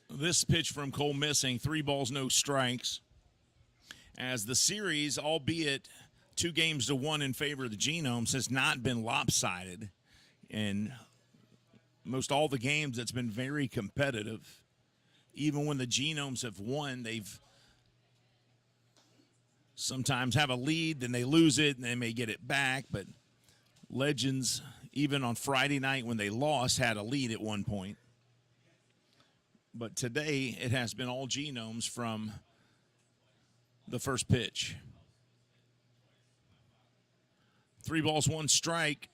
This pitch from Cole missing, 3 balls, no strikes. As the series, albeit 2 games to 1 in favor of the Genomes, has not been lopsided. In most all the games, it's been very competitive. Even when the Genomes have won, they've sometimes have a lead, then they lose it, and they may get it back. But Legends, even on Friday night when they lost, had a lead at one point. But today, it has been all Genomes from the first pitch. 3 balls, 1 strike.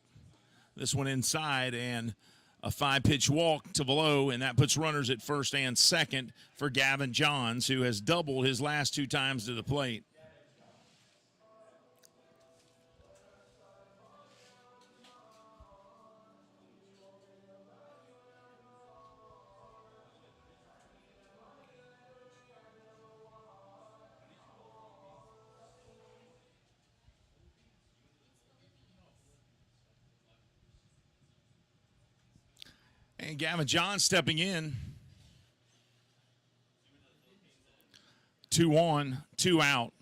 This one inside, and a 5-pitch walk to below, and that puts runners at first and second for Gavin Johns, who has doubled his last 2 times to the plate. And Gavin John stepping in. 2 on, 2 out.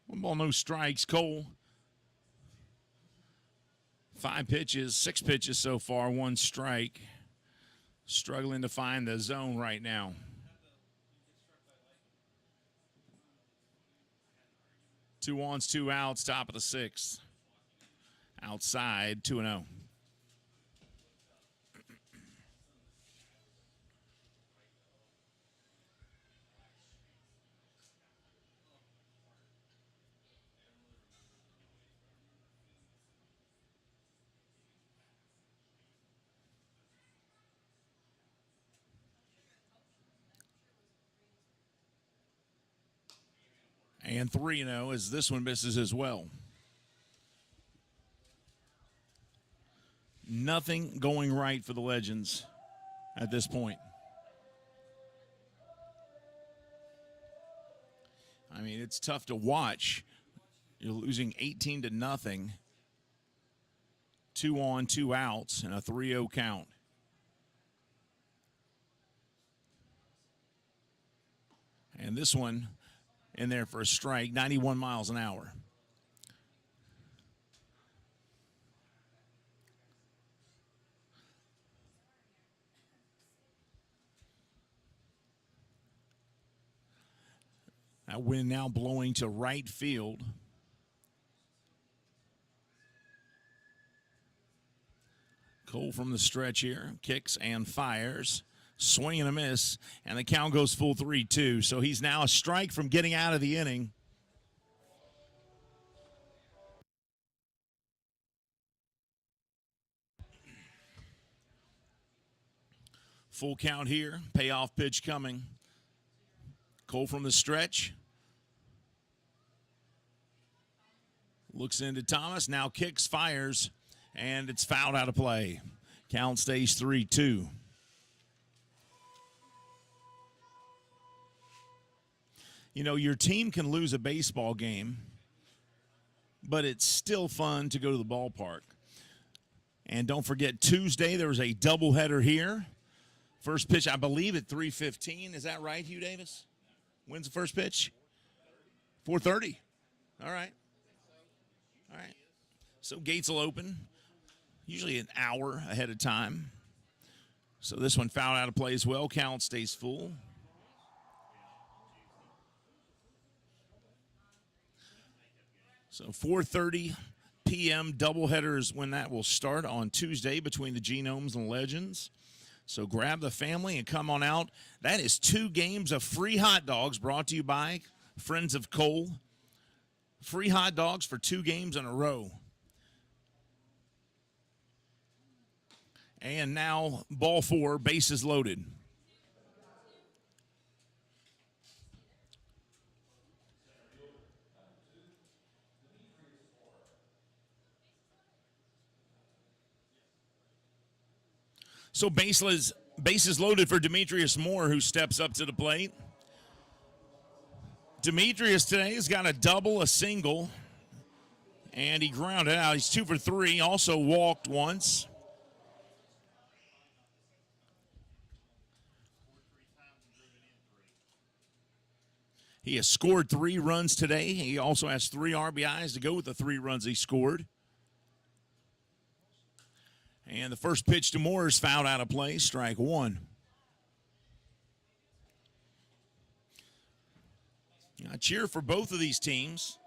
One ball, no strikes. Cole, 5 pitches, 6 pitches so far, 1 strike. Struggling to find the zone right now. Two ons, 2 outs, top of the 6th. Outside, 2-0. And 3-0 as this one misses as well. Nothing going right for the Legends at this point. I mean, it's tough to watch. You're losing 18-0. 2 on, 2 outs, and a 3-0 count. And this one in there for a strike, 91 miles an hour. That wind now blowing to right field. Cole from the stretch here, kicks and fires. Swing and a miss, and the count goes full 3-2. So he's now a strike from getting out of the inning. Full count here, payoff pitch coming. Cole from the stretch. Looks into Thomas, now kicks, fires, and it's fouled out of play. Count stays 3-2. You know, your team can lose a baseball game, but it's still fun to go to the ballpark. And don't forget, Tuesday there was a doubleheader here. First pitch, I believe, at 3:15. Is that right, Hugh Davis? When's the first pitch? 4:30. All right. All right. So gates will open, usually an hour ahead of time. So this one fouled out of play as well. Count stays full. So 4:30 p.m. doubleheader is when that will start on Tuesday between the Genomes and Legends. So grab the family and come on out. That is 2 games of free hot dogs brought to you by Friends of Cole. Free hot dogs for 2 games in a row. And now ball 4, bases loaded. So bases loaded for Demetrius Moore, who steps up to the plate. Demetrius today has got a double, a single, and he grounded out. He's 2 for 3, also walked once. He has scored 3 runs today. He also has 3 RBIs to go with the 3 runs he scored. And the first pitch to Moore is fouled out of play, strike 1. I cheer for both of these teams,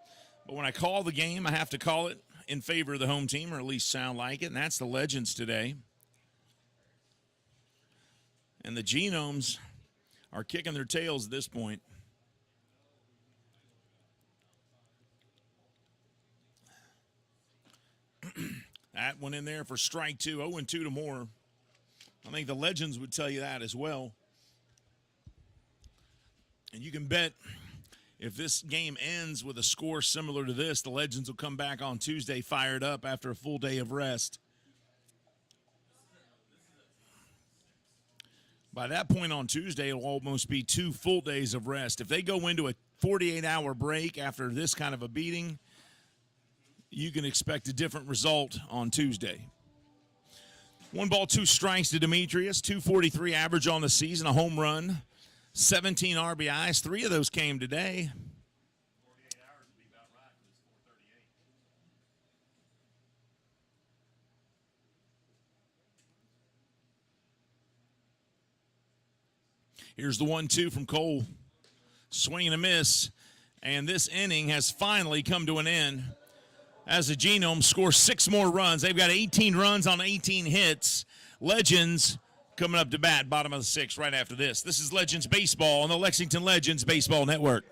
but when I call the game, I have to call it in favor of the home team, or at least sound like it, and that's the Legends today. And the Genomes are kicking their tails at this point. That one in there for strike 2, 0-2 to Moore. I think the Legends would tell you that as well. And you can bet if this game ends with a score similar to this, the Legends will come back on Tuesday fired up after a full day of rest. By that point on Tuesday, it'll almost be 2 full days of rest. If they go into a 48-hour break after this kind of a beating, you can expect a different result on Tuesday. 1 ball, 2 strikes to Demetrius, 243 average on the season, a home run, 17 RBIs. 3 of those came today. 48 hours would be about right because it's 4:38. Here's the 1-2 from Cole. Swing and a miss. And this inning has finally come to an end as the Genomes score 6 more runs. They've got 18 runs on 18 hits. Legends coming up to bat, bottom of the 6th right after this. This is Legends Baseball on the Lexington Legends Baseball Network.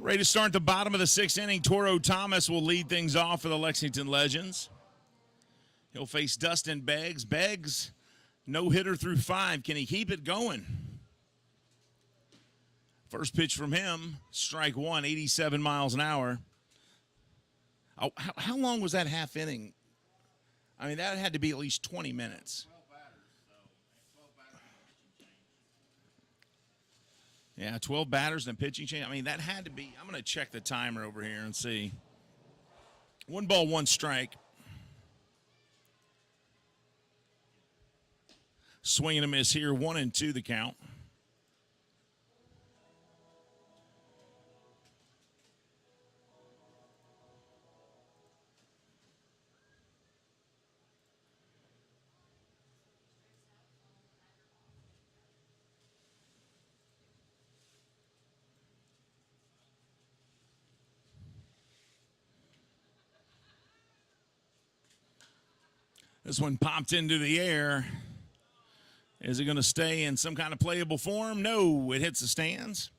Ready to start the bottom of the 6th inning. Toro Thomas will lead things off for the Lexington Legends. He'll face Dustin Beggs. Beggs, no hitter through 5. Can he keep it going? First pitch from him, strike 1, 87 miles an hour. Oh, how long was that half inning? I mean, that had to be at least 20 minutes. 12 batters, so 12 batters and pitching change. Yeah, 12 batters and pitching change. I mean, that had to be. I'm going to check the timer over here and see. 1 ball, 1 strike. Swing and a miss here, 1-2 the count. This one popped into the air. Is it going to stay in some kind of playable form? No, it hits the stands.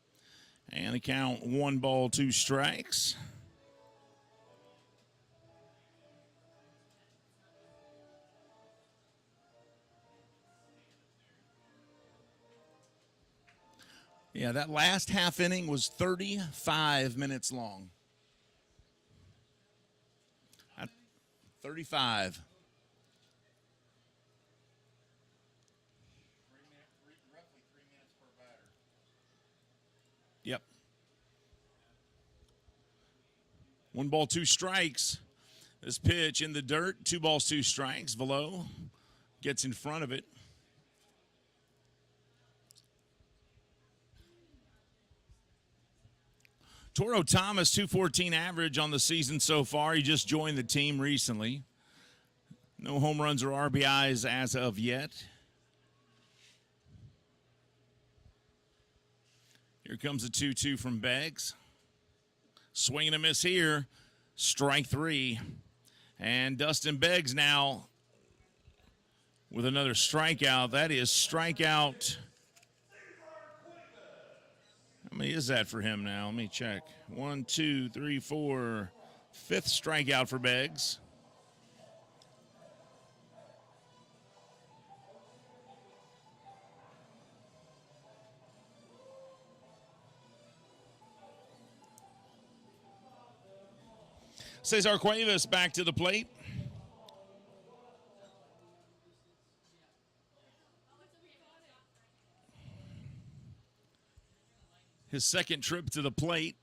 And the count 1 ball, 2 strikes. Yeah, that last half inning was 35 minutes long. 35. Roughly 3 minutes per batter. Yep. 1 ball, 2 strikes. This pitch in the dirt, 2 balls, 2 strikes. Velo gets in front of it. Toro Thomas, 214 average on the season so far. He just joined the team recently. No home runs or RBIs as of yet. Here comes a 2-2 from Beggs. Swing and a miss here. Strike three. And Dustin Beggs now with another strikeout. That is strikeout. How many is that for him now? Let me check. 1, 2, 3, 4. Fifth strikeout for Beggs. Cesar Cuevas back to the plate. His second trip to the plate.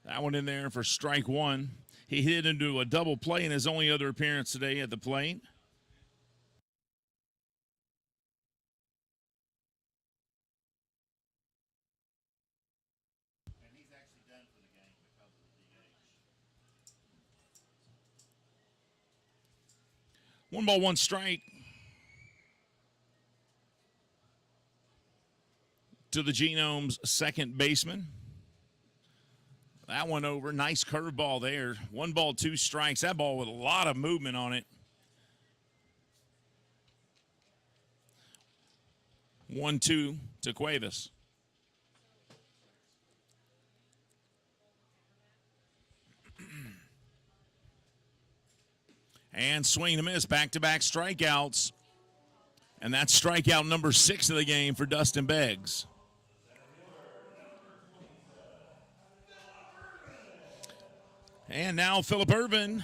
That one in there for strike one. He hit into a double play in his only other appearance today at the plate. And he's actually done for the game because of the DH. 1 ball, 1 strike to the Genomes second baseman. That one over. Nice curveball there. 1 ball, 2 strikes. That ball with a lot of movement on it. 1-2 to Cuevas. And swing and miss. Back-to-back strikeouts. And that's strikeout number 6 of the game for Dustin Beggs. And now Phillip Ervin,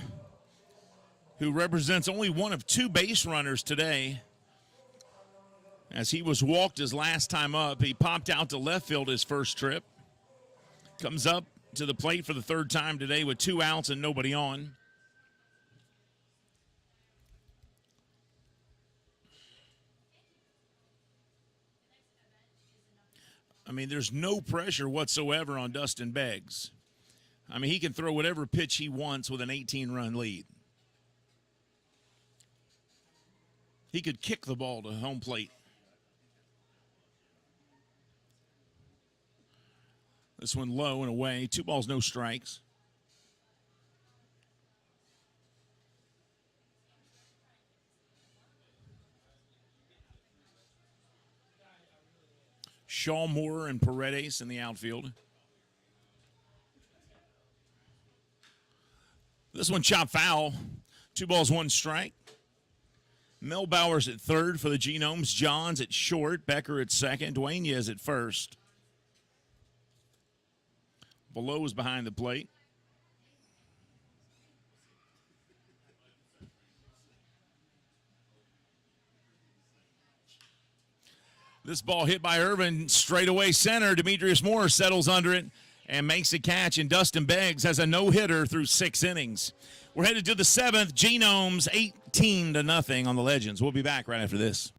who represents only one of 2 base runners today, as he was walked his last time up. He popped out to left field his first trip. Comes up to the plate for the third time today with 2 outs and nobody on. I mean, there's no pressure whatsoever on Dustin Beggs. I mean, he can throw whatever pitch he wants with an 18-run lead. He could kick the ball to home plate. This one low and away. 2 balls, no strikes. Shaw, Moore, and Paredes in the outfield. This one chopped foul. 2 balls, 1 strike. Mel Bowers at third for the Genomes. Johns at short. Becker at second. Dueñas at first. Below is behind the plate. This ball hit by Ervin straight away center. Demetrius Moore settles under it and makes a catch, and Dustin Beggs has a no-hitter through 6 innings. We're headed to the 7th. Genomes 18-0 on the Legends. We'll be back right after this.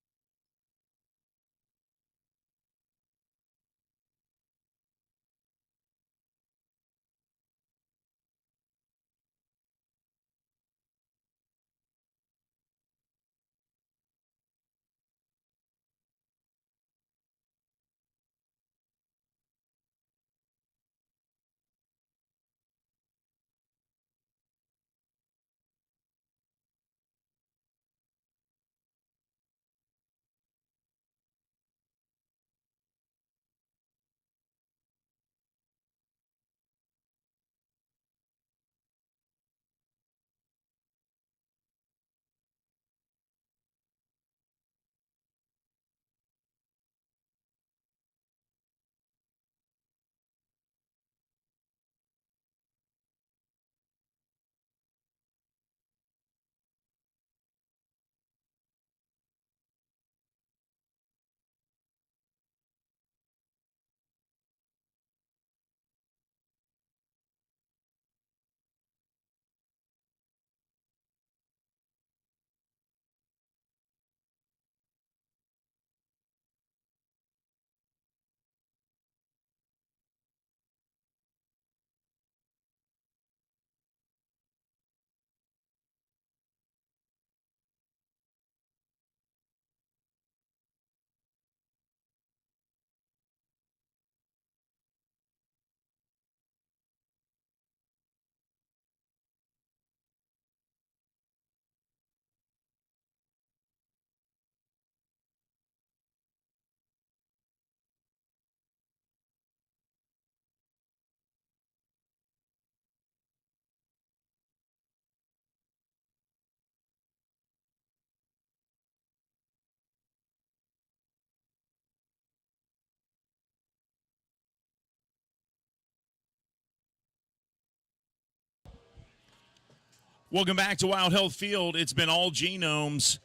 Welcome back to Wild Health Field. It's been all Genomes.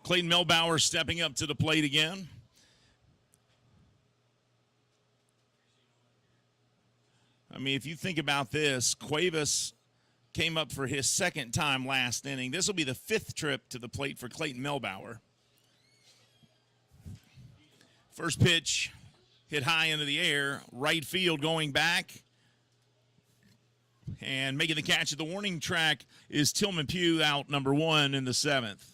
Clayton Melbauer stepping up to the plate again. I mean, if you think about this, Cuevas came up for his second time last inning. This will be the fifth trip to the plate for Clayton Melbauer. First pitch hit high into the air, right field going back. And making the catch at the warning track is Tillman Pugh, out number 1 in the 7th.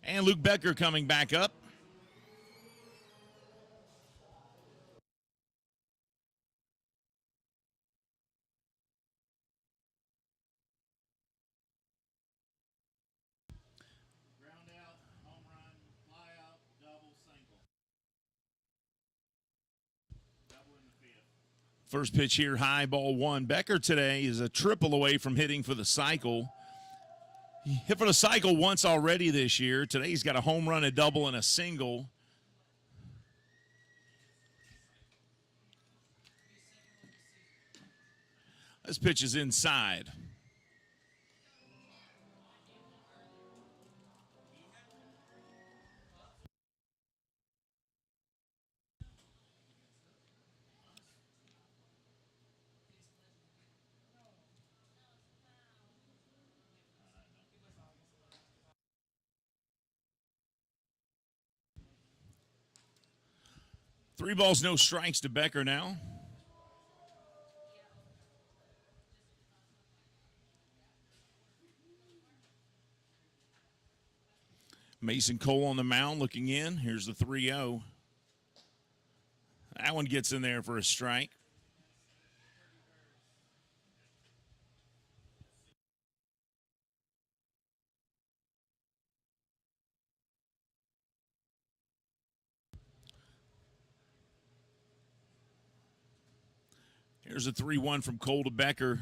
And Luke Becker coming back up. Ground out, home run, fly out, double, single. Double in the fifth. First pitch here, high, ball 1. Becker today is a triple away from hitting for the cycle. He hit for the cycle once already this year. Today he's got a home run, a double, and a single. This pitch is inside. Three balls, no strikes to Becker now. Mason Cole on the mound looking in. Here's the 3-0. That one gets in there for a strike. Here's a 3-1 from Cole to Becker.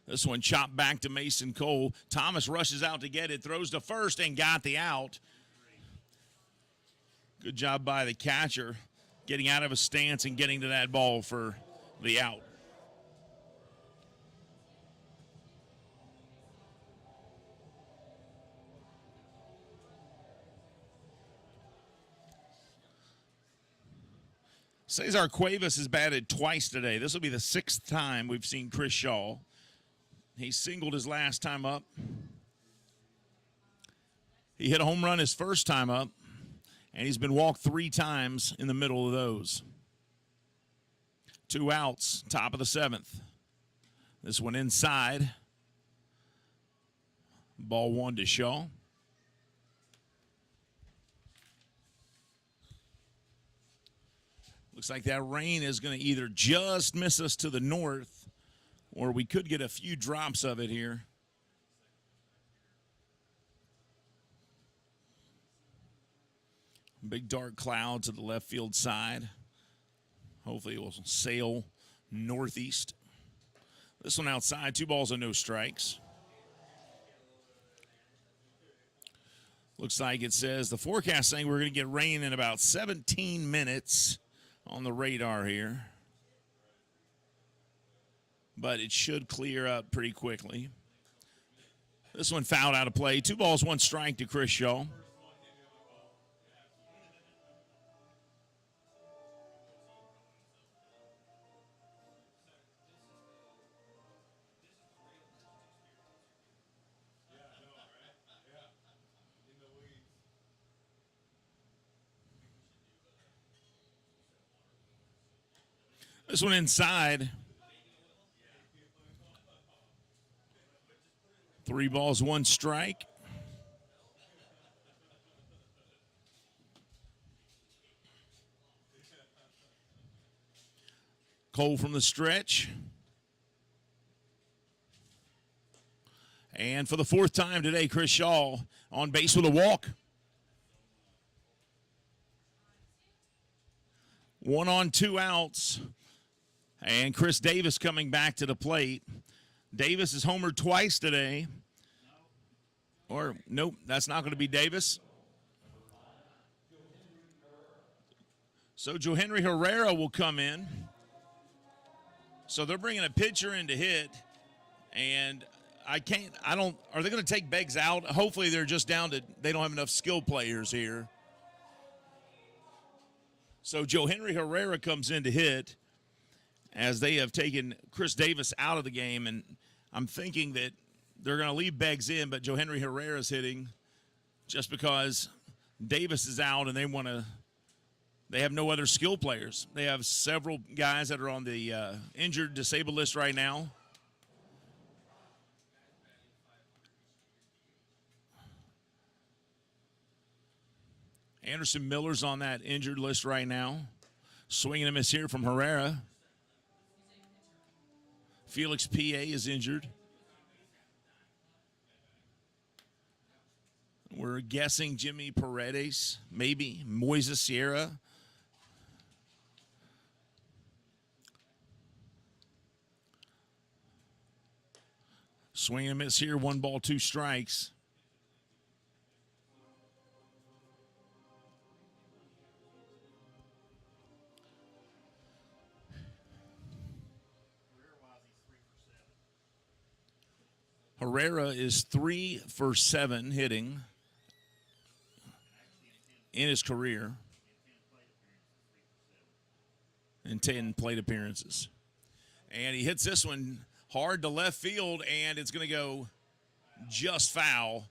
This one chopped back to Mason Cole. Thomas rushes out to get it, throws to first, and got the out. Good job by the catcher, getting out of his stance and getting to that ball for the out. Cesar Cuevas has batted twice today. This will be the 6th time we've seen Chris Shaw. He singled his last time up. He hit a home run his first time up, and he's been walked 3 times in the middle of those. 2 outs, top of the 7th. This one inside. Ball 1 to Shaw. Looks like that rain is going to either just miss us to the north, or we could get a few drops of it here. Big dark cloud to the left field side. Hopefully it will sail northeast. This one outside, 2 balls and no strikes. Looks like it says the forecast saying we're going to get rain in about 17 minutes on the radar here. But it should clear up pretty quickly. This one fouled out of play. 2 balls, 1 strike to Chris Shaw. This one inside. 3 balls, 1 strike. Cole from the stretch. And for the 4th time today, Chris Shaw on base with a walk. 1 on, 2 outs. And Chris Davis coming back to the plate. Davis has homered twice today. Or, nope, that's not going to be Davis. So Joe Henry Herrera will come in. So they're bringing a pitcher in to hit, and are they going to take Beggs out? Hopefully they're just down to, they don't have enough skill players here. So Joe Henry Herrera comes in to hit as they have taken Chris Davis out of the game, and I'm thinking that they're going to leave Beggs in, but Joe Henry Herrera's hitting just because Davis is out and they have no other skill players. They have several guys that are on the injured disabled list right now. Anderson Miller's on that injured list right now. Swinging a miss here from Herrera. Felix P.A. is injured. We're guessing Jimmy Paredes, maybe Moises Sierra. Swing and miss here, 1 ball, 2 strikes. Herrera is 3 for 7 hitting in his career in 10 plate appearances. And he hits this one hard to left field, and it's going to go just foul.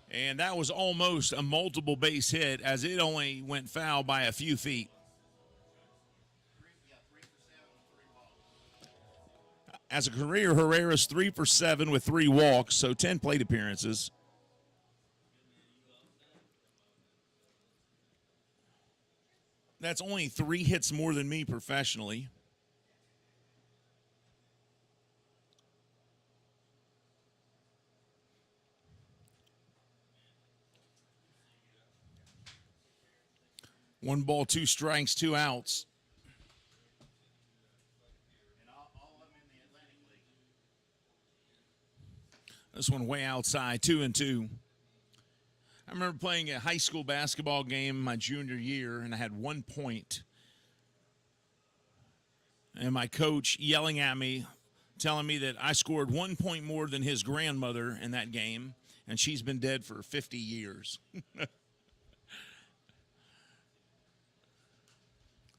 And that was almost a multiple base hit, as it only went foul by a few feet. As a career, Herrera's 3 for 7 with 3 walks, so 10 plate appearances. That's only 3 hits more than me professionally. One ball, 2 strikes, 2 outs. This one way outside, 2-2. I remember playing a high school basketball game my junior year, and I had 1 point. And my coach yelling at me, telling me that I scored 1 point more than his grandmother in that game, and she's been dead for 50 years.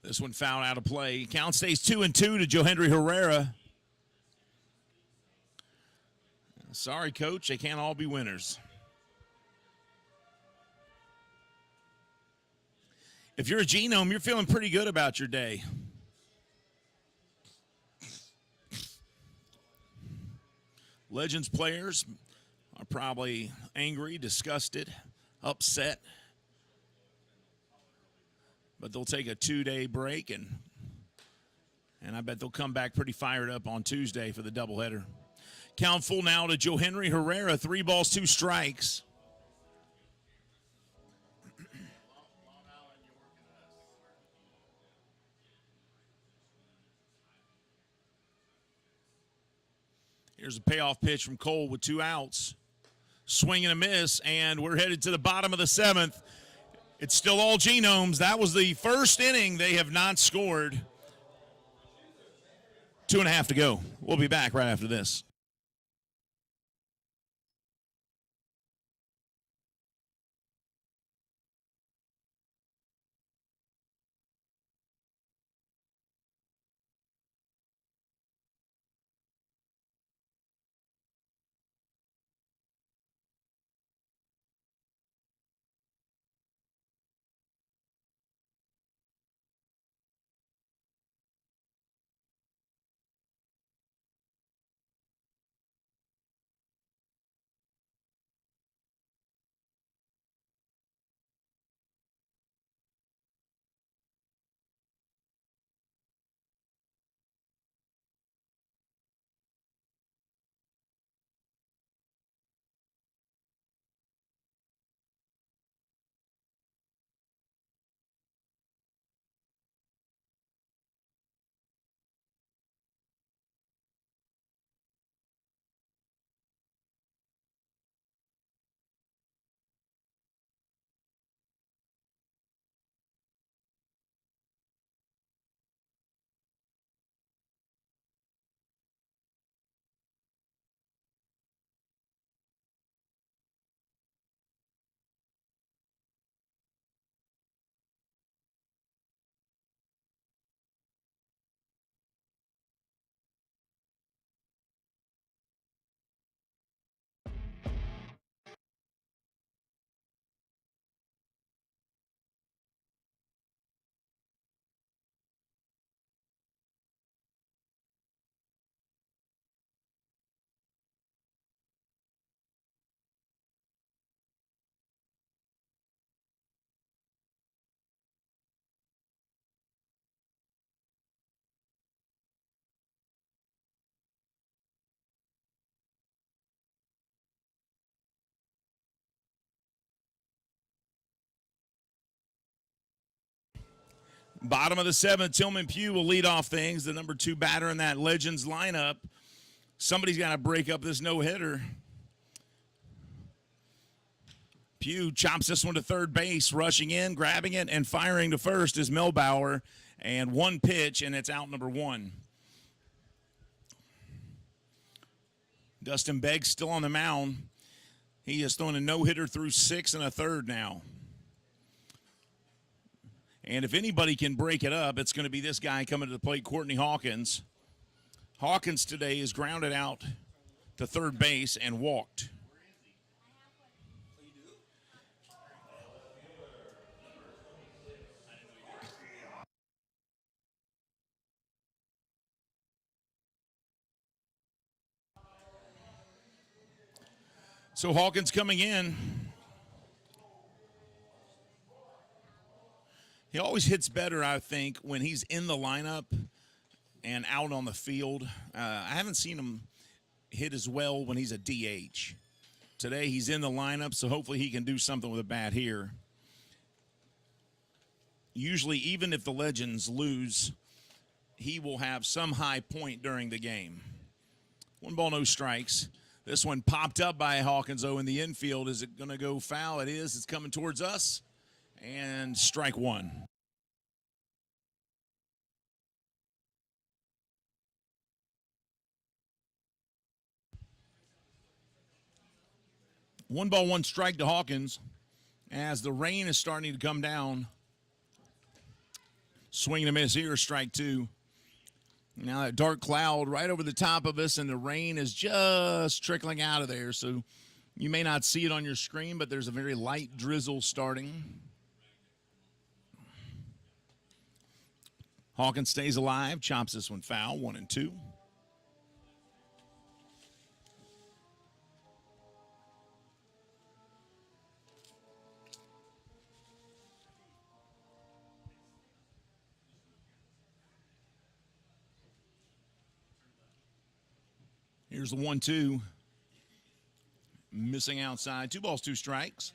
This one fouled out of play. Count stays 2-2 to Joe Henry Herrera. Sorry, Coach, they can't all be winners. If you're a Genome, you're feeling pretty good about your day. Legends players are probably angry, disgusted, upset. But they'll take a 2-day break, and I bet they'll come back pretty fired up on Tuesday for the doubleheader. Count full now to Joe Henry Herrera, 3 balls, 2 strikes. Here's a payoff pitch from Cole with 2 outs. Swing and a miss, and we're headed to the bottom of the 7th. It's still all Genomes. That was the first inning. They have not scored. 2.5 to go. We'll be back right after this. Bottom of the seventh, Tillman Pugh will lead off things, the number 2 batter in that Legends lineup. Somebody's got to break up this no-hitter. Pugh chops this one to third base, rushing in, grabbing it, and firing to first is Melbauer. And one pitch, and it's out number 1. Dustin Beggs still on the mound. He has thrown a no-hitter through 6 1/3 now. And if anybody can break it up, it's going to be this guy coming to the plate, Courtney Hawkins. Hawkins today is grounded out to third base and walked. So Hawkins coming in. He always hits better, I think, when he's in the lineup and out on the field. I haven't seen him hit as well when he's a DH. Today he's in the lineup, so hopefully he can do something with a bat here. Usually, even if the Legends lose, he will have some high point during the game. 1 ball, no strikes. This one popped up by Hawkins, though, in the infield. Is it going to go foul? It is. It's coming towards us. And strike 1. One ball, one strike to Hawkins as the rain is starting to come down. Swing and a miss here, strike 2. Now that dark cloud right over the top of us, and the rain is just trickling out of there. So you may not see it on your screen, but there's a very light drizzle starting. Hawkins stays alive, chops this one foul, 1-2. Here's the 1-2. Missing outside. 2 balls, 2 strikes.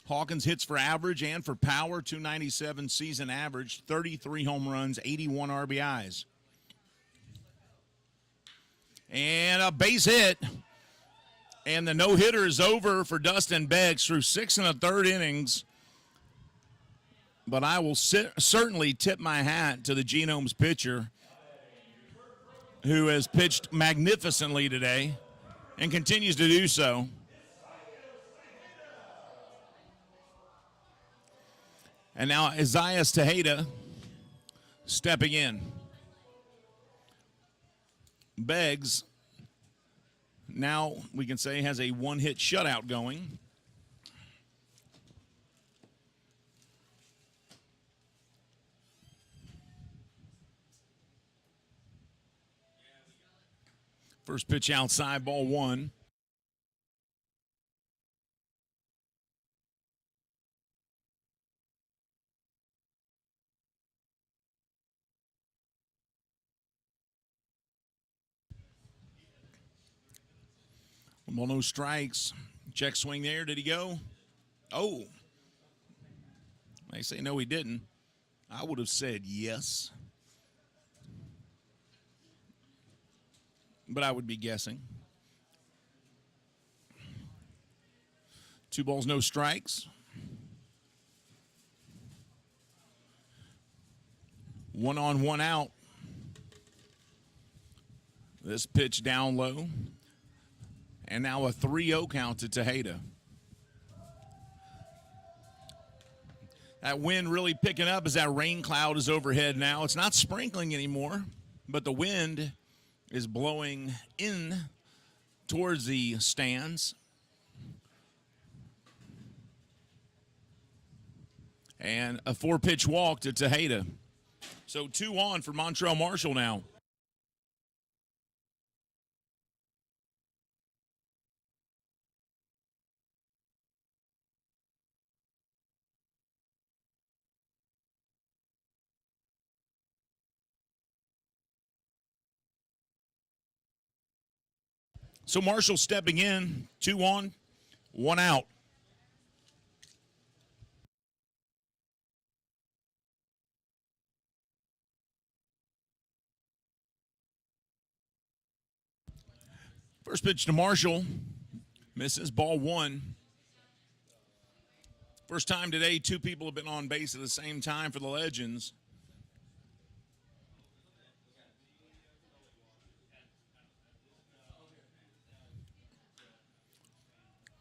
Hawkins hits for average and for power. 297 season average. 33 home runs, 81 RBIs. And a base hit. And the no-hitter is over for Dustin Beggs through 6 1/3 innings. But I will certainly tip my hat to the Genomes pitcher, who has pitched magnificently today and continues to do so. And now Isaiah Tejeda stepping in. Beggs, now we can say, has a 1-hit shutout going. First pitch outside, ball 1. One ball, no strikes. Check swing there. Did he go? Oh. They say no, he didn't. I would have said yes. But I would be guessing. 2 balls, no strikes. 1 on, 1 out. This pitch down low. And now a 3-0 count to Tejeda. That wind really picking up as that rain cloud is overhead now. It's not sprinkling anymore, but the wind is blowing in towards the stands. And a 4-pitch walk to Tejeda. So 2 on for Montrell Marshall now. So Marshall stepping in, 2 on, 1 out. First pitch to Marshall. Misses, ball one. First time today, two people have been on base at the same time for the Legends.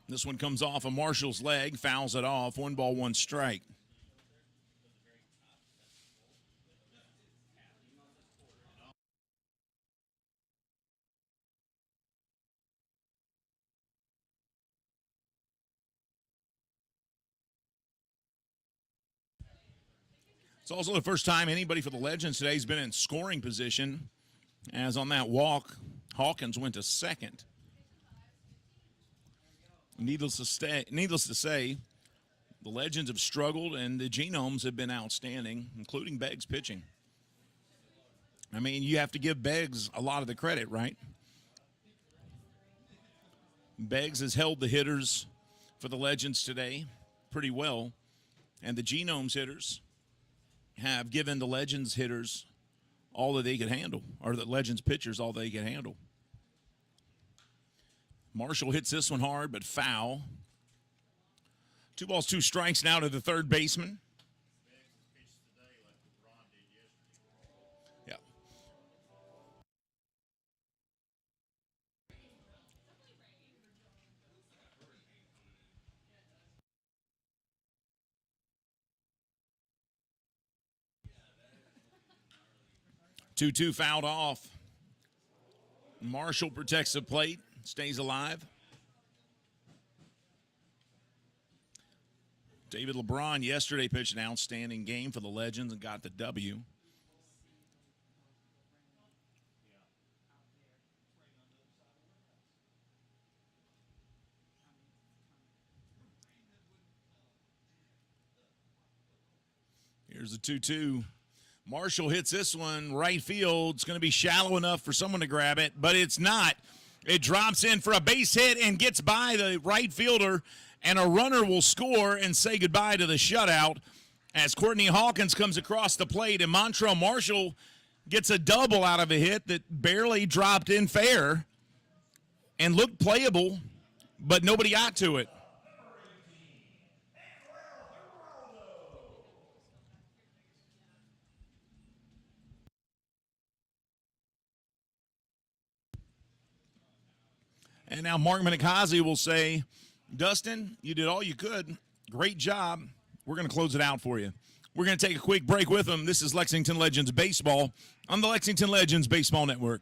This one comes off of Marshall's leg, fouls it off. 1-1 strike. It's also the first time anybody for the Legends today has been in scoring position, as on that walk, Hawkins went to second. Needless to say, the Legends have struggled and the Genomes have been outstanding, including Beggs pitching. I mean, you have to give Beggs a lot of the credit, right? Beggs has held the hitters for the Legends today pretty well, and the Genomes hitters have given the Legends hitters all that they could handle, or the Legends pitchers all they could handle. Marshall hits this one hard, but foul. 2 balls, 2 strikes now to the third baseman. Yeah. Two fouled off. Marshall protects the plate, stays alive. David LeBron yesterday pitched an outstanding game for the Legends and got the W. Here's the 2-2. Marshall hits this one right field. It's going to be shallow enough for someone to grab it, but it's not. It drops in for a base hit and gets by the right fielder, and a runner will score and say goodbye to the shutout as Courtney Hawkins comes across the plate, and Montrell Marshall gets a double out of a hit that barely dropped in fair and looked playable, but nobody got to it. And now Mark Minikazi will say, Dustin, you did all you could. Great job. We're going to close it out for you. We're going to take a quick break with them. This is Lexington Legends Baseball on the Lexington Legends Baseball Network.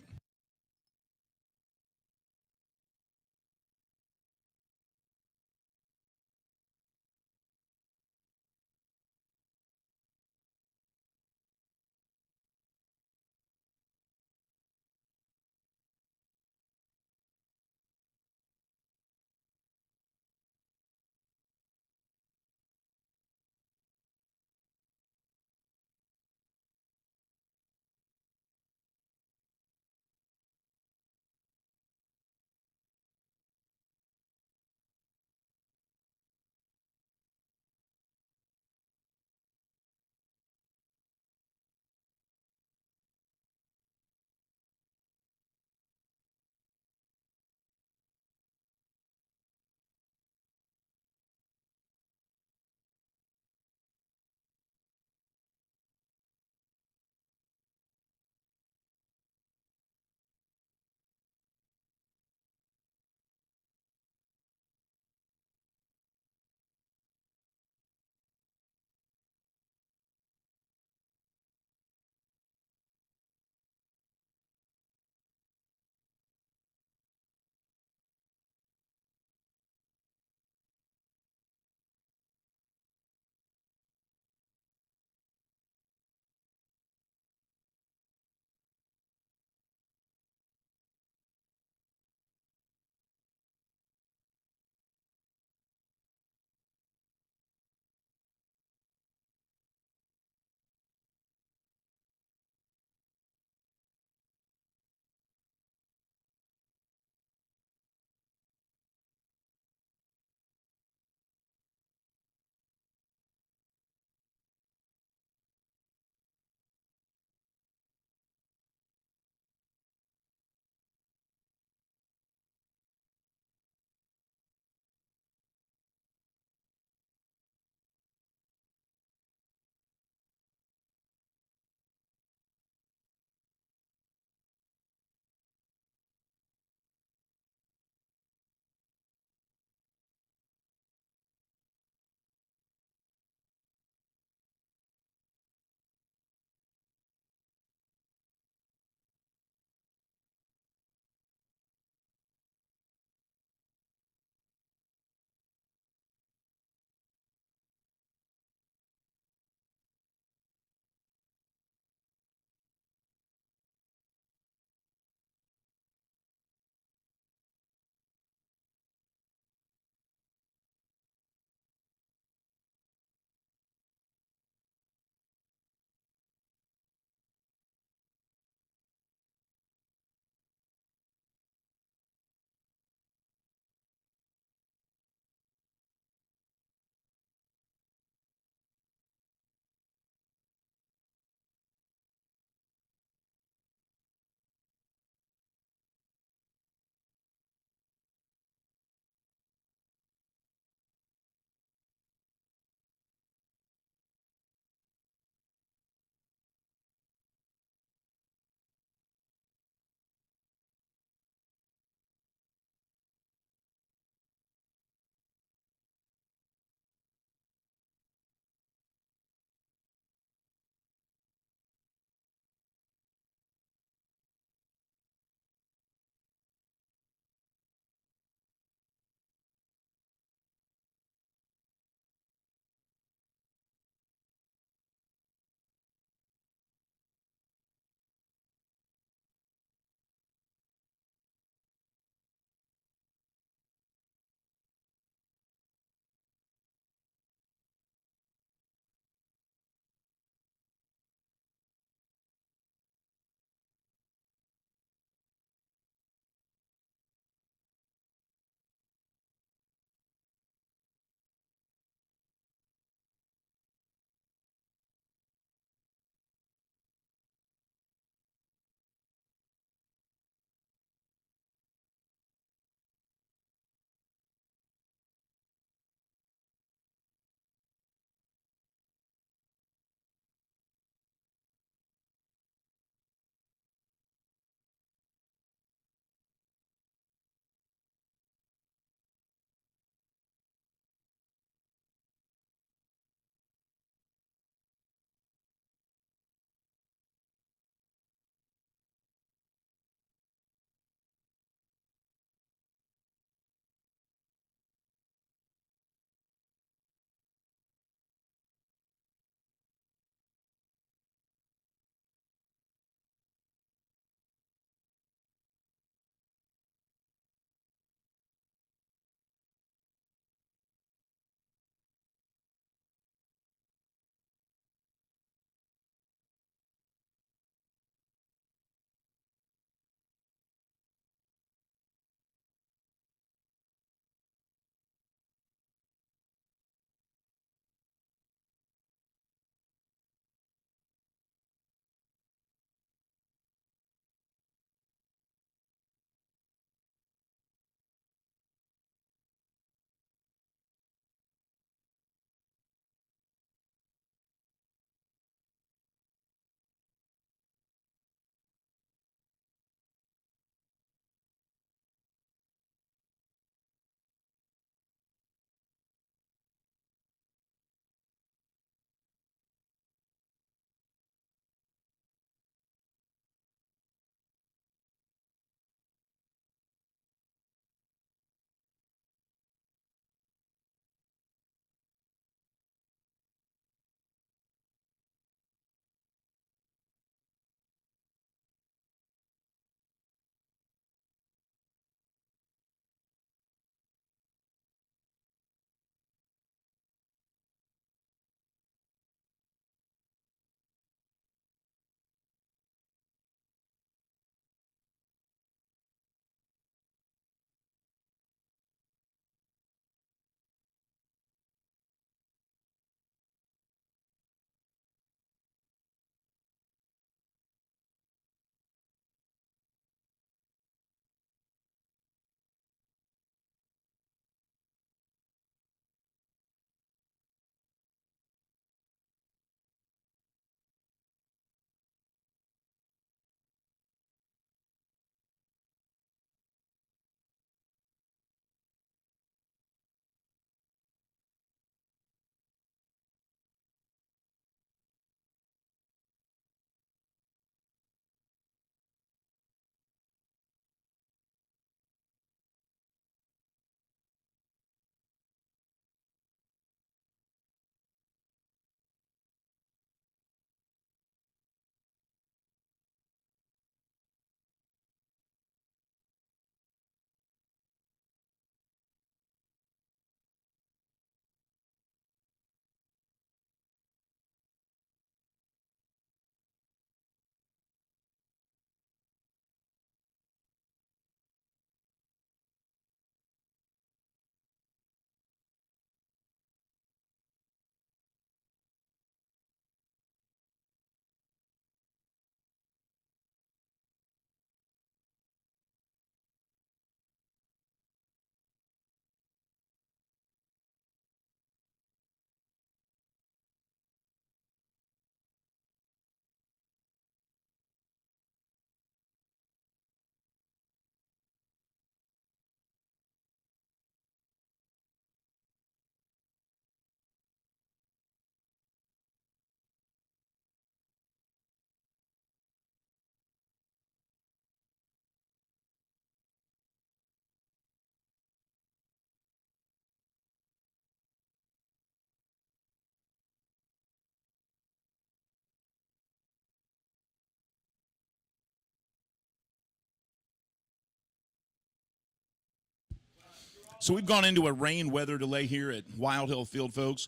So we've gone into a rain weather delay here at Wild Hill Field, folks.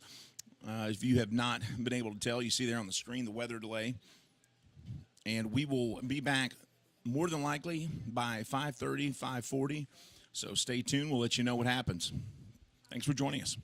If you have not been able to tell, you see there on the screen the weather delay. And we will be back more than likely by 5:30, 5:40. So stay tuned. We'll let you know what happens. Thanks for joining us.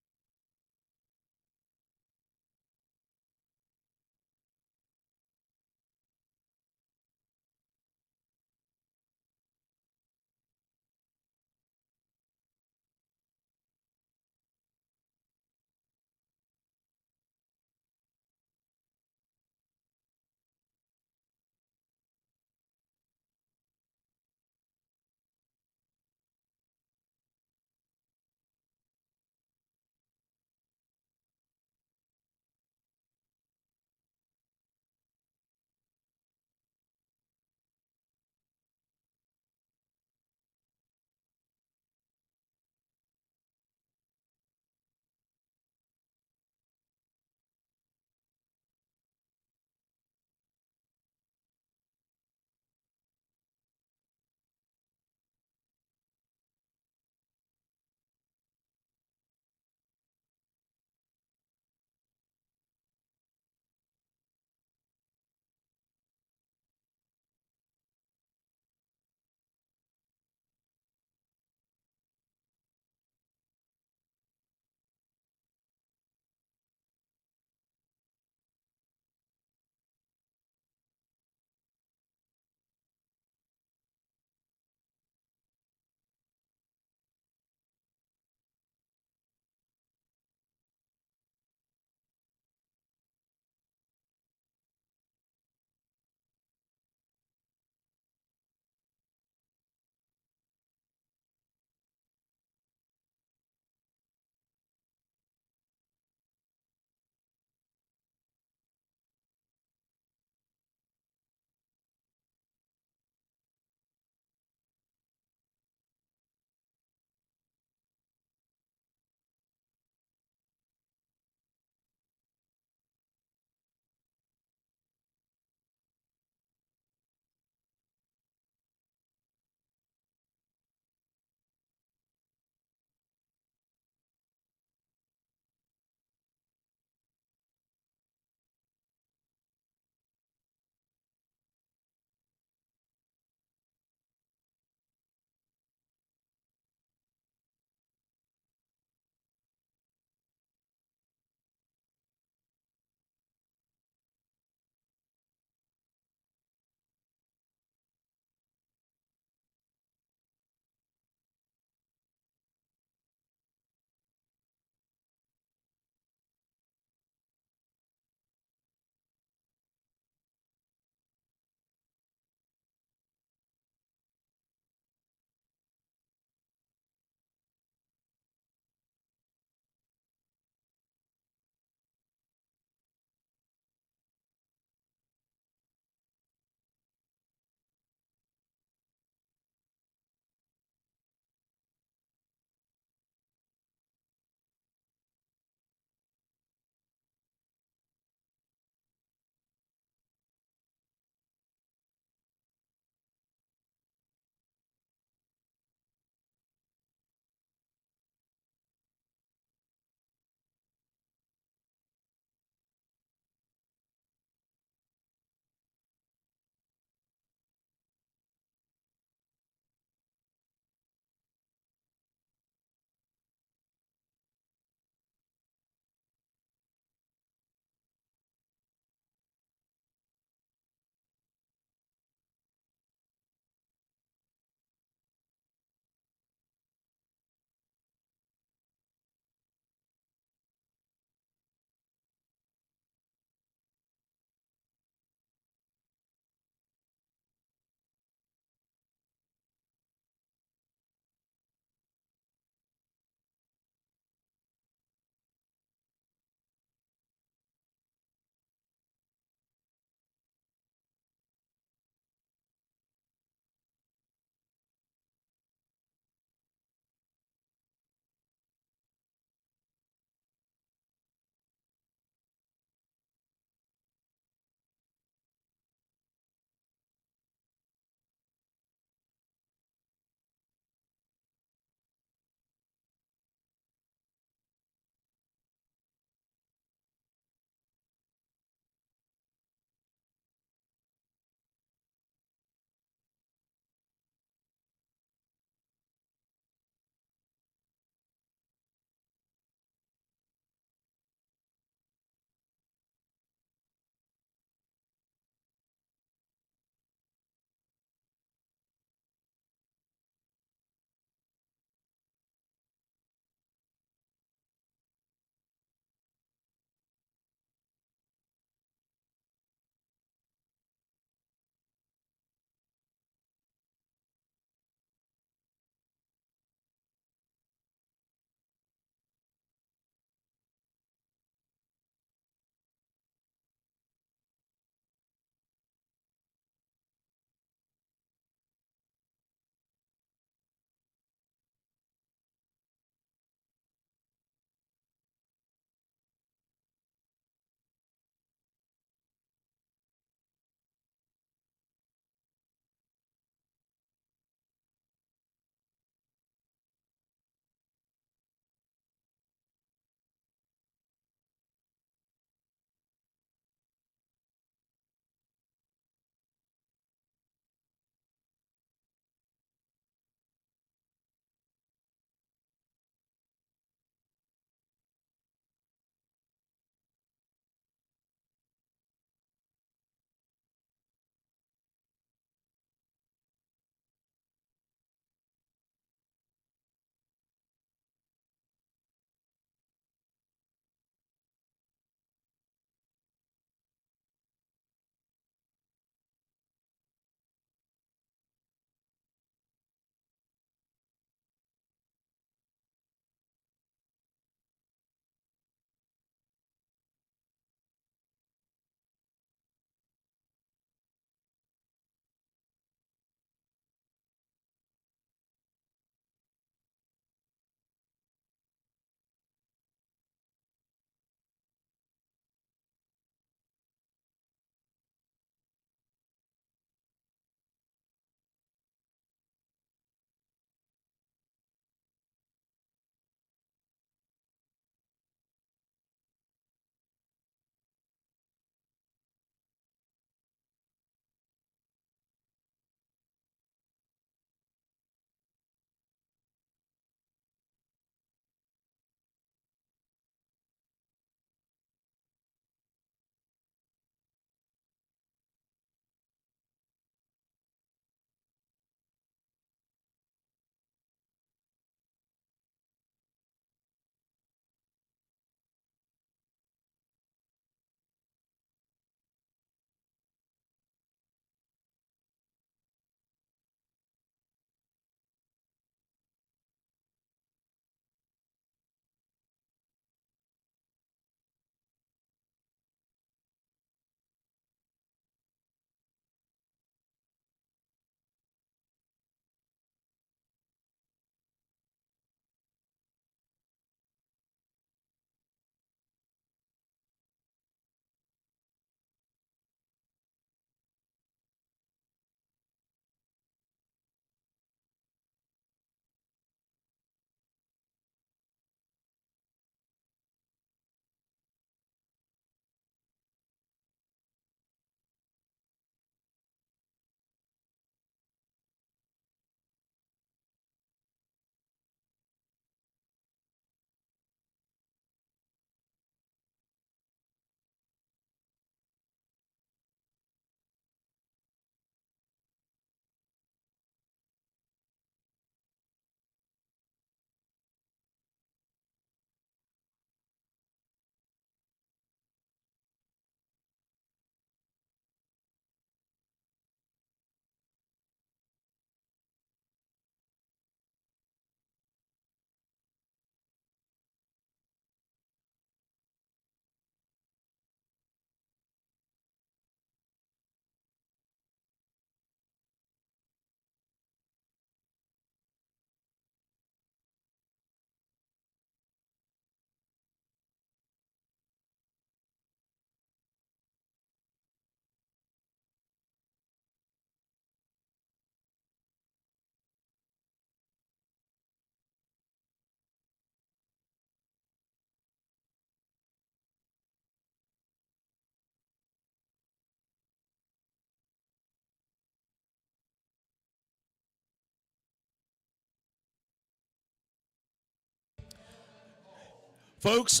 Folks,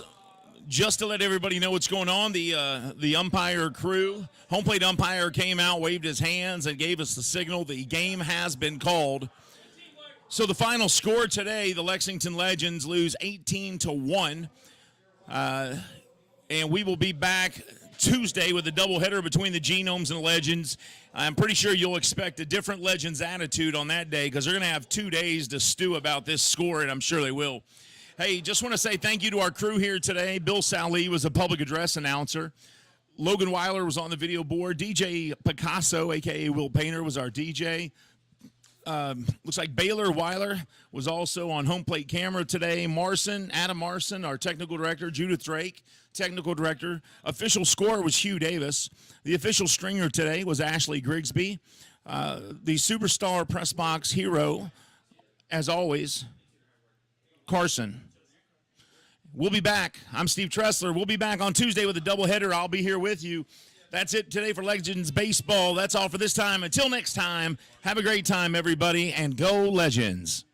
just to let everybody know what's going on, the umpire crew, home plate umpire came out, waved his hands, and gave us the signal. The game has been called. So the final score today, the Lexington Legends lose 18-1. And we will be back Tuesday with a doubleheader between the Genomes and the Legends. I'm pretty sure you'll expect a different Legends attitude on that day because they're going to have 2 days to stew about this score, and I'm sure they will. Hey, just want to say thank you to our crew here today. Bill Sally was a public address announcer. Logan Weiler was on the video board. DJ Picasso, a.k.a. Will Painter, was our DJ. Looks like Baylor Weiler was also on home plate camera today. Adam Marson, our technical director. Judith Drake, technical director. Official scorer was Hugh Davis. The official stringer today was Ashley Grigsby. The superstar press box hero, as always, Carson. We'll be back. I'm Steve Tressler. We'll be back on Tuesday with a doubleheader. I'll be here with you. That's it today for Legends Baseball. That's all for this time. Until next time, have a great time, everybody, and go Legends.